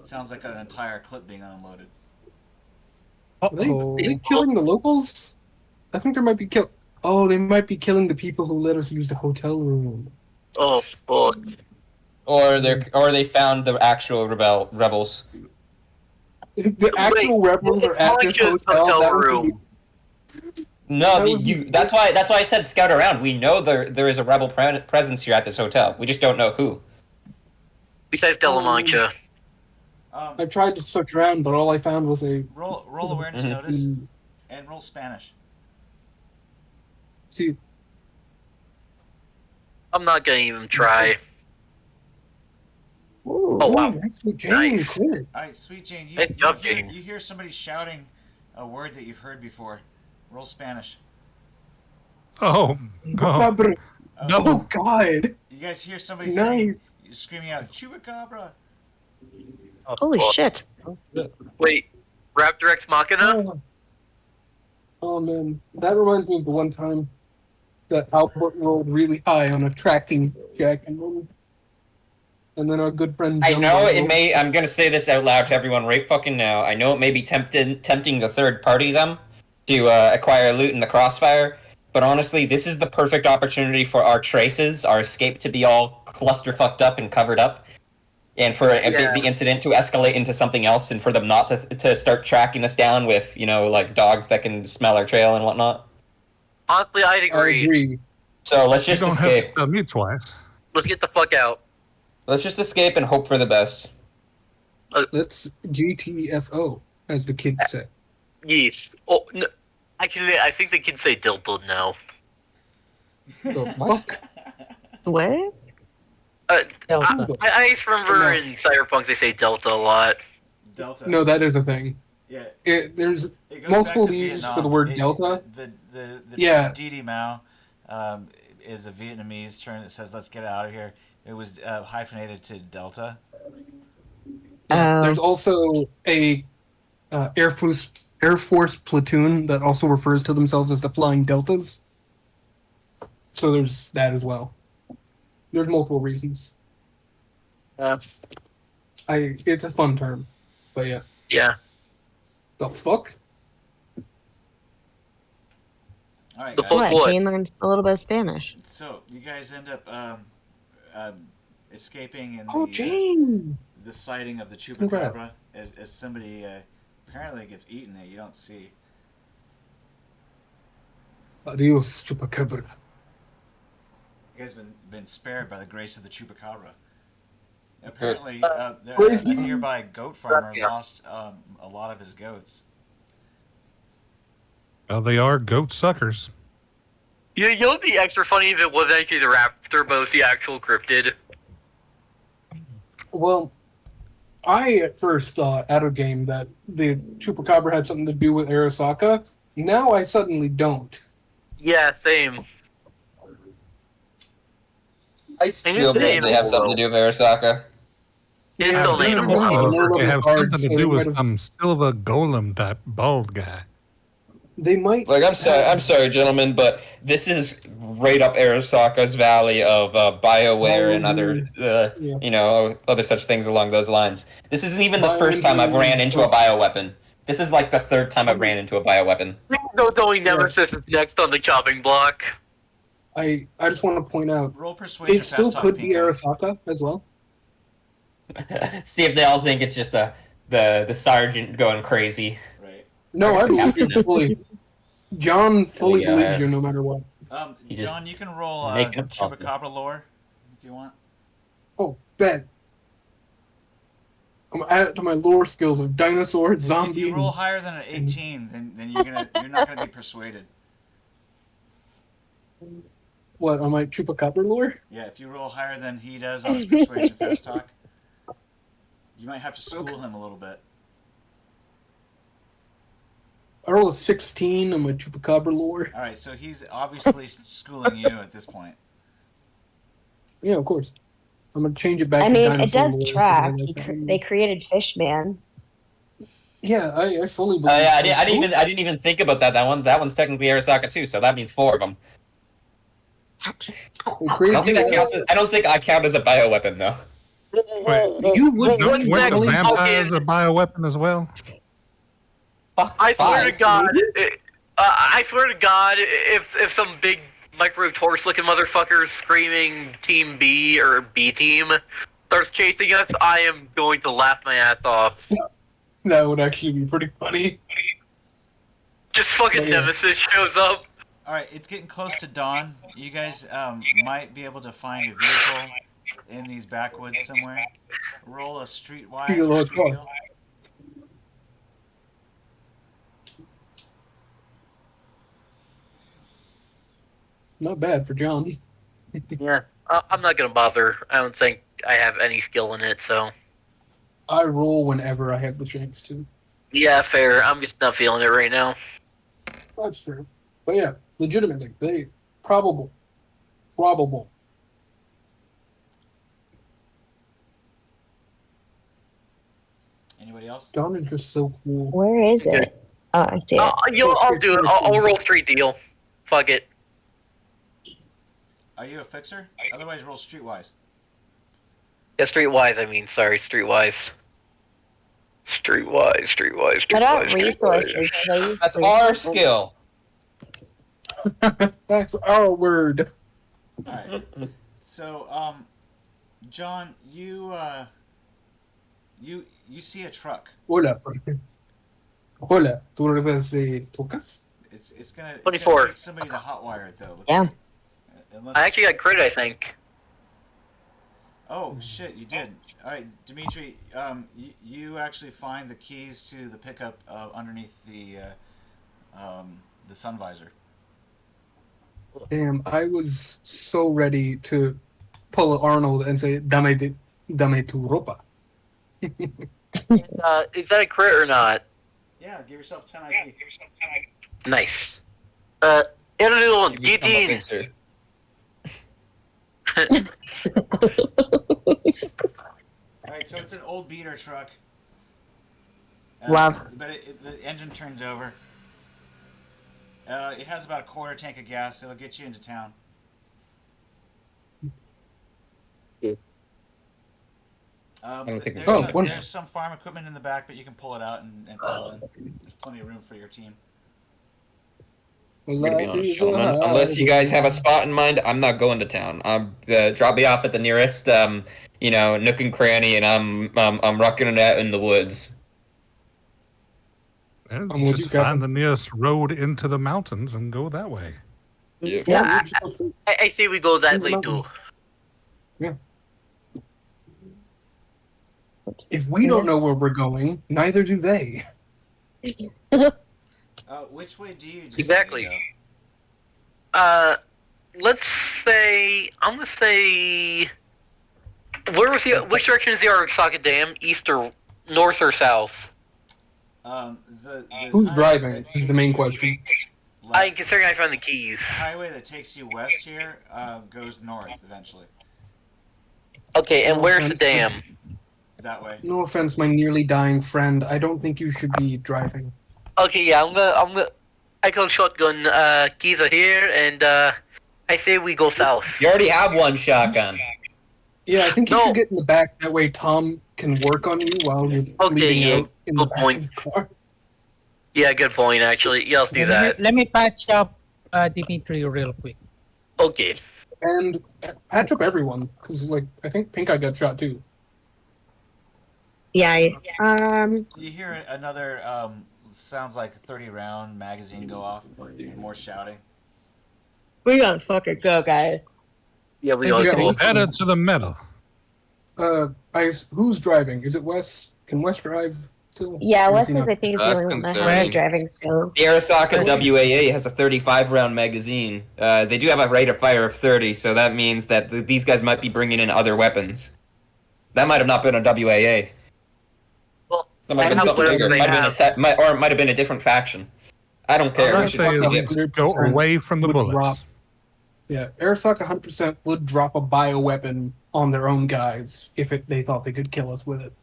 Sounds like an entire clip being unloaded. Are they Uh-oh. killing the locals? I think there might be kill. Oh, they might be killing the people who let us use the hotel room. Oh fuck. Or they found the actual rebels. The actual rebels are at this hotel. That would be- No, That would be- that's why I said scout around. We know there is a rebel presence here at this hotel. We just don't know who. Besides Delamancha. I tried to search around, but all I found was a. Roll awareness Mhm. notice and roll Spanish. See, I'm not gonna even try. Ooh. Oh wow. Actually, Jane, Nice. quit. All right, sweet Jane, Nice job, Jane. you hear somebody shouting a word that you've heard before. Roll Spanish. Oh, Chupacabra. no. Oh God! You guys hear somebody Nice. screaming out "Chupacabra"? Oh, Holy fuck. shit. Wait, Raptor X Machina? Oh man, that reminds me of the one time that Albert rolled really high on a tracking check, and then our good friend. I know Jumbo it may. I'm gonna say this out loud to everyone right fucking now. I know it may be tempting the third party them to acquire loot in the crossfire, but honestly, this is the perfect opportunity for our traces, our escape, to be all cluster fucked up and covered up, and for the incident to escalate into something else, and for them not to start tracking us down with like dogs that can smell our trail and whatnot. Honestly, I'd I agree. agree. So let's You just don't have escape. to tell me twice. Let's get the fuck out. Let's just escape and hope for the best. Let's GTFO, as the kids say. Yes. Oh, no. I think they can say Delta now. The fuck? What? Delta. I just remember in Cyberpunk they say Delta a lot. Delta. No, that is a thing. Yeah. There's It goes multiple back to uses Vietnam. for the word Delta. The Yeah. term Didi Mao is a Vietnamese term that says "let's get out of here." It was hyphenated to Delta. Yeah, there's also a Air Force platoon that also refers to themselves as the Flying Deltas. So there's that as well. There's multiple reasons. It's a fun term, but yeah. Yeah. The fuck? All right, The guys. fuck? What? What? Jane learned a little bit of Spanish. So you guys end up escaping in Oh, Jane! the sighting of the Congrats. Chupacabra as somebody apparently gets eaten that you don't see. Adios, Chupacabra. You guys been spared by the grace of the Chupacabra. Apparently, a nearby goat farmer lost a lot of his goats. Well, they are goat suckers. You know what'd be extra funny if it wasn't actually the raptor, but it was the actual cryptid? Well, I at first thought out of game that the Chupacabra had something to do with Arasaka. Now I suddenly don't. Yeah, same. I still believe they have something to do with Arasaka. It's Yeah, still they're named. really Oh, low-level they have cards, something so to they do might with have- some silver golem type bald guy. They might. Like, I'm sorry, gentlemen, but this is right up Arasaka's valley of BioWare and other, other such things along those lines. This isn't even the first time I've ran into a bioweapon. This is like the third time I've ran into a bioweapon. No going Nemesis is next on the chopping block. I just want to point out, Roll persuasion. it still fast talk, could be Pinko. Arasaka as well. See if they all think it's just the sergeant going crazy. Right. No, I believe you fully. John fully Yeah. believes you no matter what. He just John, you can roll making up something. Chupacabra lore if you want. Oh, bet. I'm gonna add it to my lore skills of dinosaur, zombie. If you roll higher than an 18, then you're not gonna be persuaded. What, on my Chupacabra lore? Yeah, if you roll higher than he does on his persuasion fast talk, you might have to school him a little bit. I roll a 16 on my Chupacabra lore. All right, so he's obviously schooling you at this point. Yeah, of course. I'm gonna change it back. I to mean, dinosaur it does lore, track. so that- They created Fishman. Yeah, I fully believe. Yeah, I didn't even think about that. That one's technically Arasaka too, so that means 4 of them. They created I don't think I count as a bioweapon though. You would What's be Weren't the next? really vampires Fucking- a bioweapon as well? I swear to Five. God, I swear to God, if some big micro torch looking motherfucker screaming Team B or B Team starts chasing us, I am going to laugh my ass off. That would actually be pretty funny. Just fucking But yeah. Nemesis shows up. All right, it's getting close to dawn. You guys might be able to find a vehicle in these backwoods somewhere. Roll a streetwise Be a or little street close. deal. Not bad for John. Yeah, I'm not gonna bother. I don't think I have any skill in it, so. I roll whenever I have the chance to. Yeah, fair. I'm just not feeling it right now. That's fair. But yeah, legitimately, they probable. Anybody else? John is just so cool. Where is it? Oh, I see it. I'll do it. I'll roll street deal. Fuck it. Are you a fixer? Otherwise, roll streetwise. Yeah, streetwise. I mean, sorry, streetwise. Streetwise. What about resources? Did I use That's our resources? skill. That's our word. All right. So, John, you see a truck. Hola. Hola. ¿Tú tocas? It's gonna 24. take somebody to hotwire it though. looks Yeah. like. Unless... I actually got crit, I think. Oh shit, you did. All right, Dimitri, you actually find the keys to the pickup underneath the sun visor. Damn, I was so ready to pull Arnold and say, dame tu ropa. Is that a crit or not? Yeah, give yourself 10 IP. Nice. It'll do You become a GT. fixer. All right, so it's an old beater truck. Love. But the engine turns over. It has about a quarter tank of gas. It'll get you into town. I don't think There's some farm equipment in the back, but you can pull it out and pull in. There's plenty of room for your team. I'm gonna be honest, gentlemen. Unless you guys have a spot in mind, I'm not going to town. Drop me off at the nearest, nook and cranny, and I'm rocking it out in the woods. And I'm with just you, find Captain. the nearest road into the mountains and go that way. Yeah, I say we go that way too. If we don't know where we're going, neither do they. Which way do you decide Exactly. to go? Let's say I'm gonna say. Where was the? Which direction is the Aashika Dam? East or north or south? Who's driving is the main question. I considering I found the keys. The highway that takes you west here goes north eventually. Okay, and No where's the offense, dam? That way. No offense, my nearly dying friend. I don't think you should be driving. Okay, yeah, I'm gonna. I call shotgun. Keys are here, and I say we go south. You already have one shotgun. Yeah, I think you No. should get in the back. That way Tom can work on you while you're Okay, leaving yeah, out in the good back point. of the car. Yeah, good point. Actually, yeah, let's do that. Let me patch up Dimitri real quick. Okay. And patch up everyone, because I think Pink Eye got shot too. Yeah. You hear another sounds like a 30-round magazine go off. More shouting. We gotta fucking go, guys. Yeah, we Yeah, go. well, Headed to the middle. Who's driving? Is it Wes? Can Wes drive still? Yeah, Or Wes he is, not? I think, is the That's only one that concerning. has driving skills. The Aashika WAA has a 35-round magazine. They do have a rate of fire of 30, so that means that these guys might be bringing in other weapons. That might have not been a WAA. Well, That might have been how something much bigger. they Might have have? been or it might have been a different faction. I don't care. What We I should say is fucking let's get- go 100% away from the would bullets. drop. Yeah, Arasaka 100% would drop a bioweapon on their own guys if they thought they could kill us with it.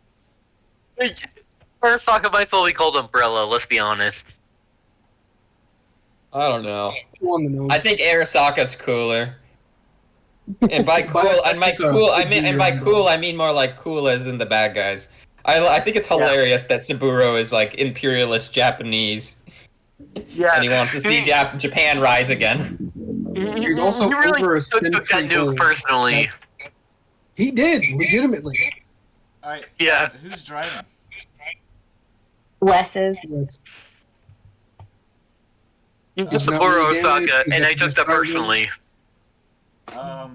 First talk about I thought we called Umbrella. Let's be honest. I don't know. On the nose. I think Arasaka's cooler. And by cool, I mean more like cool as in the bad guys. I think it's hilarious that Saburo is like imperialist Japanese, Yeah. and he wants to see Japan rise again. He's also he really over a took that century nuke old. personally. He did, legitimately. All right. Yeah. Who's driving? Wes's. You not just really Saburo damaged, Osaka, you and got I took this that problem. personally.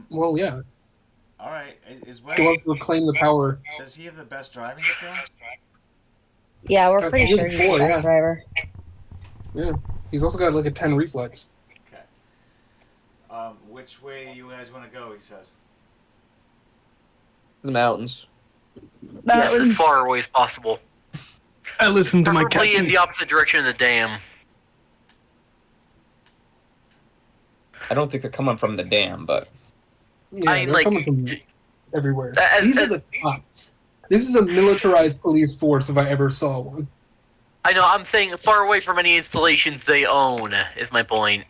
Well, yeah. All right. Is He wants Wes? to reclaim the power. Does he have the best driving skill? Yeah, we're pretty He's sure a he's the four, best yeah. driver. Yeah. He's also got like a 10 reflex. Okay. Which way you guys want to go? He says. The mountains. Yes, as far away as possible. I listened to my Preferably in captain. the opposite direction of the dam. I don't think they're coming from the dam, but Yeah, I mean, they're like, coming from everywhere. as- These are as- the cops. This is a militarized police force if I ever saw one. I know, I'm saying far away from any installations they own, is my point.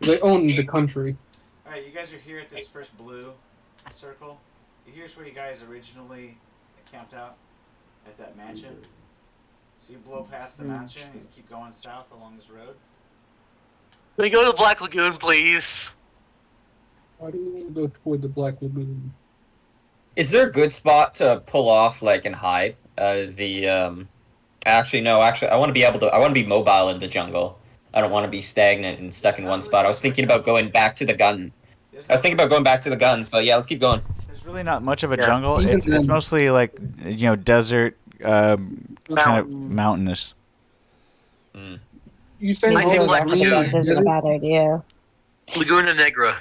They own the country. All right. You guys are here at this first blue circle. Here's where you guys originally camped out at that mansion. So you blow past the mansion and keep going south along this road. Can we go to the Black Lagoon, please? Why do you want to go toward the Black Lagoon? is there a good spot to pull off, like, and hide? Actually, no. Actually, I want to be able to. I want to be mobile in the jungle. I don't want to be stagnant and stuck in one spot. I was thinking about going back to the gun. But yeah, let's keep going. There's really not much of a Yeah. jungle. Even It's then- mostly like desert, kind of mountainous. You saying I all think this Black green Lagoon This isn't a desert? bad idea. Laguna Negra.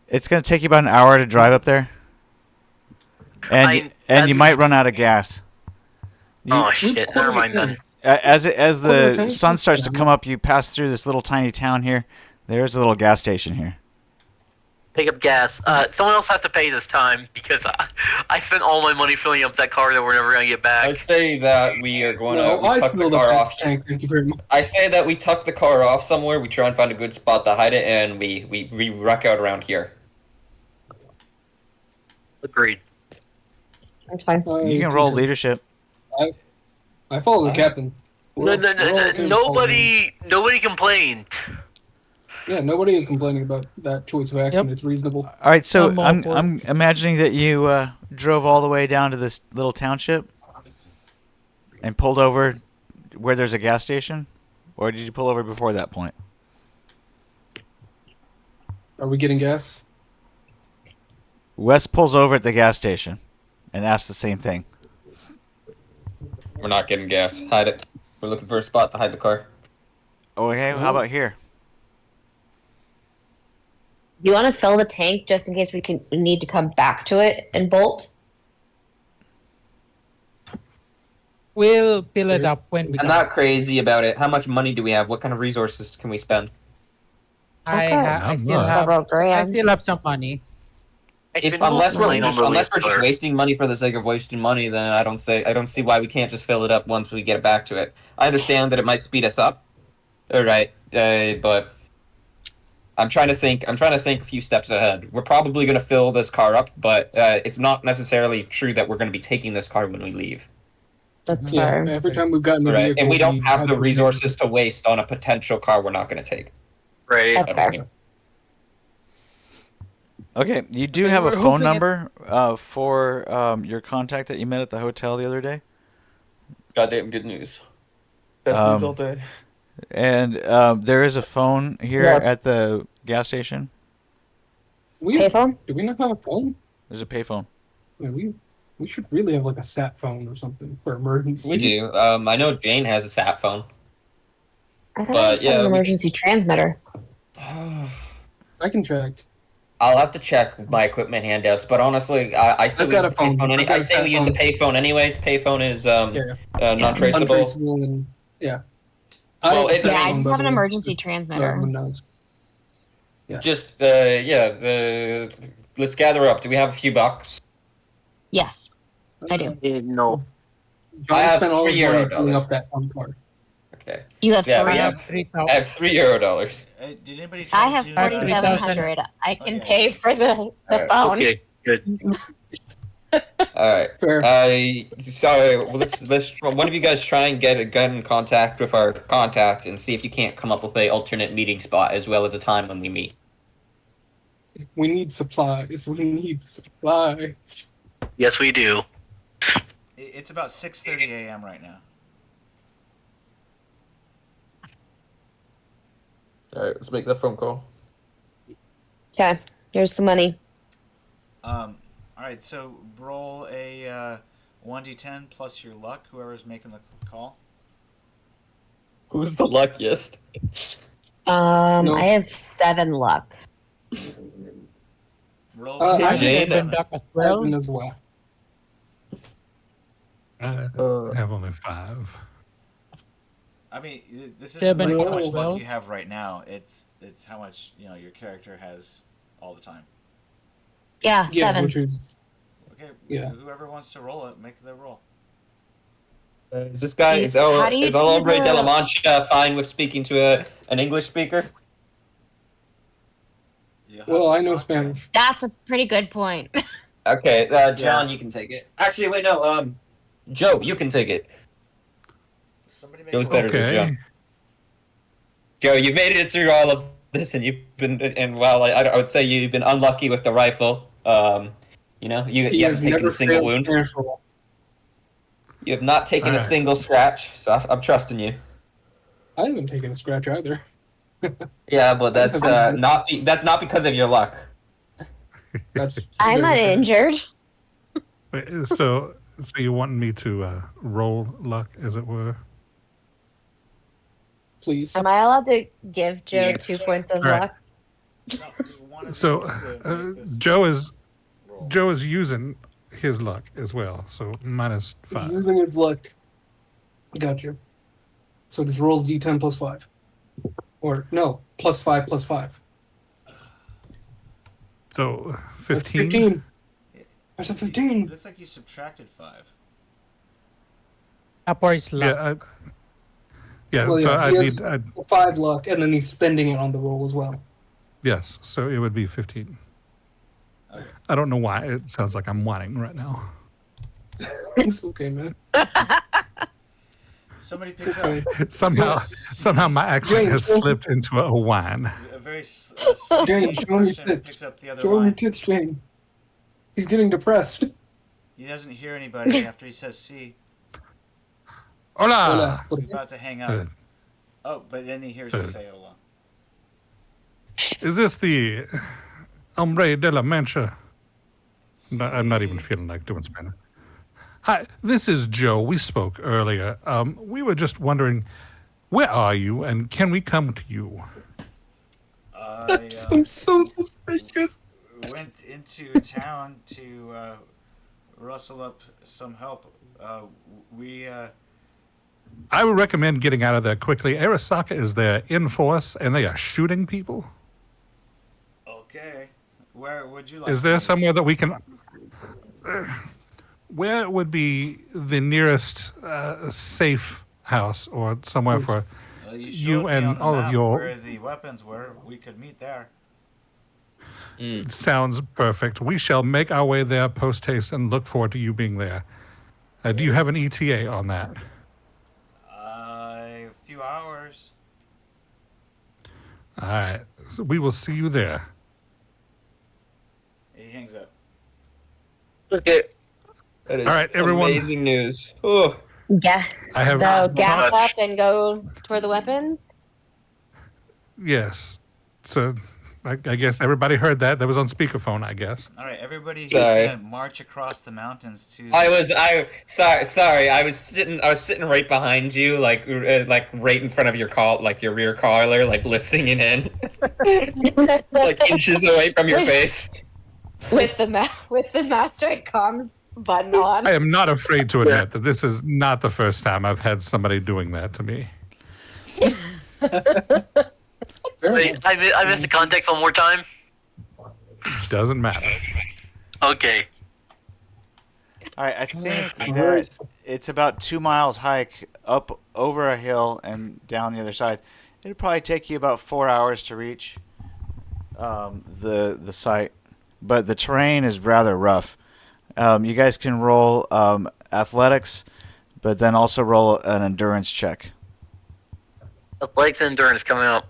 It's gonna take you about an hour to drive up there, and you might run out of gas. Oh shit, never mind then. As Quarter the tank? sun starts to come up, you pass through this little tiny town here. There's a little gas station here. Pick up gas. Someone else has to pay this time, because I spent all my money filling up that car that we're never gonna get I back. say that we are going No, to I tuck the filled car up off. that tank. Thank you very much. I say that we tuck the car off somewhere. We try and find a good spot to hide it, and we wreck out around here. Agreed. That's fine. You can roll leadership. I follow the captain. No, nobody complained. Yeah, nobody is complaining about that choice of action. Yep. It's reasonable. All right, so I'm all I'm for it. I'm imagining that you drove all the way down to this little township and pulled over where there's a gas station, or did you pull over before that point? Are we getting gas? Wes pulls over at the gas station and asks the same thing. We're not getting gas. Hide it. We're looking for a spot to hide the car. Okay, how about here? You want to fill the tank just in case we need to come back to it and bolt? We'll fill it up when we I'm come. not crazy about it. How much money do we have? What kind of resources can we spend? Okay. I still Not have. Several I grand. still have some money. Unless we're just wasting money for the sake of wasting money, then I don't see why we can't just fill it up once we get it back to it. I understand that it might speed us up. All right, but I'm trying to think a few steps ahead. We're probably going to fill this car up, but it's not necessarily true that we're going to be taking this car when we leave. That's Yeah, fair. every time we've gotten the Right, vehicle, and we don't we've have had the to- resources to waste on a potential car we're not going to take. Right. That's fair. Okay, you do Okay, have a we're phone hoping number for your contact that you met at the hotel the other day, Goddamn good news. Best news all day. and there is a phone here Yeah. at the gas station. Payphone? Do we not have a phone? There's a payphone. Yeah, we should really have like a sat phone or something for emergency. We do. I know Jane has a sat phone. I thought But, I just had yeah, an we- emergency transmitter. I can check. I'll have to check my equipment handouts, but honestly, I say I've we got use a phone. the payphone. I've got I a say sat we use the phone. payphone anyways. Payphone is Yeah. non-traceable. Untraceable and yeah. Well, have a it- sat Yeah, I phone, just by have the an way. emergency Just so transmitter. everyone knows. Just let's gather up. Do we have a few bucks? Yes, I do. No. John I have spent all his money $3 filling up that phone card. Okay. You have Yeah, three. we I have. have 3,000. I have €3. Did anybody try I to have do, 4,700. I can yeah. pay for the Alright. phone. Okay, good. All right. Fair. So let's one of you guys try and get in contact with our contact and see if you can't come up with a alternate meeting spot as well as a time when we meet. We need supplies. We need supplies. Yes, we do. It's about 6:30 a.m. right now. All right, let's make that phone call. Okay, here's some money. All right, so roll a 1d10 plus your luck, whoever's making the call. Who's the luckiest? No. I have 7 luck. Roll I I Jane. should open duck as well. Seven as well. I have only 5. I mean, this isn't Seven like how plus much luck 12. you have right now. It's how much your character has all the time. Yeah, Yeah, 7. which is Okay, Yeah. whoever wants to roll it, make the roll. Is this guy is How do you El do Hombre the- de la Mancha fine with speaking to an English speaker? You have well, to I know talk to him. Spanish. That's a pretty good point. Okay, John, you can take it. Actually, wait, no, Joe, you can take it. Somebody make It was a roll. better than Joe. Joe, you made it through all of this, and you've been, and while I would say you've been unlucky with the rifle. You He haven't has taken never a single failed wound. Spanish roll. You have not taken a Alright. single scratch, so I'm trusting you. I haven't taken a scratch either. Yeah, but that's Okay. that's not because of your luck. That's I'm very fair. uninjured. Wait, so you want me to roll luck, as it were? Please. Am I allowed to give Joe Yes. 2 points of All right. luck? No, just one of So you needs to make this Joe is roll. using his luck as well, so minus 5. Using his luck. Got you. So just roll d10 plus 5. Or, no, plus 5 plus 5. So That's 15. 15. There's a It 15. looks like you subtracted 5. Upwards luck. Yeah, Well, so yeah, I he need has 5 luck, and then he's spending it on the roll as well. yes, so it would be 15. Okay. I don't know why it sounds like I'm whining right now. It's okay, man. Somebody picks Okay. up Somehow my accent has slipped into a whine. a very Jane, sleepy show me person tits. picks up the other Show your line. tits, Jane. He's getting depressed. He doesn't hear anybody after he says "see." Hola! He's about to hang up. Oh, but then he hears you say "hola." Is this the Hombre de la Mancha? No, I'm not even feeling like doing Spanish. Hi, this is Joe. We spoke earlier. We were just wondering, where are you, and can we come to you? I I'm so suspicious. went into town to rustle up some help. We I would recommend getting out of there quickly. Arasaka is there in force, and they are shooting people. okay. Where would you like? Is there to somewhere that we can... where would be the nearest safe house or somewhere for... You you showed me and on the all of map your- where the weapons were. We could meet there. Sounds perfect. We shall make our way there post haste and look forward to you being there. Do you have an ETA on that? A few hours. All right. So we will see you there. He hangs up. Okay. That is All right, everyone. amazing news. Oh, Yeah. I have... So gas up and go toward the weapons? Yes. So I guess everybody heard that. That was on speakerphone, I guess. All right, everybody. He's Sorry. gonna march across the mountains to. sorry. I was sitting right behind you, like right in front of your your rear collar, like listening in, like inches away from your face. With the mastered comms button on. I am not afraid to admit that this is not the first time I've had somebody doing that to me. Very Wait, nice. I missed the context one more time. Doesn't matter. Okay. All right, I think Alright. that It's about 2 miles hike up over a hill and down the other side. It'd probably take you about 4 hours to reach the site, but the terrain is rather rough. You guys can roll athletics, but then also roll an endurance check. Athletics and endurance coming up.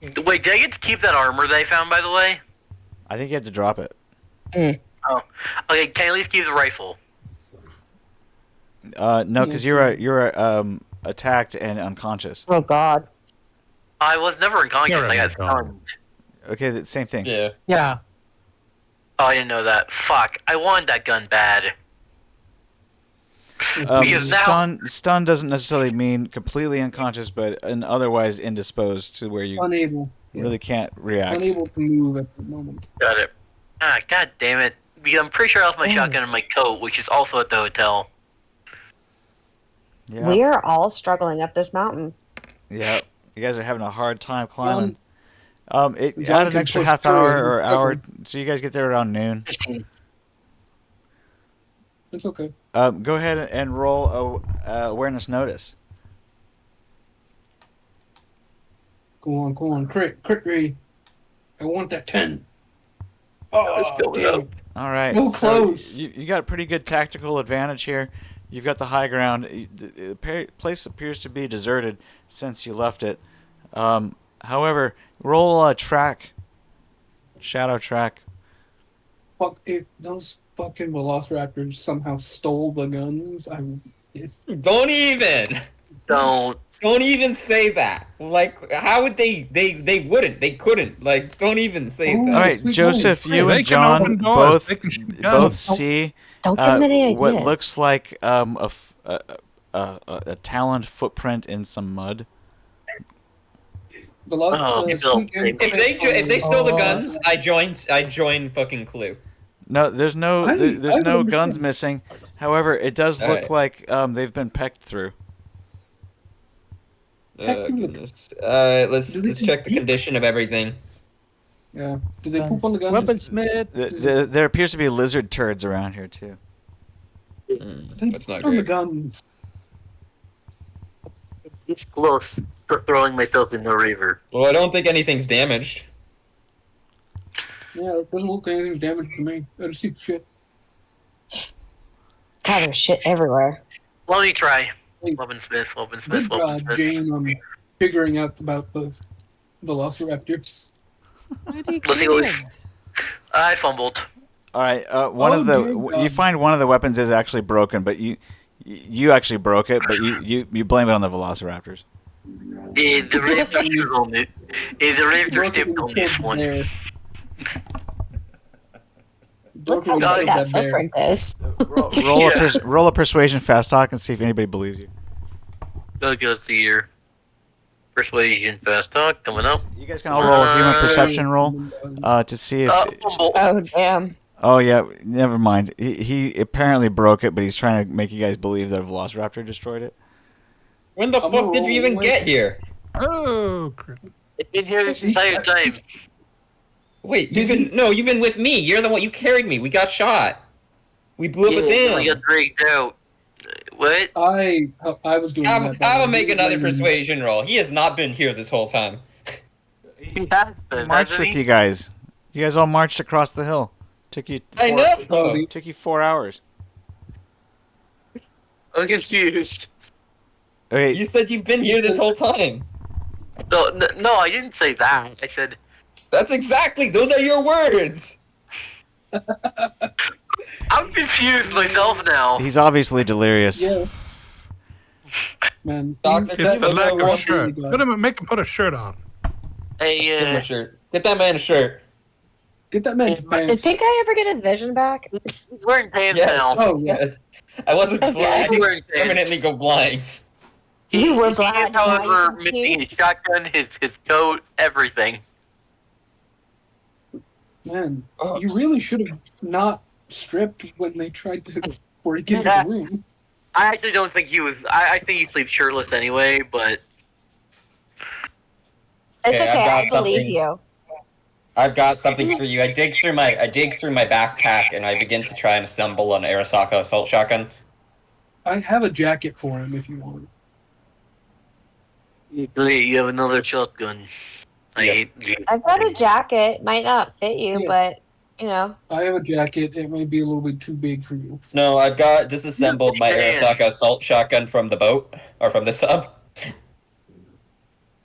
Wait, did I get to keep that armor that I found, by the way? I think you have to drop it. Oh, okay. Can I at least keep the rifle? No, because you're attacked and unconscious. Oh God. I was never unconscious. You're I got gone. stunned. Okay, the same thing. Yeah. Yeah. Oh, I didn't know that. Fuck. I wanted that gun bad. Because now- Stun doesn't necessarily mean completely unconscious, but otherwise indisposed to where you Unable. Yeah. really can't react. Unable to move at the moment. Got it. Ah, god damn it. Because I'm pretty sure I left my shotgun in my coat, which is also at the hotel. Yeah. We are all struggling up this mountain. Yeah. You guys are having a hard time climbing. John Add an can extra push half through hour it. or hour, so you guys get there around noon. 15. It's okay. Go ahead and roll a awareness notice. Go on. Crit Ray. I want that 10. Oh, Let's go damn up. it. All right. So So close. you got a pretty good tactical advantage here. You've got the high ground. The place appears to be deserted since you left it. However, roll a track. Shadow track. Fuck, if those fucking velociraptors somehow stole the guns, Don't even. Don't even say that. Like, how would they wouldn't. They couldn't. Like, don't even say Oh. that. All right, Sweet Joseph, going. you They and can open John doors. They can shoot guns. both see Don't give him any what ideas. looks like a taloned footprint in some mud. Sweet game. If they stole the guns, I join fucking Clue. No, there's no I there's no understand. guns missing. However, it does look like they've been pecked through. Goodness. Let's Do they check the eat? condition of everything. Yeah. Did they poop on the guns? Weaponsmith. There appears to be lizard turds around here too. They That's not pooped on the great. guns. It's close for throwing myself in the river. Well, I don't think anything's damaged. Yeah, it doesn't look like anything's damaged to me. I just see shit. God, there's shit everywhere. Let me try. Hey. Weaponsmith. Good job, Jane, on figuring out about the velociraptors. Let's see what I fumbled. All right, you find one of the weapons is actually broken, but you actually broke it, but you blame it on the velociraptors. The raptor on it. The raptor stepped on this one. Look how God, big that footprint is. Roll a persuasion fast talk and see if anybody believes you. Let's see here. Persuasion fast talk coming up. You guys can all roll a human perception roll to see if. Fumble. Oh damn. Oh yeah, never mind. He apparently broke it, but he's trying to make you guys believe that a velociraptor destroyed it. When the fuck did you even get here? Oh, crap. It's been here this entire time. Wait, you've been with me. You're the one. You carried me. We got shot. We blew up a dam. I got dragged out. What? I was doing I'm that. gonna make another persuasion roll. He has not been here this whole time. He has been, Marched hasn't with he? you guys. You guys all marched across the hill. Took you. I know. Took you 4 hours. I'm confused. Okay. You said you've been here this whole time. No, I didn't say that. I said That's exactly. Those are your words. I'm confused myself now. He's obviously delirious. Yeah. Man, Doctor, It's the That's lack what of I shirt. want. Put him, make him put a shirt on. Hey, Give him a shirt. Get that man a shirt. Get that man to Did pants. Pink Eye ever get his vision back? he's wearing pants Yes. now. Oh, yeah. Yes. I wasn't Okay. blind. I He's didn't wearing pants. permanently go blind. You were He blind, is, now you however, can missing see. his shotgun, his coat, everything. Man, Oh. you really should have not stripped when they tried to break into the room. I actually don't think he was. I think he sleeps shirtless anyway, but It's Okay, I've okay, got I believe something. you. I've got something for you. I dig through my backpack and I begin to try and assemble an Arasaka assault shotgun. I have a jacket for him if you want. Great, you have another shotgun. I hate you. I've got a jacket. Might not fit you, Yeah. but you know. I have a jacket. It might be a little bit too big for you. No, I've got disassembled my Man. Arasaka assault shotgun from the boat or from the sub.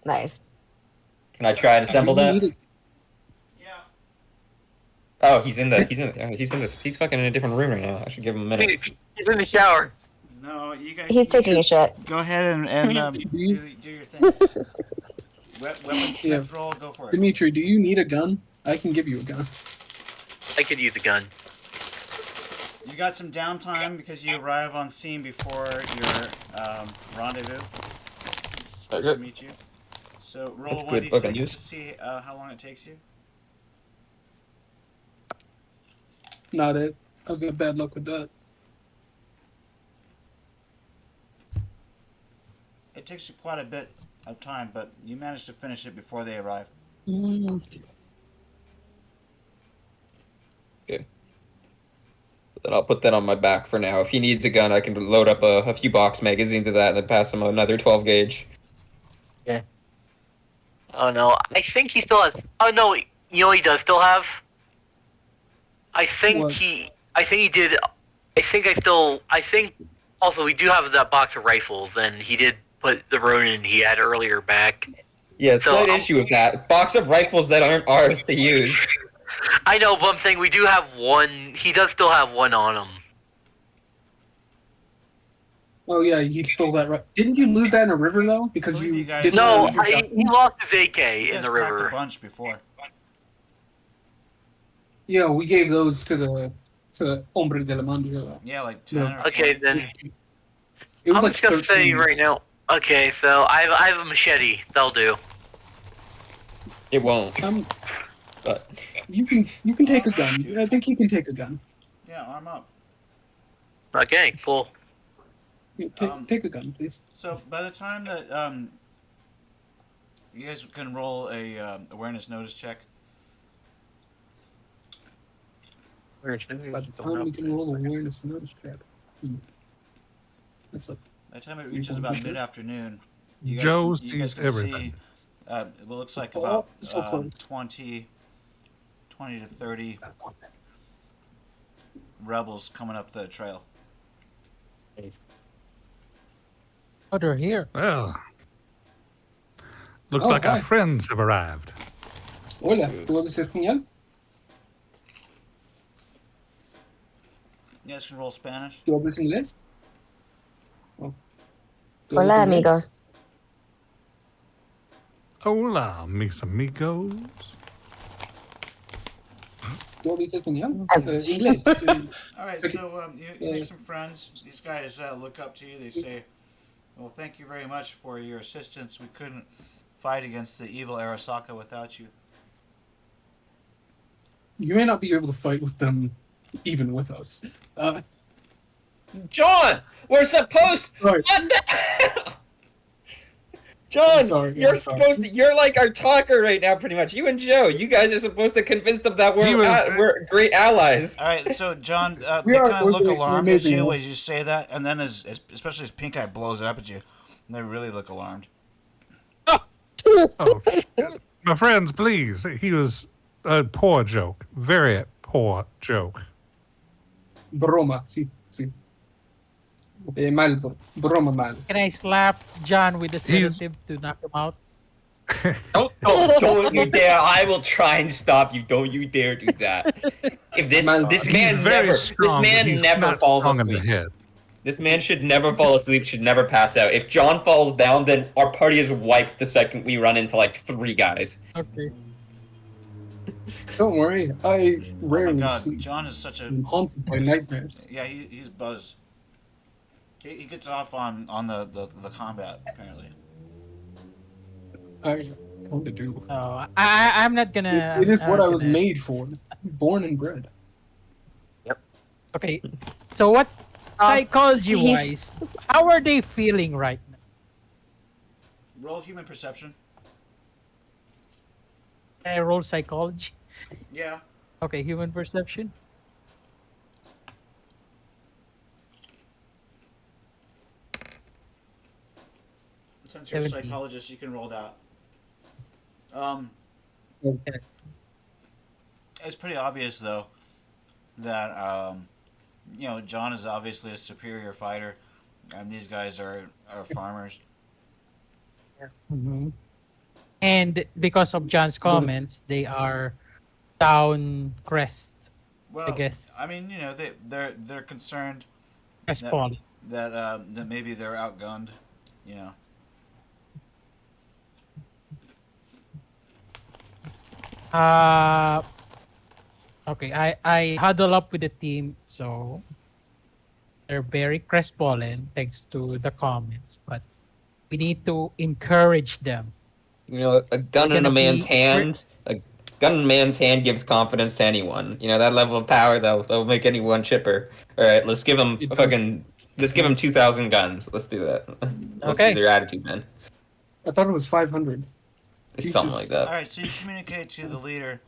Nice. Can I try and assemble Do you that? need it? Oh, he's fucking in a different room right now. I should give him a minute. He's in the shower. No, you guys. He's taking a shit. Go ahead and do your thing. Weaponsmith roll. Go for it. Dimitri, do you need a gun? I can give you a gun. I could use a gun. You got some downtime because you arrive on scene before your rendezvous. He's supposed to meet you. So roll That's a good. 1d6 Okay, to use. see how long it takes you. Not it. I've got bad luck with that. It takes you quite a bit of time, but you managed to finish it before they arrive. Okay. Then I'll put that on my back for now. If he needs a gun, I can load up a few box magazines of that and then pass him another 12 gauge. Oh no, I think he still has. Oh no, you know he does still have. I think What? he did. I think also we do have that box of rifles, and he did put the Ronin he had earlier back. Yeah, So, slight issue with that. Box of rifles that aren't ours to use. I know, but I'm saying we do have one. He does still have one on him. Oh yeah, you stole that right. Didn't you lose that in a river though? Because Believe you you guys- didn't No, lose your shot? he lost his AK You in guys the cracked river. a bunch before. Yeah, we gave those to the hombre de la manda. Yeah, like 10 No. or Okay, 20. then It was I'm like just gonna say 13. right now. Okay, so I have a machete. That'll do. It won't. But You can take a gun. I think you can take a gun. Yeah, arm up. Okay, cool. Yeah, take a gun, please. So by the time that you guys can roll a awareness notice check. By the time we can roll awareness notice check. That's a By the time it reaches about mid-afternoon, you guys Joe can, you guys sees can everything. see. It looks like Oh, about so close. 20 to 30 rebels coming up the trail. Oh, they're here. Well, looks Oh, like our hi. friends have arrived. Hola, ¿tú hablas español? You guys can roll Spanish. ¿Tú hablas inglés? Oh. ¿Tú Hola, hablas inglés? amigos. Hola, mis amigos. ¿Tú hablas español? Ouch. Inglés. All right, so you make some friends. These guys look up to you. They say, "Well, thank you very much for your assistance. We couldn't fight against the evil Arasaka without you." You may not be able to fight with them, even with us. John, we're supposed. Sorry. What the hell? John, I'm sorry, you're I'm sorry. supposed to. You're like our talker right now, pretty much. You and Joe, you guys are supposed to convince them that He was- we're great allies. All right, so John, We they are- kind of look we're alarmed at amazing, you huh? as you say that, and then especially as Pink Eye blows it up at you, and they really look alarmed. Oh, my friends, please. He was a poor joke. Very poor joke. Broma, sí, sí. Mal, broma mal. Can I slap John with a He's- sedative to knock him out? Don't you dare! I will try and stop you. Don't you dare do that. If this He's man very never strong, but he's never not falls strong in the asleep. head. This man should never fall asleep. Should never pass out. If John falls down, then our party is wiped the second we run into like 3 guys. Okay. Don't worry, I Oh my rarely God, sleep. John is such a I'm haunted by nightmares. yeah. He's buzzed. He gets off on the combat apparently. I want to do. No, I'm not gonna. It is I'm what not I was gonna- made for. Born and bred. Okay. So what, psychology-wise, how are they feeling right now? Roll human perception. Can I roll psychology? Yeah. Okay, human perception. Since you're a 17. psychologist, you can roll that. Um, Yes. it's pretty obvious though that John is obviously a superior fighter, and these guys are farmers. Hmm. And because of John's Good. comments, they are down crest, I Well, guess. I mean, they're concerned that Crestfallen. that maybe they're outgunned. You know. Uh, okay, I huddle up with the team, so they're very crestfallen thanks to the comments, but we need to encourage them. You know, a We're gun in a gonna man's be we're, hand. A gun in a man's hand gives confidence to anyone. You know that level of power that'll make anyone chipper. All right, let's give him It does. fucking. Let's give him 2,000 guns. Let's do that. Let's see Okay. their attitude, then. I thought it was 500. It's something Jesus. like All that. right, so you communicate to the leader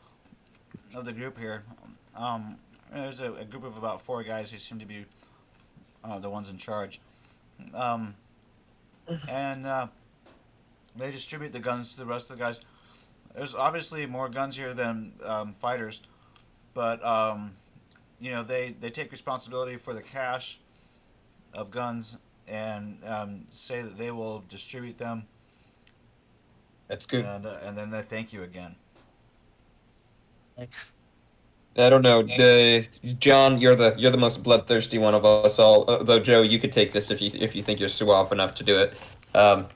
of the group here. There's a group of about 4 guys who seem to be the ones in charge, and they distribute the guns to the rest of the guys. There's obviously more guns here than fighters, but they take responsibility for the cache of guns and say that they will distribute them, That's good. and then they thank you again. I don't know. John, you're the most bloodthirsty one of us all. Though Joe, you could take this if you think you're suave enough to do it.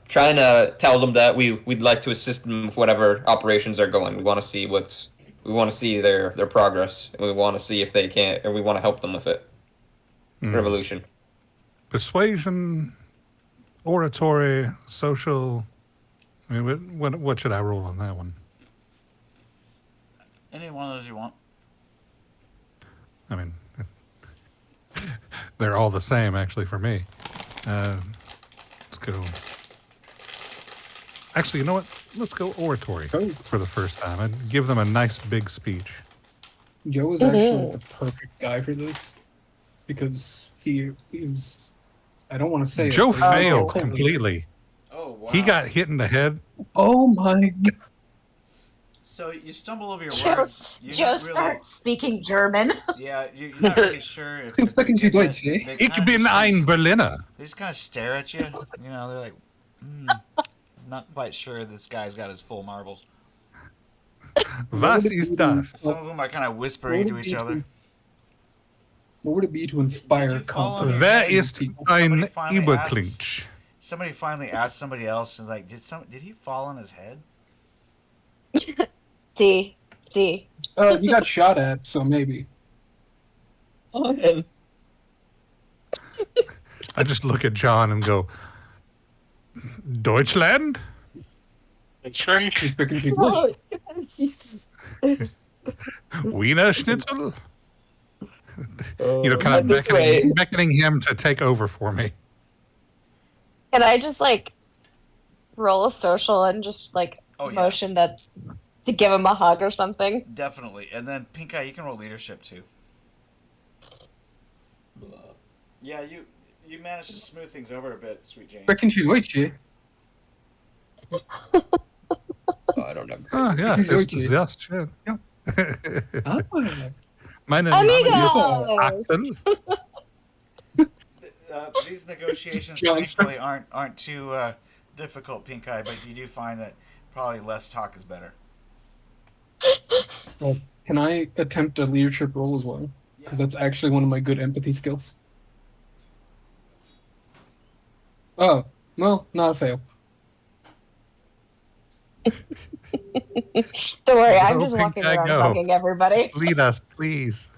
Trying to tell them that we'd like to assist them with whatever operations are going. We want to see their progress, and we want to see if they can, and we want to help them with it. Revolution. Persuasion, oratory, social. I mean, what should I roll on that one? Any one of those you want. I mean, they're all the same actually for me. Let's go. Actually, you know what? Let's go oratory Oh. for the first time and give them a nice big speech. Joe is actually the perfect guy for this because he is. I don't want to say Joe it. but he's failed totally- completely. Oh wow! He got hit in the head. Oh my god! So you stumble over your Joe, words. You're Joe not really, starts speaking German. Yeah, you're not really sure if. Two seconds you Deutsch, eh? they Ich kinda bin just ein kinda- Berliner. They just kind of stare at you. You know, they're like, not quite sure this guy's got his full marbles. Was would it ist be das? Some of them are kind of whispering to each other. What would it be to inspire you fall on confidence? your Wer head? ist people? ein Somebody finally Überklinch? Somebody finally asked somebody else, and like, did he fall on his head? See. He got shot at, so maybe. Oh, I just look at John and go, Deutschland? He's speaking to Deutsch. Wiener Schnitzel? Kind of this way. beckoning him to take over for me. Can I just roll a social and just Oh, yeah. motion that to give him a hug or something? Definitely. And then Pink Eye, you can roll leadership too. Yeah, you managed to smooth things over a bit, Sweet Jane. Sprechen Sie Deutsch, eh? Oh, I don't know. Ah, ja, Ich ist Deutsch. sehr schön. Ah, Meine Name ist Amigos! Axel. These negotiations John. thankfully aren't too difficult, Pink Eye, but you do find that probably less talk is better. well, can I attempt a leadership role as well? Because that's actually one of my good empathy skills. Oh, well, not a fail. Don't worry, I'm Go, just Pink walking Eye, around go. hugging everybody. Lead us, please.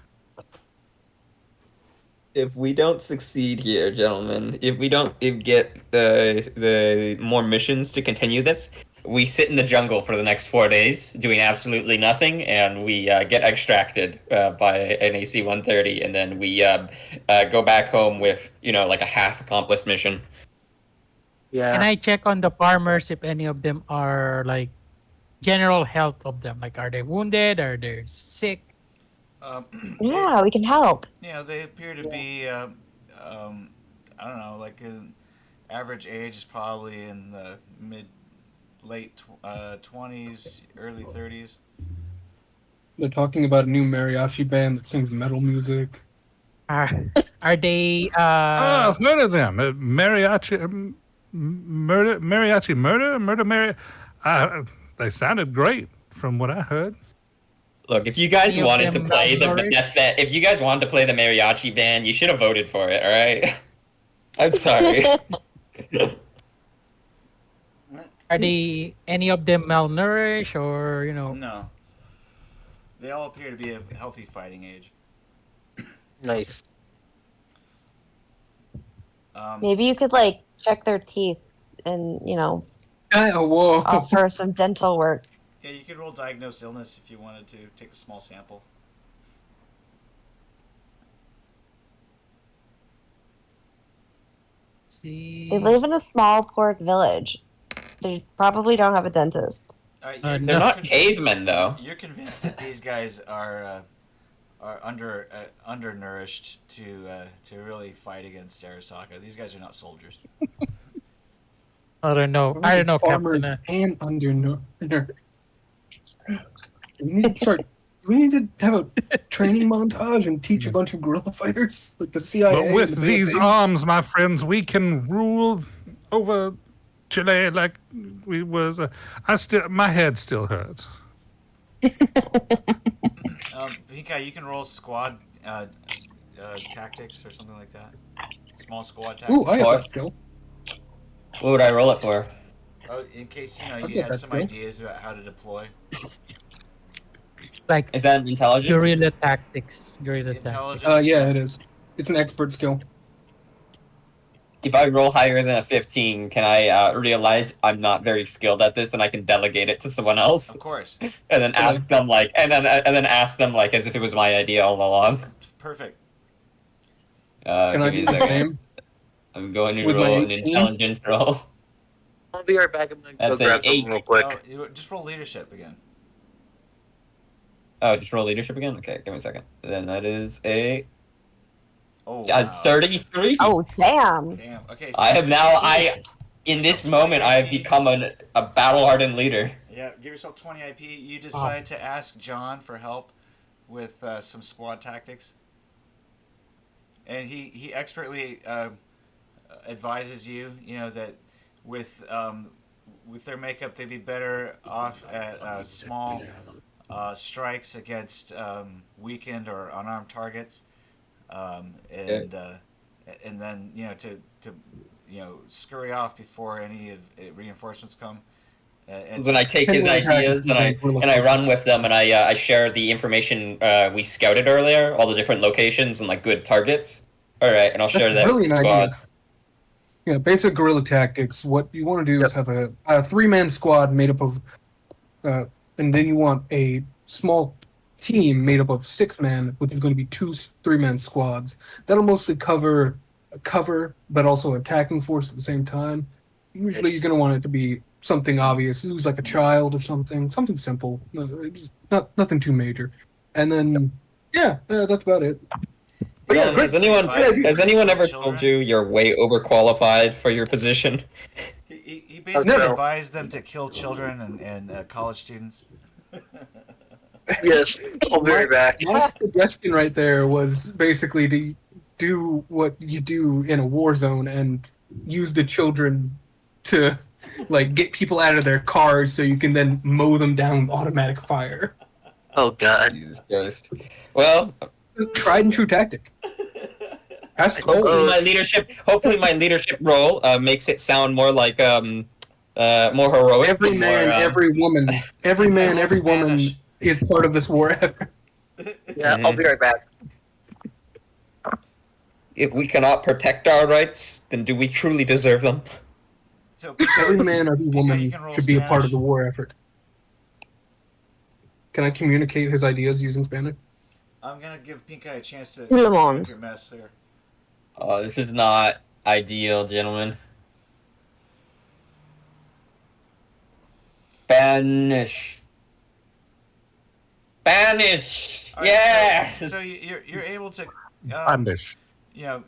If we don't succeed here, gentlemen, if we don't get the more missions to continue this, we sit in the jungle for the next 4 days doing absolutely nothing, and we get extracted by an AC-130, and then we go back home with a half accomplished mission. Can I check on the farmers if any of them are general health of them? Like, are they wounded? Are they sick? Yeah, we can help. They appear to be, I don't know, like an average age is probably in the late 20s, early 30s. They're talking about a new mariachi band that sings metal music. Are are they Oh, I've heard of them. Mariachi, murder, Mary. They sounded great from what I heard. Look, if you guys Any of wanted to them play the malnourished? if you guys wanted to play the mariachi band, you should have voted for it. All right. I'm sorry. Are they any of them malnourished or No. They all appear to be of healthy fighting age. Nice. Maybe you could like check their teeth and Whoa. offer some dental work. Yeah, you could roll diagnose illness if you wanted to. Take a small sample. see? They live in a small pork village. They probably don't have a dentist. They're not cavemen, though. You're convinced that these guys are undernourished to really fight against Arasaka. These guys are not soldiers. I don't know. I don't know, Farmers Captain. and undernourished. We need to have a training montage and teach a bunch of guerrilla fighters like the CIA. But with and the these BFA. arms, my friends, we can rule over Chile like we was. My head still hurts. Pinkai, you can roll squad tactics or something like that. Small squad tactics. Ooh, I have that skill. What would I roll it for? In case you get had that some skill. ideas about how to deploy. Like Is that intelligence? guerrilla tactics. Guerrilla tactics. Intelligence. Yeah, it is. It's an expert skill. If I roll higher than a 15, can I realize I'm not very skilled at this and I can delegate it to someone else? Of course. And then ask them and then ask them as if it was my idea all along. Perfect. Can I give me do a the second. same? I'm going to With my roll an 18? intelligence roll. I'll be right back. I'm gonna That's go grab an something 8. real quick. Just roll leadership again. Oh, just roll leadership again? Okay, give me a second. Then that is a Oh, wow. 33. Oh, damn. Damn. Okay. I have now, in this moment, I have become a battle-hardened leader. Yeah, give yourself 20 IP. You decide to ask John for help with some squad tactics. And he expertly advises you, that with their makeup, they'd be better off at small strikes against weakened or unarmed targets, and then to scurry off before any of reinforcements come. And Then I take his ideas and I run with them and I share the information we scouted earlier, all the different locations and good targets. All right, and I'll share that with the squad. Yeah, basic guerrilla tactics. What you want to do is have a 3-man squad made up of, and then you want a small team made up of 6-man, which is going to be 2 3-man squads. That'll mostly cover, but also attacking force at the same time. Usually, you're going to want it to be something obvious. It was like a child or something simple, nothing too major. And then, that's about it. But Yeah, has anyone ever told you you're way overqualified for your position? He basically advised them to kill children and college students. Yes, I'll be right back. My suggestion right there was basically to do what you do in a war zone and use the children to get people out of their cars so you can then mow them down with automatic fire. Oh God. Jesus Christ. Well, tried and true tactic. Hopefully my leadership role makes it sound more like more heroic. Every man, every woman is part of this war effort. Yeah, I'll be right back. If we cannot protect our rights, then do we truly deserve them? So every man, every woman should be a part of the war effort. Can I communicate his ideas using Spanish? I'm gonna give Pinkai a chance to Le monde. your mess here. Oh, this is not ideal, gentlemen. Spanish. Spanish. All right, Yes. So you're able to, Spanish. you know,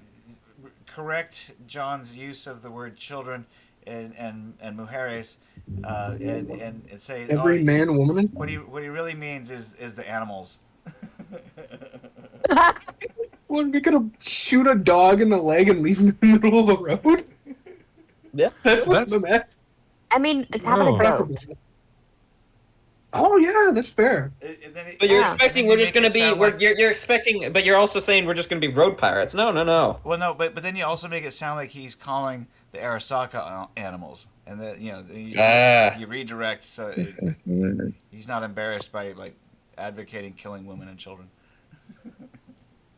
correct John's use of the word children and mujeres, and say Every man, woman, and what he really means is the animals. what, are we gonna shoot a dog in the leg and leave him in the middle of the road? Yeah. That's what That's- the man. I mean, having Oh. a goat. Oh yeah, that's fair. But you're Yeah. expecting we're just gonna be. You're expecting, but you're also saying we're just gonna be road pirates. No. Well, no, but then you also make it sound like he's calling the Arasaka animals, and that you redirect so he's not embarrassed by like advocating killing women and children.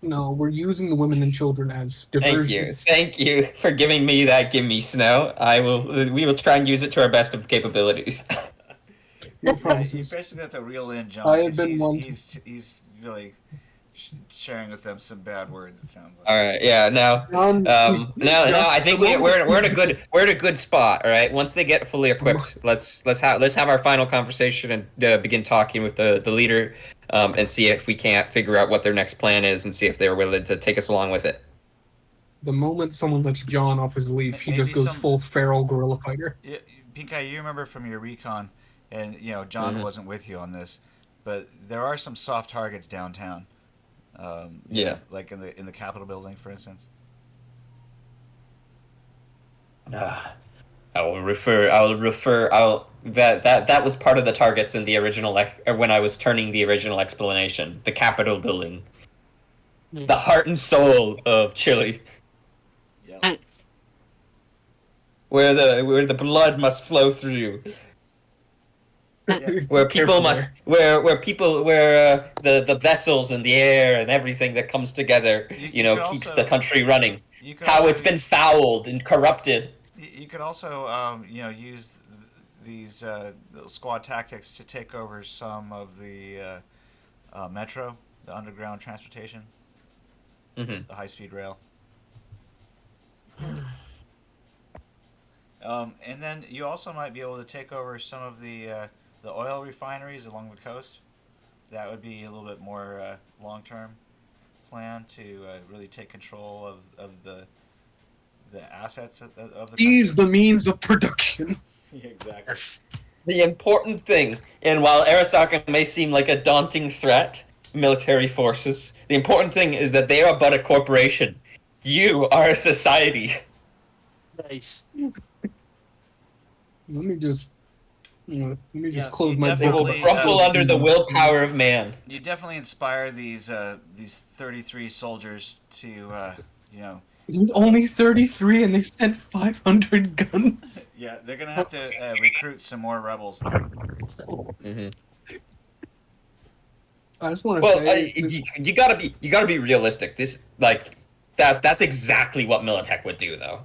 No, we're using the women and children as diversions. Thank you for giving me that. Give me snow. We will try and use it to our best of capabilities. No You promises. basically have to reel in John. I have 'cause been one. He's really sharing with them some bad words. It sounds like. All right. Yeah. Now. Now I think we're in a good spot. All right. Once they get fully equipped, let's have our final conversation and begin talking with the leader, and see if we can't figure out what their next plan is and see if they're willing to take us along with it. The moment someone lets John off his leash, he Maybe just goes some- full feral gorilla fighter. Yeah, Pinkai, you remember from your recon, and John wasn't with you on this, but there are some soft targets downtown. Yeah. Like in the Capitol building, for instance. That was part of the targets in the original when I was turning the original explanation. The Capitol building, the heart and soul of Chile, Yeah. where the blood must flow through, where people must, where the vessels and the air and everything that comes together, You could keeps also- the country running. You could How also- it's been fouled and corrupted. You could also, use these little squad tactics to take over some of the metro, the underground transportation, Mm-hmm. the high-speed rail. And then you also might be able to take over some of the oil refineries along the coast. That would be a little bit more long-term plan to really take control of the assets of the Seize country. the means of production. Yeah, exactly. The important thing, and while Arasaka may seem like a daunting threat, military forces, the important thing is that they are but a corporation. You are a society. Nice. Let me just Yeah, close you my They will definitely- crumple under the willpower of man. You definitely inspire these 33 soldiers to There's only 33 and they sent 500 guns. yeah, they're gonna have to recruit some more rebels. Mm-hmm. I just want to Well, say, you gotta be realistic. That's exactly what Militech would do, though.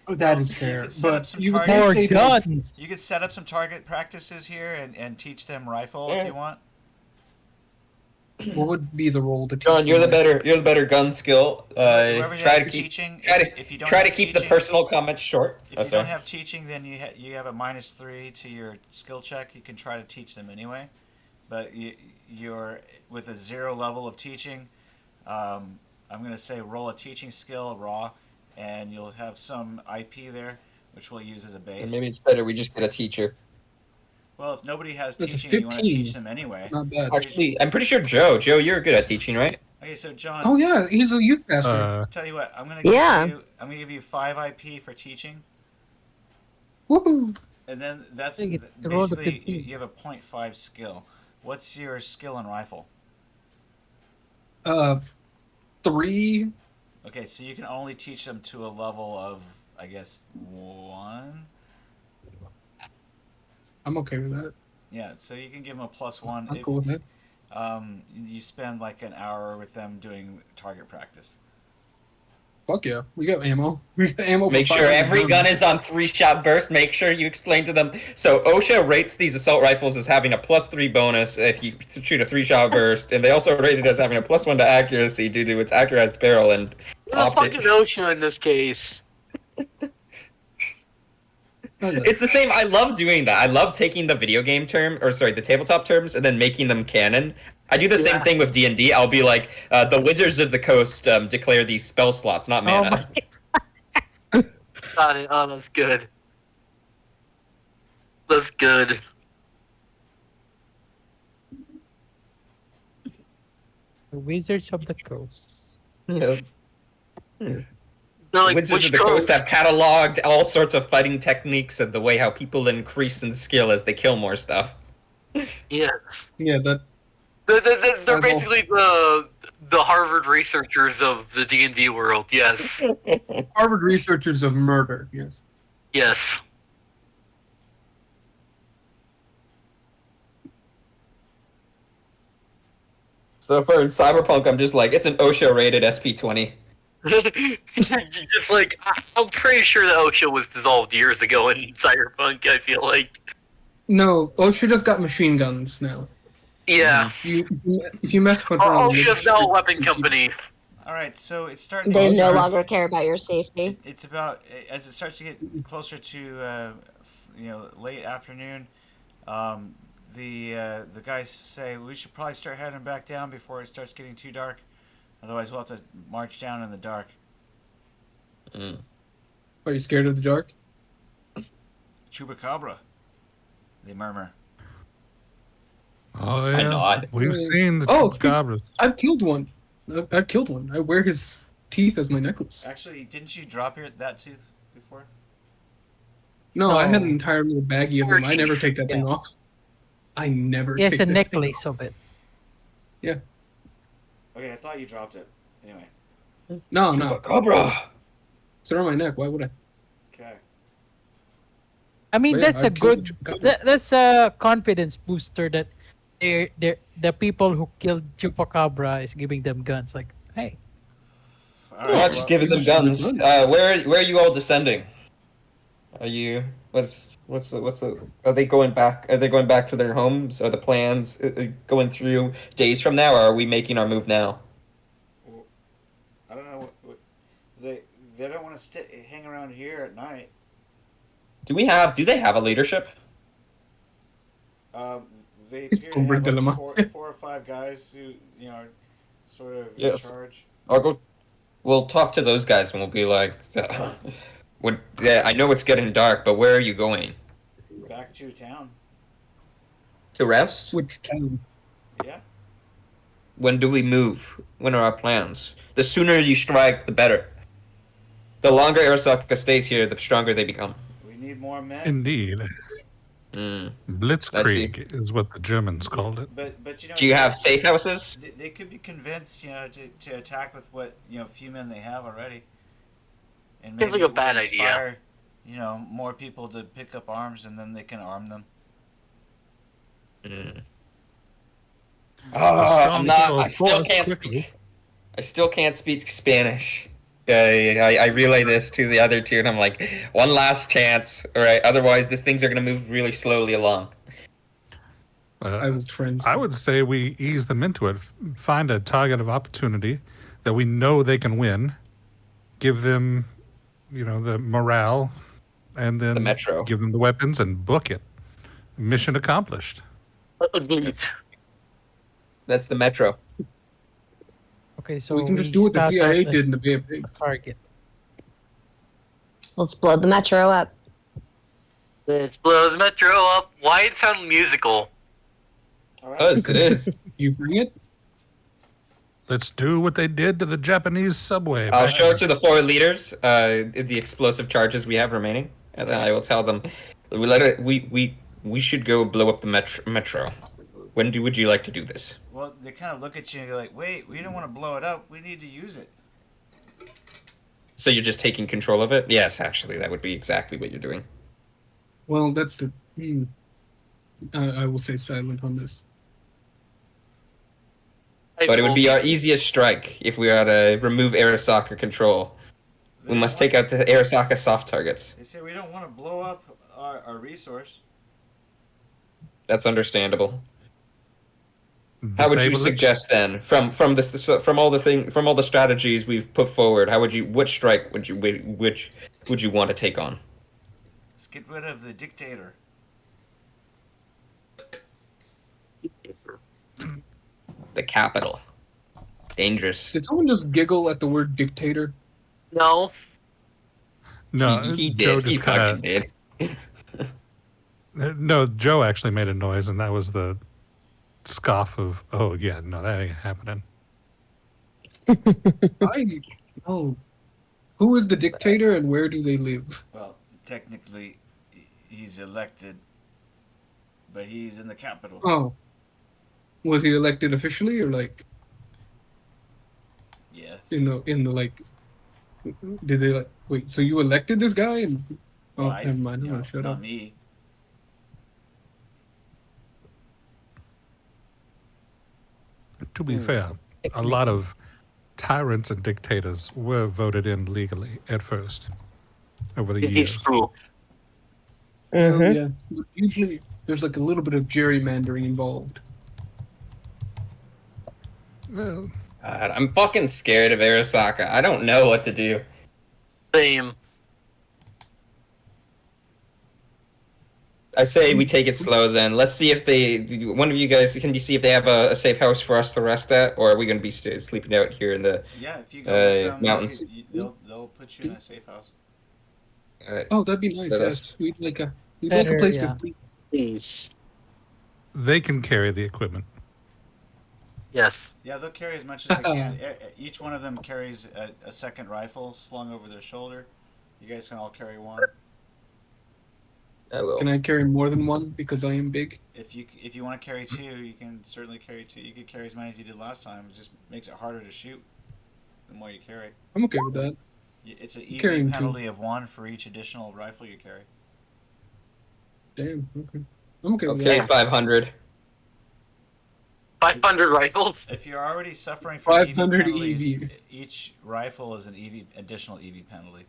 that is You fair. could set up But some you would targets. More think they'd- guns. You could set up some target practices here and teach them rifle if you want. What would be the role to teach John, you're the them? better gun skill. Whoever Try has to keep teaching, if you don't keep the teaching- personal comments short. If Oh, you sorry. don't have teaching, then you have a -3 to your skill check. You can try to teach them anyway, but you're with a 0 level of teaching. I'm gonna say roll a teaching skill raw, and you'll have some IP there, which we'll use as a base. Maybe it's better we just get a teacher. Well, if nobody has That's a teaching, you want to 15. teach them anyway. Not bad. Actually, I'm pretty sure Joe, you're good at teaching, right? Okay, so John, Oh yeah, he's a youth pastor. tell you what, I'm gonna Yeah. give you 5 IP for teaching, Woohoo! and then that's I get to roll the basically 15. you have a 0.5 skill. What's your skill in rifle? 3. Okay, so you can only teach them to a level of, I guess, 1. I'm okay with that. Yeah, so you can give them a +1 I'm if cool with that. you spend like an hour with them doing target practice. Fuck yeah, we got ammo. We got ammo. Make for sure 500 every guns. gun is on 3-shot burst. Make sure you explain to them. So OSHA rates these assault rifles as having a +3 bonus if you shoot a 3-shot burst, and they also rate it as having a +1 to accuracy due to its accurized barrel and What the fucking optics. ocean in this case? It's the same. I love doing that. I love taking the video game term, or sorry, the tabletop terms, and then making them canon. I do the same thing with D&D. I'll be like, the Wizards of the Coast declare these spell slots, not mana. Got it. Oh, that's good. That's good. The Wizards of the Coast. Yeah. They're like, Wizards which of the Coast coast? have cataloged all sorts of fighting techniques and the way how people increase in skill as they kill more stuff. Yes. Yeah, that They're basically the Harvard researchers of the D&D world. Yes. Harvard researchers of murder. Yes. Yes. So for in Cyberpunk, I'm just like, it's an OSHA rated SP20. Just like, I'm pretty sure the OSHA was dissolved years ago in Cyberpunk, I feel like. No, OSHA just got machine guns now. Yeah. If you mess with OSHA's now a weapon company. All right, so it's starting. They to no longer care about your safety. It's about as it starts to get closer to late afternoon. The guys say we should probably start heading back down before it starts getting too dark. Otherwise, we'll have to march down in the dark. Are you scared of the dark? Chupacabra, they murmur. Oh yeah, I nod. we've seen the Oh, chupacabras. I've killed one. I've killed one. I wear his teeth as my necklace. Actually, didn't you drop that tooth before? No, I had an Oh. entire little baggie of them. I never take that thing off. I never. Yes, take a that necklace of it. Okay, I thought you dropped it. Anyway. thing. No. Chupacabra! It's around my neck. Why would I? Okay. I mean, But yeah, that's a I've killed good. Chupacabra. That's a confidence booster that the people who killed Chupacabra is giving them guns. Like, hey, All I'm not just giving them guns. Where are you all descending? Are you? What's the? Are they going back? Are they going back to their homes? Are the plans going through days from now, or are we making our move now? I don't know. They don't want to hang around here at night. Do they have a leadership? They It's appear to over have like dilemma. four or five guys who are sort of in Yes. charge. I'll go. We'll talk to those guys and we'll be like, yeah, I know it's getting dark, but where are you going? Back to town. To rest? Which town? Yeah. When do we move? When are our plans? The sooner you strike, the better. The longer Arasaka stays here, the stronger they become. We need more men. Indeed, Mm. blitzkrieg is what the Germans called it. But Do you have safe houses? They could be convinced, to attack with what few men they have already, and Seems like maybe a bad it will idea. inspire, more people to pick up arms, and then they can arm them. Mm. strong I'm not. people I still force can't quickly. speak. I still can't speak Spanish. I relay this to the other two, and I'm like, one last chance. All right. Otherwise, these things are gonna move really slowly along. I will trend. I would say we ease them into it. Find a target of opportunity that we know they can win. Give them, the morale, and then The metro. give them the weapons and book it. Mission accomplished. Agreed. That's the metro. okay, so we can just do what the start CIA out did as in the Bay of Pigs. target. Let's blow the metro up. Let's blow the metro up. Why it sound musical? All right. Does it is? You bring it? Let's do what they did to the Japanese subway. I'll back show in- to the 4 leaders the explosive charges we have remaining, and then I will tell them we should go blow up the metro. Would you like to do this? Well, they kind of look at you and go like, "Wait, we don't want to blow it up. We need to use it." So you're just taking control of it? Yes, actually, that would be exactly what you're doing. Well, that's the. I will stay silent on this. But it would be our easiest strike if we are to remove Arasaka control. We must take out the Arasaka soft targets. They say we don't want to blow up our resource. That's understandable. How would you Disable it. suggest then, from all the strategies we've put forward? Which strike would you want to take on? Let's get rid of the dictator. The capital. Dangerous. Did someone just giggle at the word dictator? No. No, he Joe did. He just fucking kind did. of. No, Joe actually made a noise, and that was the scoff of, "Oh yeah, no, that ain't happening." Oh. Who is the dictator and where do they live? Well, technically, he's elected, but he's in the capital. Oh. Was he elected officially or like Yes. in the like did they like wait, so you elected this guy and oh Well, never mind, I'm you gonna know, shut not up. me. To be fair, a lot of tyrants and dictators were voted in legally at first over the It's years. true. Oh, yeah. But usually there's like a little bit of gerrymandering involved. Well, God, I'm fucking scared of Arasaka. I don't know what to do. Same. I say we take it slow then. Let's see if one of you guys, can you see if they have a safe house for us to rest at? Or are we going to be sleeping out here in the Yeah, if you go with them, mountains? they'll put you in a safe house. Oh, that'd be nice, Let yes. us- We'd like a Better, place yeah. to sleep. Please. they can carry the equipment. Yes. Yeah, they'll carry as much as they can. Each one of them carries a second rifle slung over their shoulder. You guys can all carry one. I will. Can I carry more than one because I am big? If you want to carry two, you can certainly carry two. You could carry as many as you did last time. It just makes it harder to shoot the more you carry. I'm okay with that. It's an Carrying EV two. penalty of 1 for each additional rifle you carry. Damn, okay. I'm okay with Okay, that. 500. 500 rifles? If you're already suffering from EV 500 penalties, EV. each rifle is an additional EV penalty.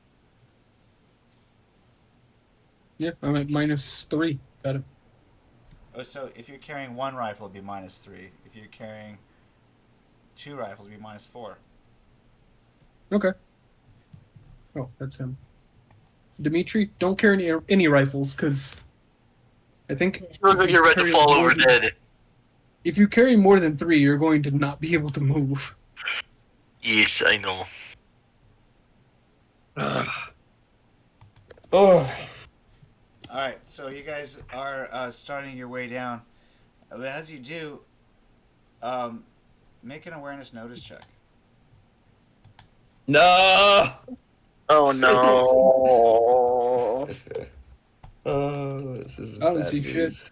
Yeah, I'm at -3. Got it. Oh, so if you're carrying one rifle, it'd be -3. If you're carrying two rifles, it'd be -4. Okay. Oh, that's him. Dimitri, don't carry any rifles, because I think Looks like you're ready to fall over dead. if you carry more than 3, you're going to not be able to move. Yes, I know. Oh. All right, so you guys are starting your way down. But as you do, make an awareness notice check. No! Oh no. Oh, this is I don't bad see news. shit.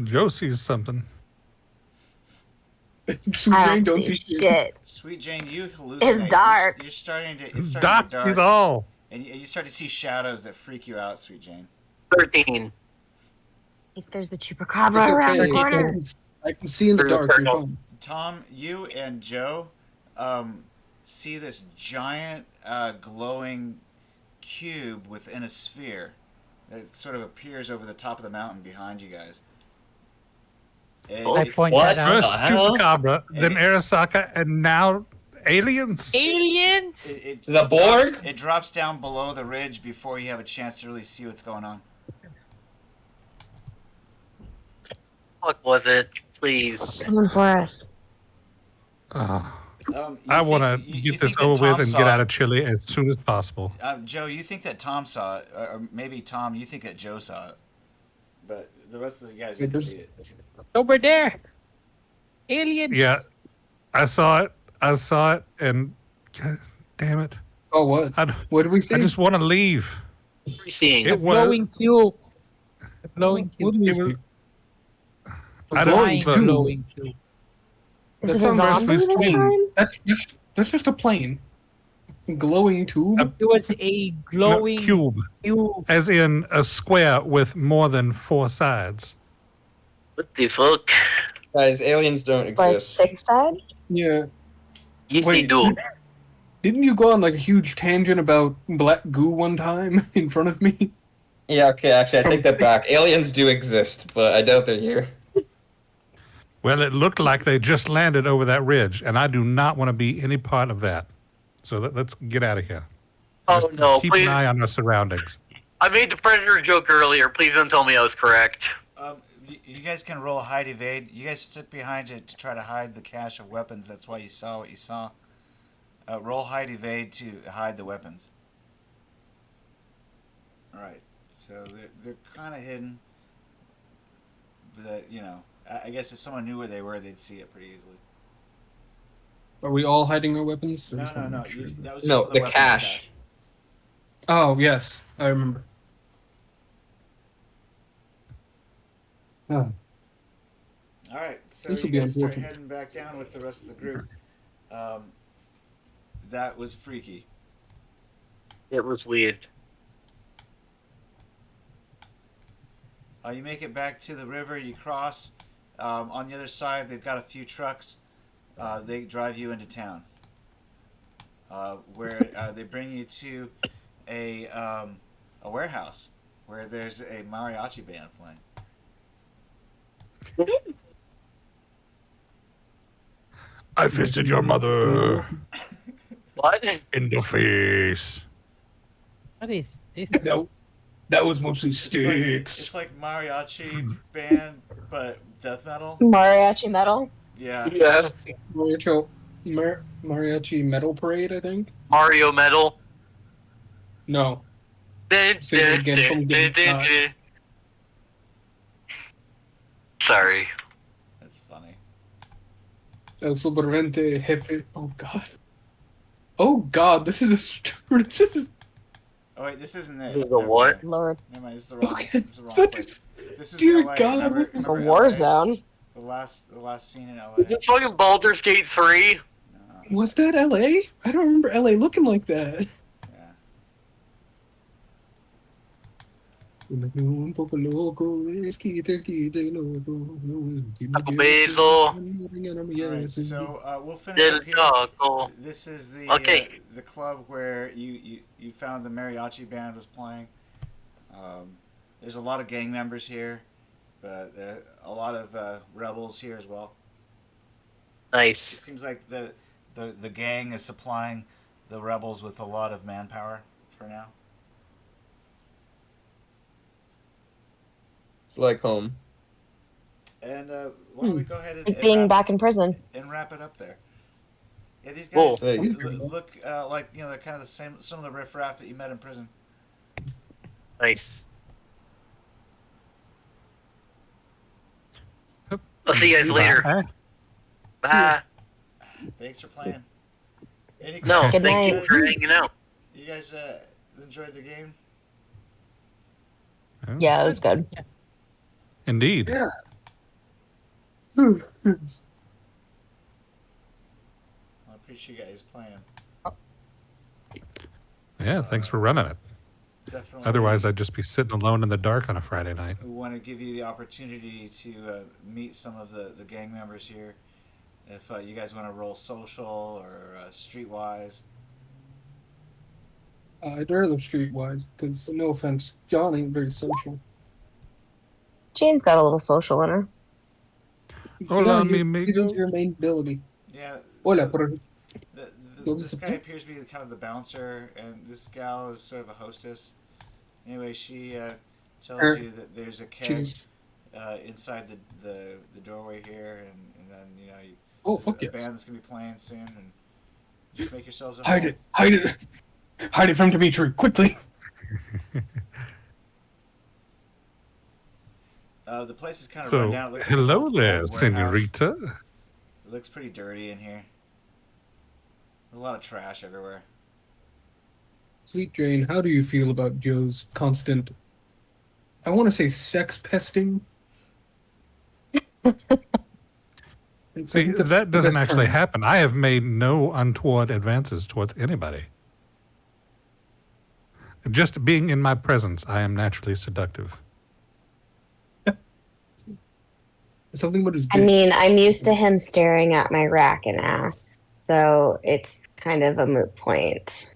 Joe sees something. Sweet I Jane, don't see shit. Sweet Jane, you hallucinate. It's dark. You're starting to. It's starting Doc to get dark. sees all. And you start to see shadows that freak you out, Sweet Jane. 13. If there's a It's chupacabra around the okay. corner. I can see in the dark. You're fine. Tom, you and Joe see this giant glowing cube within a sphere that sort of appears over the top of the mountain behind you guys. I point What? that out. First the hell? Chupacabra, then Arasaka, and now aliens. Aliens! The Borg? It drops down below the ridge before you have a chance to really see what's going on. What was it? Please. Coming for us. I want to get this over with and get out of Chile as soon as possible. Joe, you think that Tom saw it, or maybe Tom, you think that Joe saw it, but the rest of the guys didn't see it. Over there! Aliens! Yeah, I saw it, and God damn it. Oh, what? What did we see? I just want to leave. What are we seeing? The It was. glowing cube. The glowing What cube. did we It was see? I Giant don't. glowing cube. Is That it a sounds zombie like this plane. time? That's just a plane. Glowing tube. It was a glowing Cube, cube. as in a square with more than 4 sides. What the fuck? Guys, aliens don't Like exist. 6 sides? Yeah. Yes, they Wait. do. Didn't you go on like a huge tangent about black goo one time in front of me? Yeah, okay, actually, I take that back. Aliens do exist, but I doubt they're here. Well, it looked like they just landed over that ridge, and I do not want to be any part of that. So let's get out of here. Oh Just no, keep please. an eye on our surroundings. I made the predator joke earlier. Please don't tell me I was correct. You guys can roll hide evade. You guys sit behind it to try to hide the cache of weapons. That's why you saw what you saw. Roll hide evade to hide the weapons. All right. So they're kind of hidden, but I guess if someone knew where they were, they'd see it pretty easily. Are we all hiding our weapons? No. That was just No, for the weapons cache. Oh, yes. I remember. All right, so This will you be guys start unfortunate. heading back down with the rest of the group. That was freaky. It was weird. You make it back to the river. You cross. On the other side, they've got a few trucks. They drive you into town, where they bring you to a warehouse where there's a mariachi band playing. I fisted your mother What? in the face. What is this? No, that was mostly sticks. It's like mariachi band, but death metal. Mariachi metal. Yeah. Yeah. Mariachi Metal Parade, I think. Mario Metal. No. Say it again, someone's getting shot. Sorry. That's funny. El Supervente Jefe. Oh god. Oh god, this is a. This is. Oh wait, this isn't it. This is a what? Lord. Never mind, this is the wrong. Okay. This is the wrong What place. is- This is Dear LA. God, Remember It's a LA? war zone. The last scene in LA. Is this fucking Baldur's Gate 3? No, Was that LA? I don't remember LA looking like that. yeah. Beso. Alright, so we'll finish Del up here. Taco. This is Okay. the club where you found the mariachi band was playing. There's a lot of gang members here, but there are a lot of rebels here as well. It Nice. seems like the gang is supplying the rebels with a lot of manpower for now. It's like home. And why don't we go ahead It's and, like being wrap, back in prison. and wrap it up there? Yeah, these Cool. guys Hey. look like they're kind of the same. Some of the riffraff that you met in prison. Nice. I'll see you guys later. Bye. Bye. Thanks for playing. Any No, questions? Good thank you night. for hanging out. You guys enjoyed the game? Oh, Yeah, it was good. Indeed. Well, I appreciate you guys playing. Yeah, thanks for running it. Definitely. Otherwise, I'd just be sitting alone in the dark on a Friday night. we want to give you the opportunity to meet some of the gang members here. If you guys want to roll social or streetwise. I'd rather streetwise, because no offense, John ain't very social. Jane's got a little social in her. Hola, mi It is amigo. your main ability. Yeah. Hola, so por... this guy appears to be kind of the bouncer, and this gal is sort of a hostess. Anyway, she tells you that there's a keg She's... inside the doorway here, and then you Oh, there's fuck a yes. band that's gonna be playing soon, and just make yourselves at Hide home. it! Hide it! Hide it from Dimitri, quickly! The place is kind of run So, down. It looks like an hello old there, warehouse. senorita. It looks pretty dirty in here. A lot of trash everywhere. Sweet Jane, how do you feel about Joe's constant, I want to say sex pesting? I See, think that's that the doesn't best actually term. happen. I have made no untoward advances towards anybody. Just being in my presence, I am naturally seductive. Something about his I dick. mean, I'm used to him staring at my rack and ass, so it's kind of a moot point.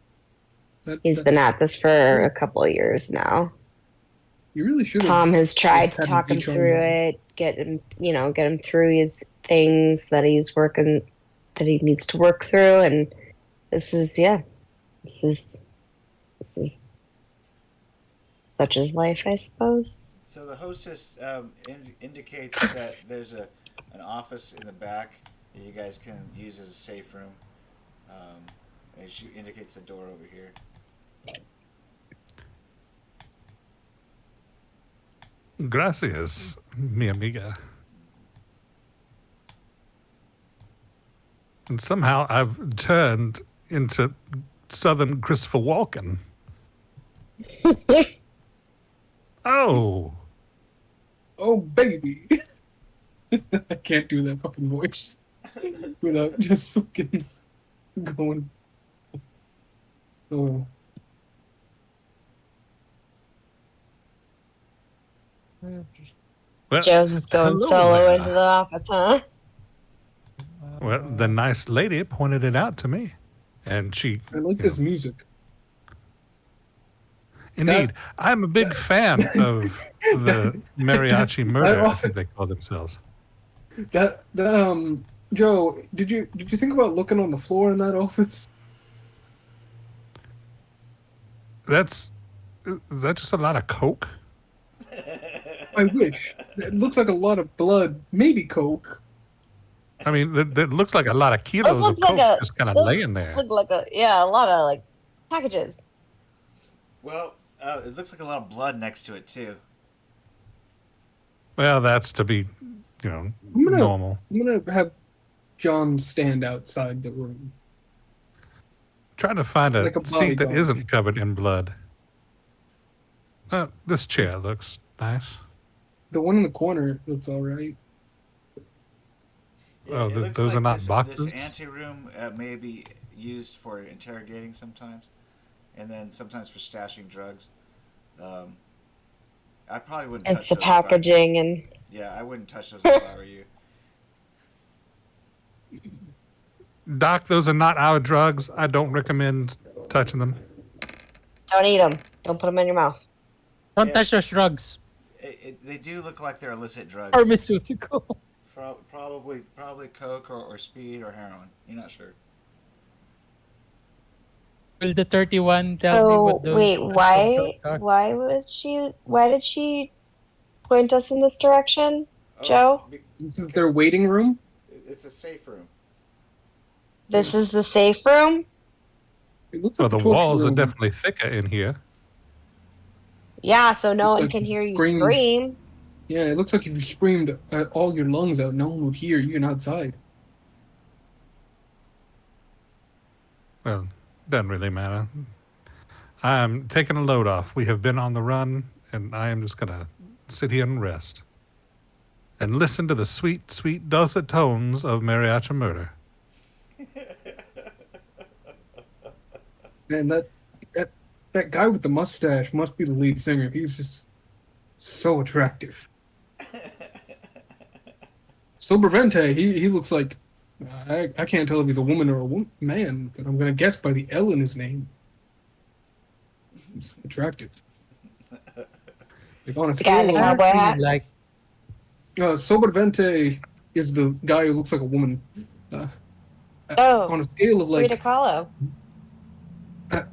He's been at this for a couple of years now. You really should. Tom has tried to had talk him beach on through you. it, get him through his things that he needs to work through, and this is Such is life, I suppose. So the hostess indicates that there's an office in the back that you guys can use as a safe room. And she indicates the door over here. Gracias, mi amiga. And somehow I've turned into Southern Christopher Walken. Oh. Oh, baby. I can't do that fucking voice without just fucking going. Oh. Well, Joe's just going hello solo there. into the office, huh? Well, the nice lady pointed it out to me. And she... I like this music. Indeed. I'm a big fan of the mariachi murder, I think they call themselves. Joe, did you think about looking on the floor in that office? Is that just a lot of coke? I wish. It looks like a lot of blood, maybe coke. I mean, that looks like a lot of kilos of looks like coke just kind of laying there. Look like a lot of like packages. Well, it looks like a lot of blood next to it too. Well, that's to be, normal. I'm gonna have John stand outside the room. Trying to find a Like a seat that bodyguard. isn't covered in blood. This chair looks nice. The one in the corner looks all right. Oh, it looks those like are not boxes? This anteroom may be used for interrogating sometimes, and then sometimes for stashing drugs. I probably wouldn't touch It's the those if I- packaging and Yeah, I wouldn't touch those if I were you. Doc, those are not our drugs. I don't recommend touching them. don't eat them. Don't put them in your mouth. Don't Yeah. touch those drugs. They do look like they're illicit drugs. Pharmaceutical. Probably coke or speed or heroin. You're not sure. Will the 31 tell me So what those wait, why drugs are? why did she point us in this direction, Joe? This is their waiting room. It's a safe room. This is the safe room? It looks Well, like the a torture walls are room. definitely thicker in here. Yeah, so no Looks one like can hear you scream. scream. Yeah, it looks like if you screamed all your lungs out, no one would hear you outside. Well, doesn't really matter. I'm taking a load off. We have been on the run, and I am just going to sit here and rest. And listen to the sweet, sweet, dulcet tones of mariachi murder. Man, that guy with the mustache must be the lead singer. He's just so attractive. Sobrevente, he looks like I can't tell if he's a woman or a man, but I'm gonna guess by the L in his name. He's attractive. Like on a The guy in the scale, cowboy hat? Like, Sobrevente is the guy who looks like a woman. Oh, On a scale of Frida like Kahlo.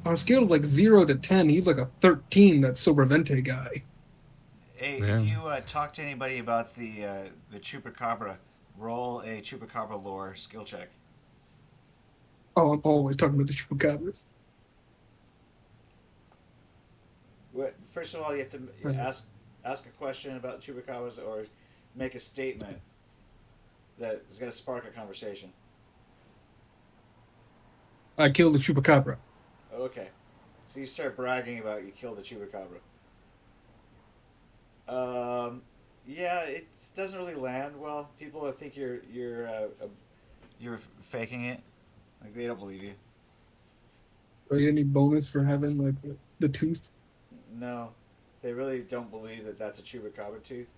on a scale of like 0 to 10, he's like a 13. That Sobrevente guy. Hey, Yeah. if you talk to anybody about the chupacabra, roll a chupacabra lore skill check. Oh, I'm always talking about the chupacabras. First of all, you have to Right. ask a question about chupacabras or make a statement that is going to spark a conversation. I killed the chupacabra. Okay, so you start bragging about you killed a chupacabra. Yeah, it doesn't really land well. People think you're faking it. Like they don't believe you. Are you any bonus for having like the tooth? No, they really don't believe that that's a chupacabra tooth.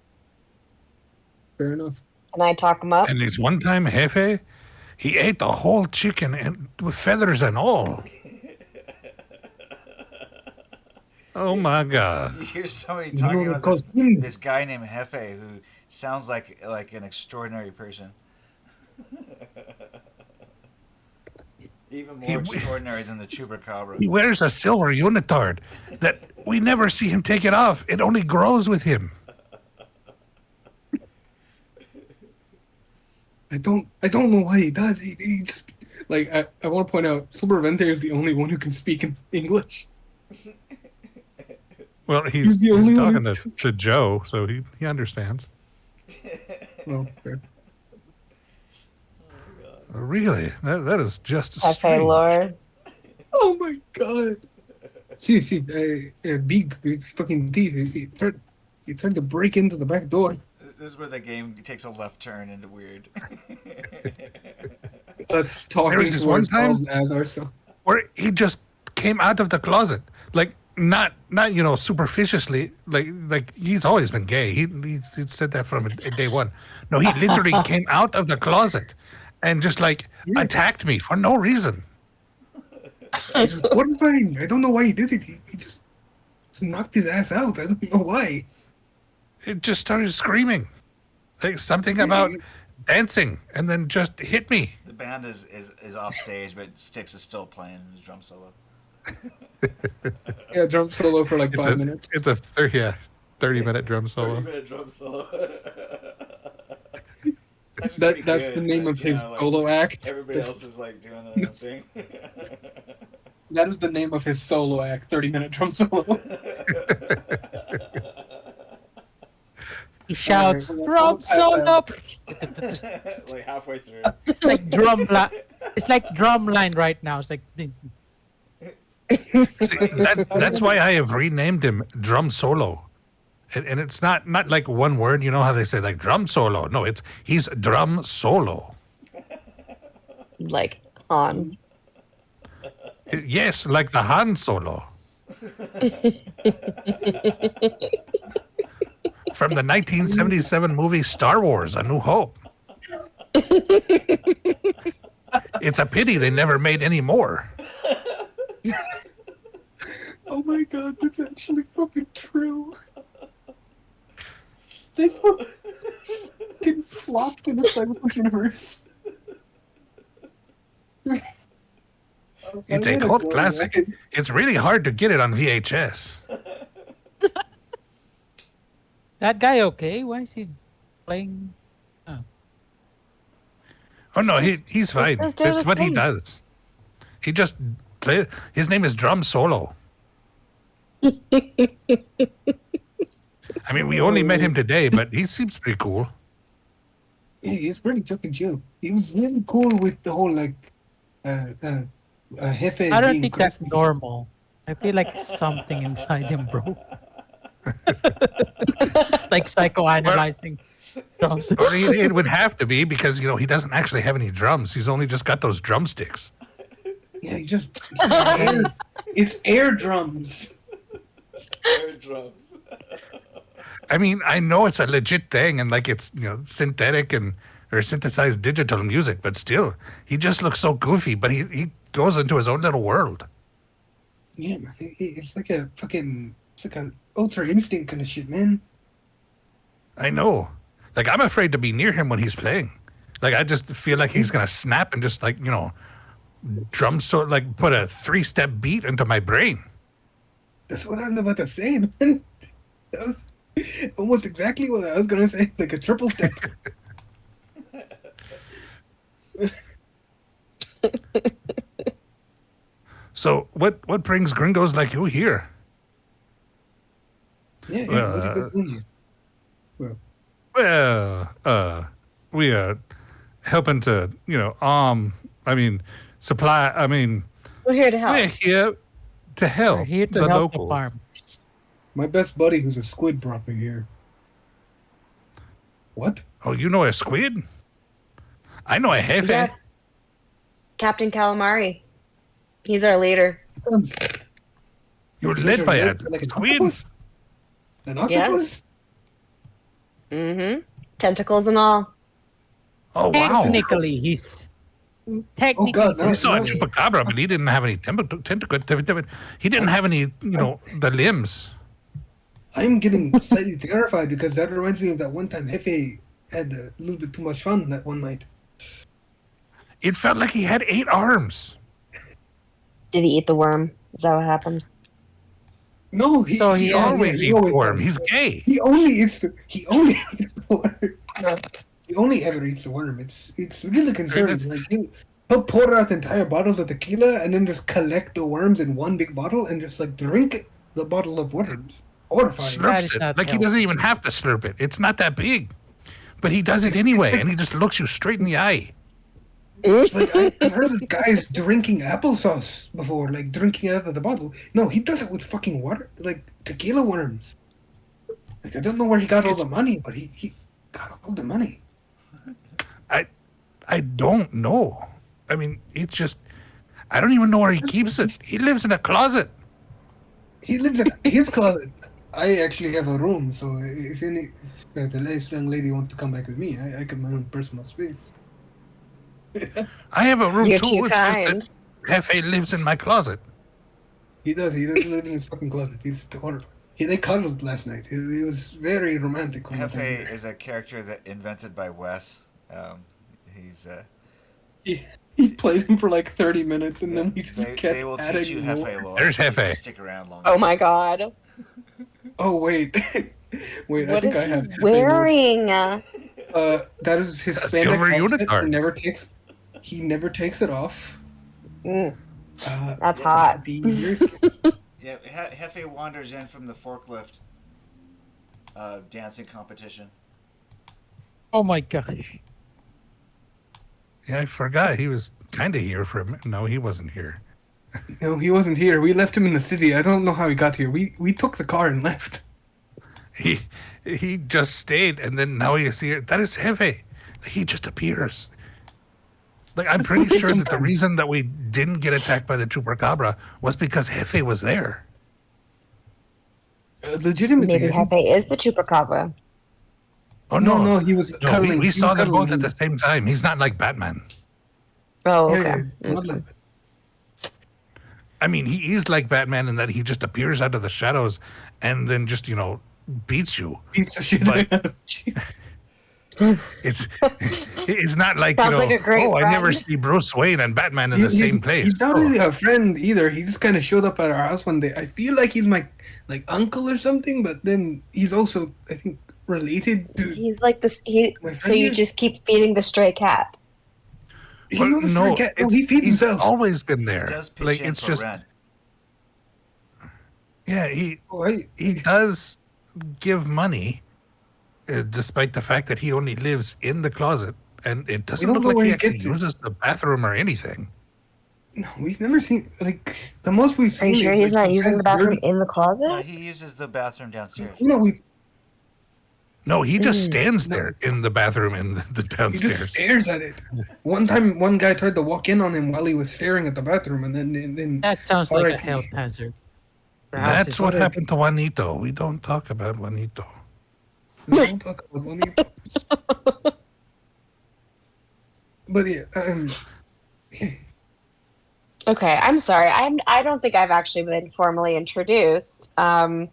Fair enough. Can I talk him up? And this one time, Jefe, he ate the whole chicken and with feathers and all. Oh my God. You hear somebody You know talking they about call this, him- this guy named Jefe who sounds like an extraordinary person. Even He- more extraordinary than the He chupacabra. wears a silver unitard that we never see him take it off. It only grows with him. I don't know why he does. He just like I want to point out, Supervente is the only one who can speak in English. Well, He's he's the only one talking to Joe, so he understands. Well, fair. Really? That is just Cafe strange. lore. Oh my god. See, big fucking teeth. He tried to break into the back door. This is where the game takes a left turn into weird. Us talking There was this to one time- ourselves as ourselves. Where he just came out of the closet, like not superficially, like he's always been gay. He said that from day one. No, he literally came out of the closet and just like attacked me for no reason. It was horrifying. I don't know why he did it. He just knocked his ass out. I don't know why. It just started screaming, like something about dancing, and then just hit me. The band is off stage, but Styx is still playing his drum solo. Yeah, drum solo for like 5 minutes. It's a 30-minute drum solo. 30-minute drum solo. That's the name of his solo act. Everybody else is like doing their own thing. That is the name of his solo act. 30-minute drum solo. He shouts, "Drum solo!" Like halfway through. It's like drum line. It's like drum line right now. It's like. See, that's why I have renamed him Drum Solo. And it's not like one word. You know how they say like drum solo? No, he's drum solo. Like Hans. Yes, like the Han Solo. From the 1977 movie Star Wars: A New Hope. It's a pity they never made any more. Oh my god, that's actually fucking true. They fucking flopped in the Cyberpunk universe. It's a cult classic. It's really hard to get it on VHS. Is that guy okay? Why is he playing? Oh no, he's fine. just do That's his what he thing. does. He just play. His name is Drum Solo. I mean, we only met him today, but he seems pretty cool. Yeah, he's pretty fucking chill. He was really cool with the whole like Jefe I don't being think that's crispy. normal. I feel like something inside him, bro. It's like psychoanalyzing. drums. Or it would have to be because he doesn't actually have any drums. He's only just got those drumsticks. Yeah, it's air drums. Air drums. I mean, I know it's a legit thing and like it's synthetic or synthesized digital music, but still, he just looks so goofy. But he goes into his own little world. Yeah, man, it's like a Ultra Instinct kind of shit, man. I know. Like I'm afraid to be near him when he's playing. Like I just feel like he's gonna snap and just like drum sort like put a 3-step beat into my brain. That's what I was about to say, man. That was almost exactly what I was gonna say, like a triple step. So what brings gringos like you here? Yeah, what are you guys doing here? Well, we are helping to, supply. We're here to help. We're here to help We're here to the help locals. the farmers. My best buddy, who's a squid, brought me here. What? Oh, you know a squid? I know a jefe. Yeah. Captain Calamari. He's our leader. You're led by a like an squid. octopus? An octopus? Mm-hmm. Tentacles and all. Oh wow! Technically, he's technically God, We saw a no. chupacabra, but he didn't have any tentacles. He didn't have any, the limbs. I'm getting slightly terrified because that reminds me of that one time Jefe had a little bit too much fun that one night. It felt like he had 8 arms. Did he eat the worm? Is that what happened? No, So he He has- always he eats always worm. does. He's gay. He only eats the worm. He only ever eats the worm. It's really concerning. That's- Like he'll pour out entire bottles of tequila and then just collect the worms in one big bottle and just like drink the bottle of worms. Horrifying. That is Slurps it. not Like he healthy. doesn't even have to slurp it. It's not that big. But he does it anyway, and he just looks you straight in the eye. Like I've heard of guys drinking applesauce before, like drinking it out of the bottle. No, he does it with fucking water, like tequila worms. Like I don't know where he got all the money, but he got all the money. I don't know. I mean, it's just I don't even know where he keeps it. He lives in a closet. He lives in his closet. I actually have a room, so if the last young lady wants to come back with me, I can have my own personal space. I have a room You're too. too It's kind. just that Hefe lives in my closet. He does. He doesn't live in his fucking closet. He's horrible. They cuddled last night. It was very romantic. when they did Hefe it. is a character that invented by Wes. He's He played him for like 30 minutes, and then we just they kept will adding teach you more. Hefe lore. There's You Hefe. just stick around long. Oh my god. Oh wait, wait. I What think is I he have. Hefe wearing? That is his A spandex silver outfit. unicorn. He never takes it off. Mm, that's yeah, hot. be very scary. Yeah, Hefe wanders in from the forklift dancing competition. Oh my gosh. Yeah, I forgot he was kind of here for a minute. No, he wasn't here. No, he wasn't here. We left him in the city. I don't know how he got here. We took the car and left. He just stayed, and then now he is here. That is Hefe. He just appears. Like I'm pretty sure that the reason that we didn't get attacked by the chupacabra was because Hefe was there. Legitimately. Maybe I think- Hefe is the chupacabra. Oh no, he was No, cuddling. we he saw was them cuddling both at the him. same time. He's not like Batman. Oh, Yeah, okay. yeah, not like- I mean, he is like Batman in that he just appears out of the shadows and then just, beats you. Beats the shit But- out of you. It's not like, Sounds like a great I never friend. see Bruce Wayne and Batman in the same place. He's not Oh. really a friend either. He just kind of showed up at our house one day. I feel like he's my uncle or something, but then he's also, I think, related to. He's like this. My So friend you here? just keep feeding the stray cat. He's Well, not a stray cat. No, he feeds he's himself. always been there. He does pitch Like in it's for just rent. yeah, Oh, hey. he does give money, despite the fact that he only lives in the closet, and it doesn't don't look know like where he he actually gets it. uses the bathroom or anything. No, we've never seen the most we've Are seen. you sure is, he's like, not he using has the bathroom dirty- in the No, closet? he uses the bathroom downstairs. No, we. No, he just Mm, stands no. there in the bathroom in the He just downstairs. stares at it. One time, one guy tried to walk in on him while he was staring at the bathroom, and then That sounds like a Alright. health hazard. Perhaps That's it's what allergic. happened to Juanito. We don't talk about Juanito. don't talk about one of your But yeah, Okay, I'm sorry. I don't think I've actually been formally introduced. Hi,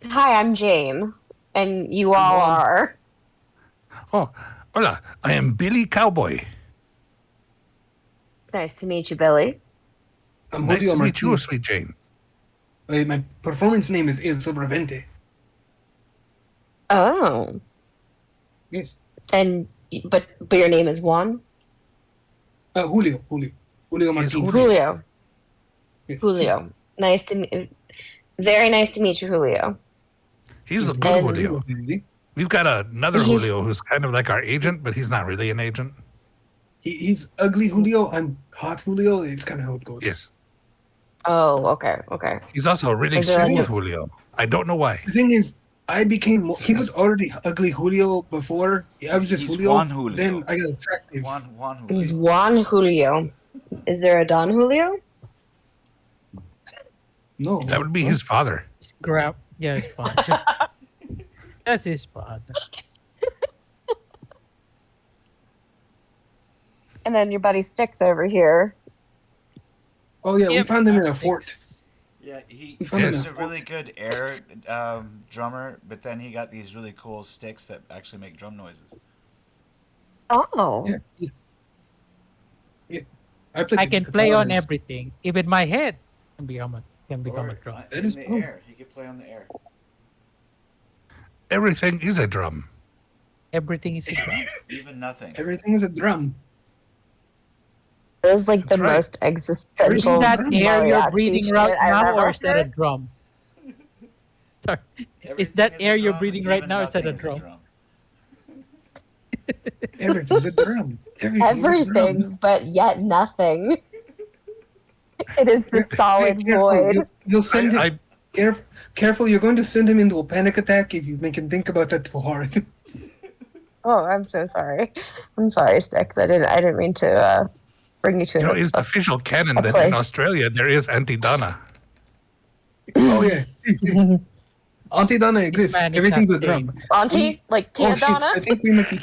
I'm Jane, and you all Hello. are. Oh, hola! I am Billy Cowboy. It's nice to meet you, Billy. I'm Nice Julio to meet you, Martinez. sweet Jane. My performance name is Sobrevente. Oh, Yes. and but your name is Juan Julio Yes, Martinez. Julio. Yes. Julio. Nice to meet. Very nice to meet you, Julio. He's a good And- Julio. We've got another He's- Julio who's kind of like our agent, but he's not really an agent. He's ugly Julio. I'm hot Julio. It's kind of how it goes. Yes. Oh, okay, okay. He's also a really Is there smooth any- Julio. I don't know why. The thing is, I became. He was already ugly Julio before. I was just He's Julio. Juan Julio. Then I got attractive. Juan He's Julio. Juan Julio. Is there a Don Julio? No, That would be his father. Just grab. Yeah, his spot. That's his spot. And then your buddy Sticks over here. Oh yeah, we Yep, found him in a that's fort. six. Yeah, he We found him he's in a a fort. really good air drummer, but then he got these really cool sticks that actually make drum noises. Oh, Yeah. I can play on everything, even my head can become a drum. That is true. He could play on the air. Everything is a drum. Everything is a drum. Even nothing. Everything is a drum. It is like That's the right. most existential. Is that air you're mariachi breathing shit right I've now, ever or is that a heard. drum? Sorry. Is Everything that a air you're drum, breathing right even now, or is that a nothing drum? Everything's a drum. Everything's a drum. Everything, but yet nothing. It is the solid Hey, careful. void. You'll send him. I Careful, you're going to send him into a panic attack if you make him think about that too hard. Oh, I'm so sorry. I'm sorry, Sticks. I didn't mean to bring you to you know, a- it's official canon a that in place. Australia there is Auntie Donna. Oh yeah. Auntie Donna exists. man is Everything's a not drum. Auntie, like Tia Oh shit! Donna. I think we might be.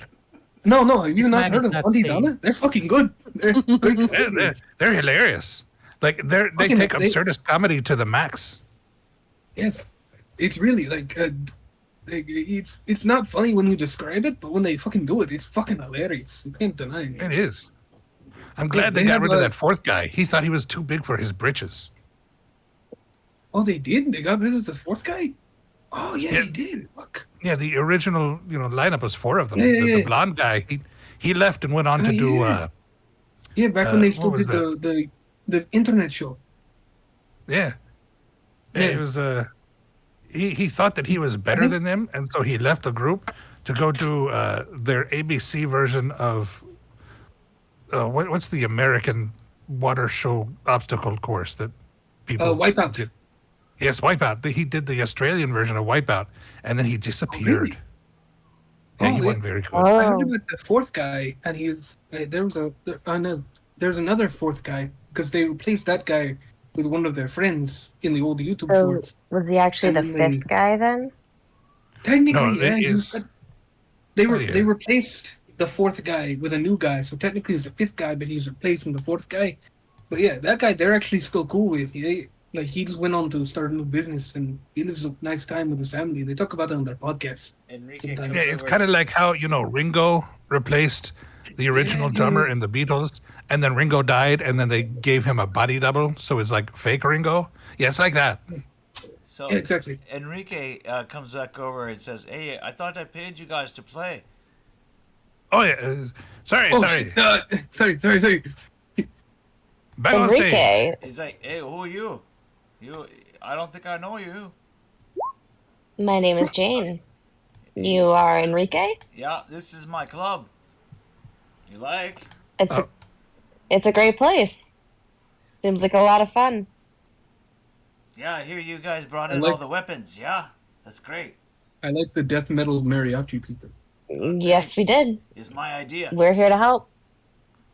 No. Have you This not man heard is of not Auntie sane. Donna? They're fucking good. They're great. They're hilarious. Like they Okay, take they- absurdist comedy to the max. Yes, it's really like it's not funny when you describe it, but when they fucking do it, it's fucking hilarious. You can't deny it. It is. I'm glad they they got have rid of a- that fourth guy. He thought he was too big for his britches. Oh, they did. They got rid of the fourth guy. Oh yeah, Yeah. they did. Fuck. Yeah, the original lineup was four of them. Yeah, the yeah. blonde guy, he left and went on to Oh, do yeah. Yeah, back when they what still was did the internet show. yeah. Yeah. It was he thought that he was better than them, and so he left the group to go do their ABC version of what's the American water show obstacle course that people Wipeout. did? Yes, Wipeout. He did the Australian version of Wipeout, and then he disappeared. Yeah, he Oh, wasn't yeah. very good. I heard Oh, about the fourth guy, and there's another fourth guy because they replaced that guy with one of their friends in the old YouTube so shorts. was he actually the And then fifth guy then? Technically, No, yeah, it he is- was- they were Oh, yeah. they replaced the fourth guy with a new guy, so technically he's the fifth guy, but he's replacing the fourth guy. But yeah, that guy they're actually still cool with. He just went on to start a new business, and he lives a nice time with his family. They talk about it on their podcast. Enrique Yeah, comes Yeah, it's over- kind of like how Ringo replaced the original Yeah, drummer yeah. in the Beatles, and then Ringo died, and then they gave him a body double, so it's like fake Ringo. Yeah, it's like that. So Yeah, exactly. Enrique comes back over and says, "Hey, I thought I paid you guys to play." Oh yeah, sorry. Shit. Sorry. Back on stage. Enrique. He's like, "Hey, who are you? I don't think I know you." My name is Jane. You are Enrique? Yeah, this is my club. You like? It's a great place. Seems like a lot of fun. Yeah, I hear you guys brought I in like- all the weapons. Yeah, that's great. I like the death metal mariachi people. Yes, we did. It's my idea. We're here to help.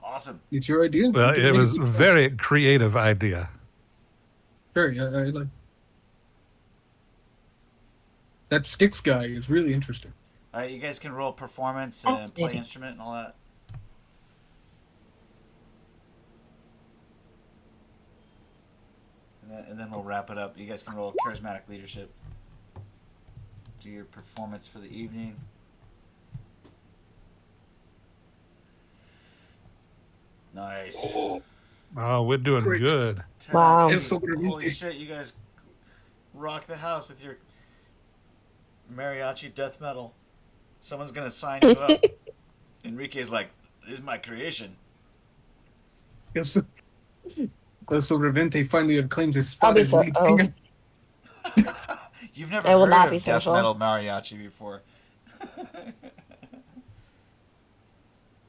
Awesome. It's your idea. Well, You can it make was a good very creative idea. Sure, yeah, I like. That Styx guy is really interesting. All right, you guys can roll performance and play Fascinating. instrument and all that. And then we'll wrap it up. You guys can roll charismatic leadership. Do your performance for the evening. Nice. Oh, Oh, we're doing Great. good. Wow. it's so good. Holy shit, you guys rock the house with your mariachi death metal. Someone's gonna sign you up. Enrique's like, "This is my creation." Yes. So Revente finally claims his I'll spot be as so. lead Oh, singer. You've never I will heard not of be death social. metal mariachi before.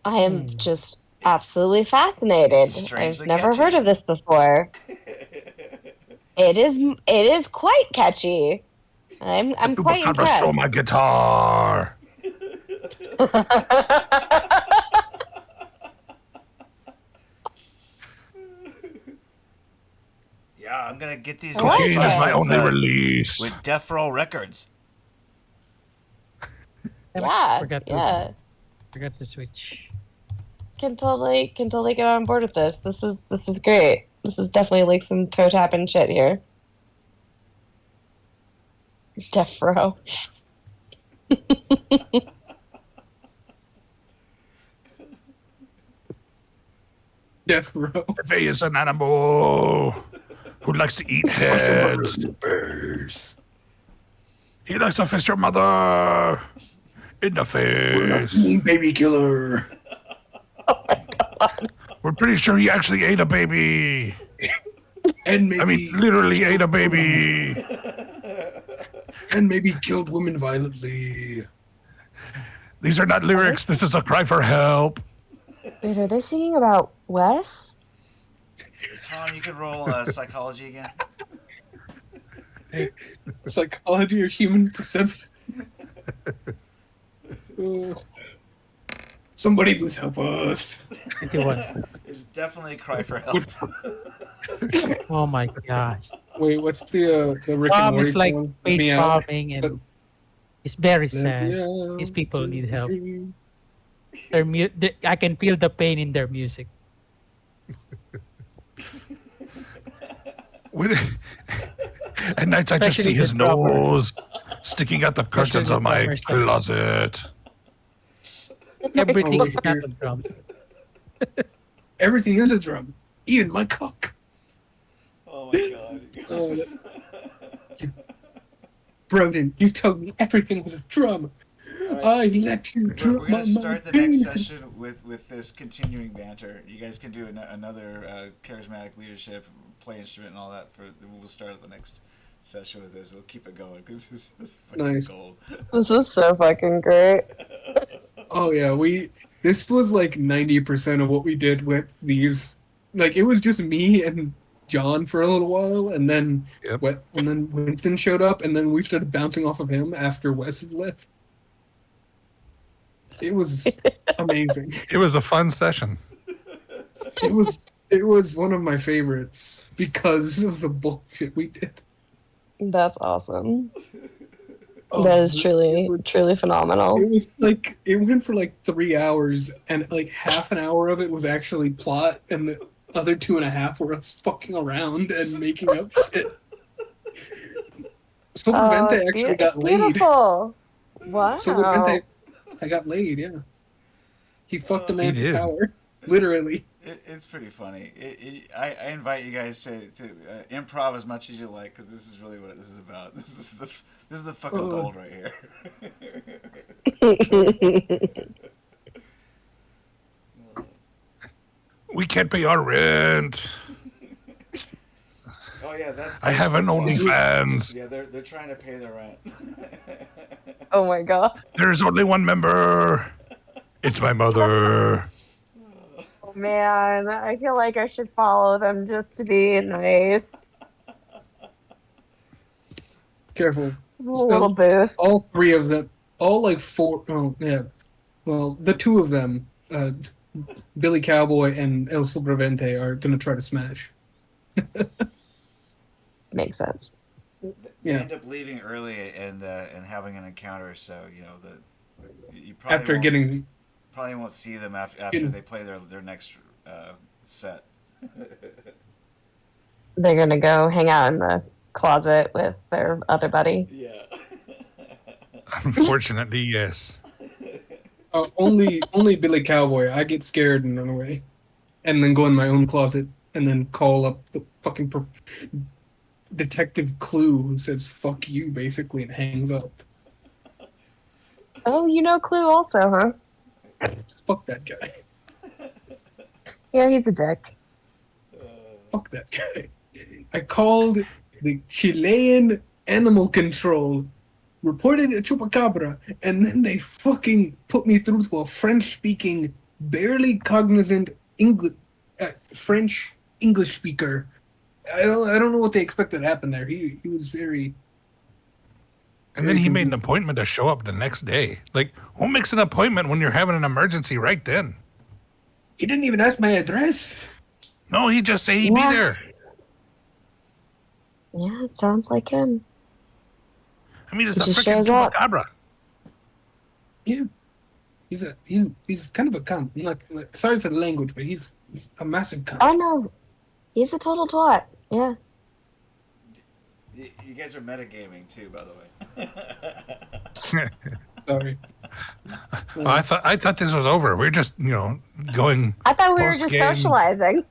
I am just absolutely fascinated. it's I've strangely never catchy. heard of this before. It is quite catchy. I'm quite Chupacabra stole impressed. my guitar. Yeah, I'm gonna get these I like guys Cocaine is it. my signed only with, release. with Death Row Records. Yeah, Forgot to switch. can totally get on board with this. This is great. This is definitely like some toe tapping shit here. Death row. Death row. If he is an animal who likes to eat heads. He likes to fist your mother in the face. Baby killer. We're pretty sure he actually ate a baby. And maybe, I mean, literally ate a baby. and maybe killed women violently. These are not lyrics. This is a cry for help. Wait, are they singing about Wes? Tom, you could roll psychology again. Psychology or human perception. Somebody please help us. 21. It's definitely a cry for help. Oh my gosh. Wait, what's the Rick and Mom Morty is like song? face Meow. bombing and it's very sad. These people need help. I can feel the pain in their music. At night, I just Especially see his the drummer. nose sticking out the curtains Especially of my the drummer. closet. Everything Oh, is not a drum. Everything is a drum, even my cock. Oh my god. Broden, you told me everything was a drum. I let you We're drum going to my start the pain. next session with this continuing banter. You guys can do another charismatic leadership, play instrument, and all that. We'll start at the next session with this. We'll keep it going because this is fucking Nice. gold. This is so fucking great. Oh yeah, this was like 90% of what we did with these. Like it was just me and John for a little while, and then and then Winston showed up, and then we started bouncing off of him after Wes had left. It was amazing. It was a fun session. It was one of my favorites because of the bullshit we did. That's awesome. Oh, That is truly phenomenal. It was like it went for like 3 hours, and like half an hour of it was actually plot, and the other 2.5 were us fucking around and making up shit. So Prevente actually got it's beautiful. Wow. laid. So Prevente, I got laid. Yeah, he fucked a man He for did. power, literally. It's pretty funny. I invite you guys to improv as much as you like because this is really what this is about. This is the fucking gold right here. We can't pay our rent. Oh yeah, that's I have an so funny. OnlyFans. Yeah, they're trying to pay their rent. Oh my god. There's only one member. It's my mother. Oh man, I feel like I should follow them just to be nice. Careful. A little boost. All 3 of them, all like 4. Oh yeah. Well, the 2 of them, Billy Cowboy and El Sobrevente, are gonna try to smash. Makes sense. They Yeah. end up leaving early and having an encounter. So you probably After won't, probably won't see them after Getting- they play their next set. They're gonna go hang out in the closet with their other buddy. Yeah. Unfortunately, yes. Only Billy Cowboy. I get scared and run away, and then go in my own closet and then call up the fucking Detective Clue who says "fuck you" basically and hangs up. Oh, you know Clue also, huh? Fuck that guy. Yeah, he's a dick. Fuck that guy. I called the Chilean animal control, reported a chupacabra, and then they fucking put me through to a French-speaking, barely cognizant French English speaker. I don't know what they expected to happen there. He was very. And then he made an appointment to show up the next day. Like, who makes an appointment when you're having an emergency right then? He didn't even ask my address. No, he just say he'd be there. Yeah, it sounds like him. I mean, it's He a just freaking shows up. chupacabra. Yeah, he's kind of a cunt. I'm like, sorry for the language, but he's a massive cunt. Oh no, he's a total twat. Yeah. You guys are metagaming too, by the way. Sorry. I thought this was over. We're just going. I thought we were just Post-game. socializing.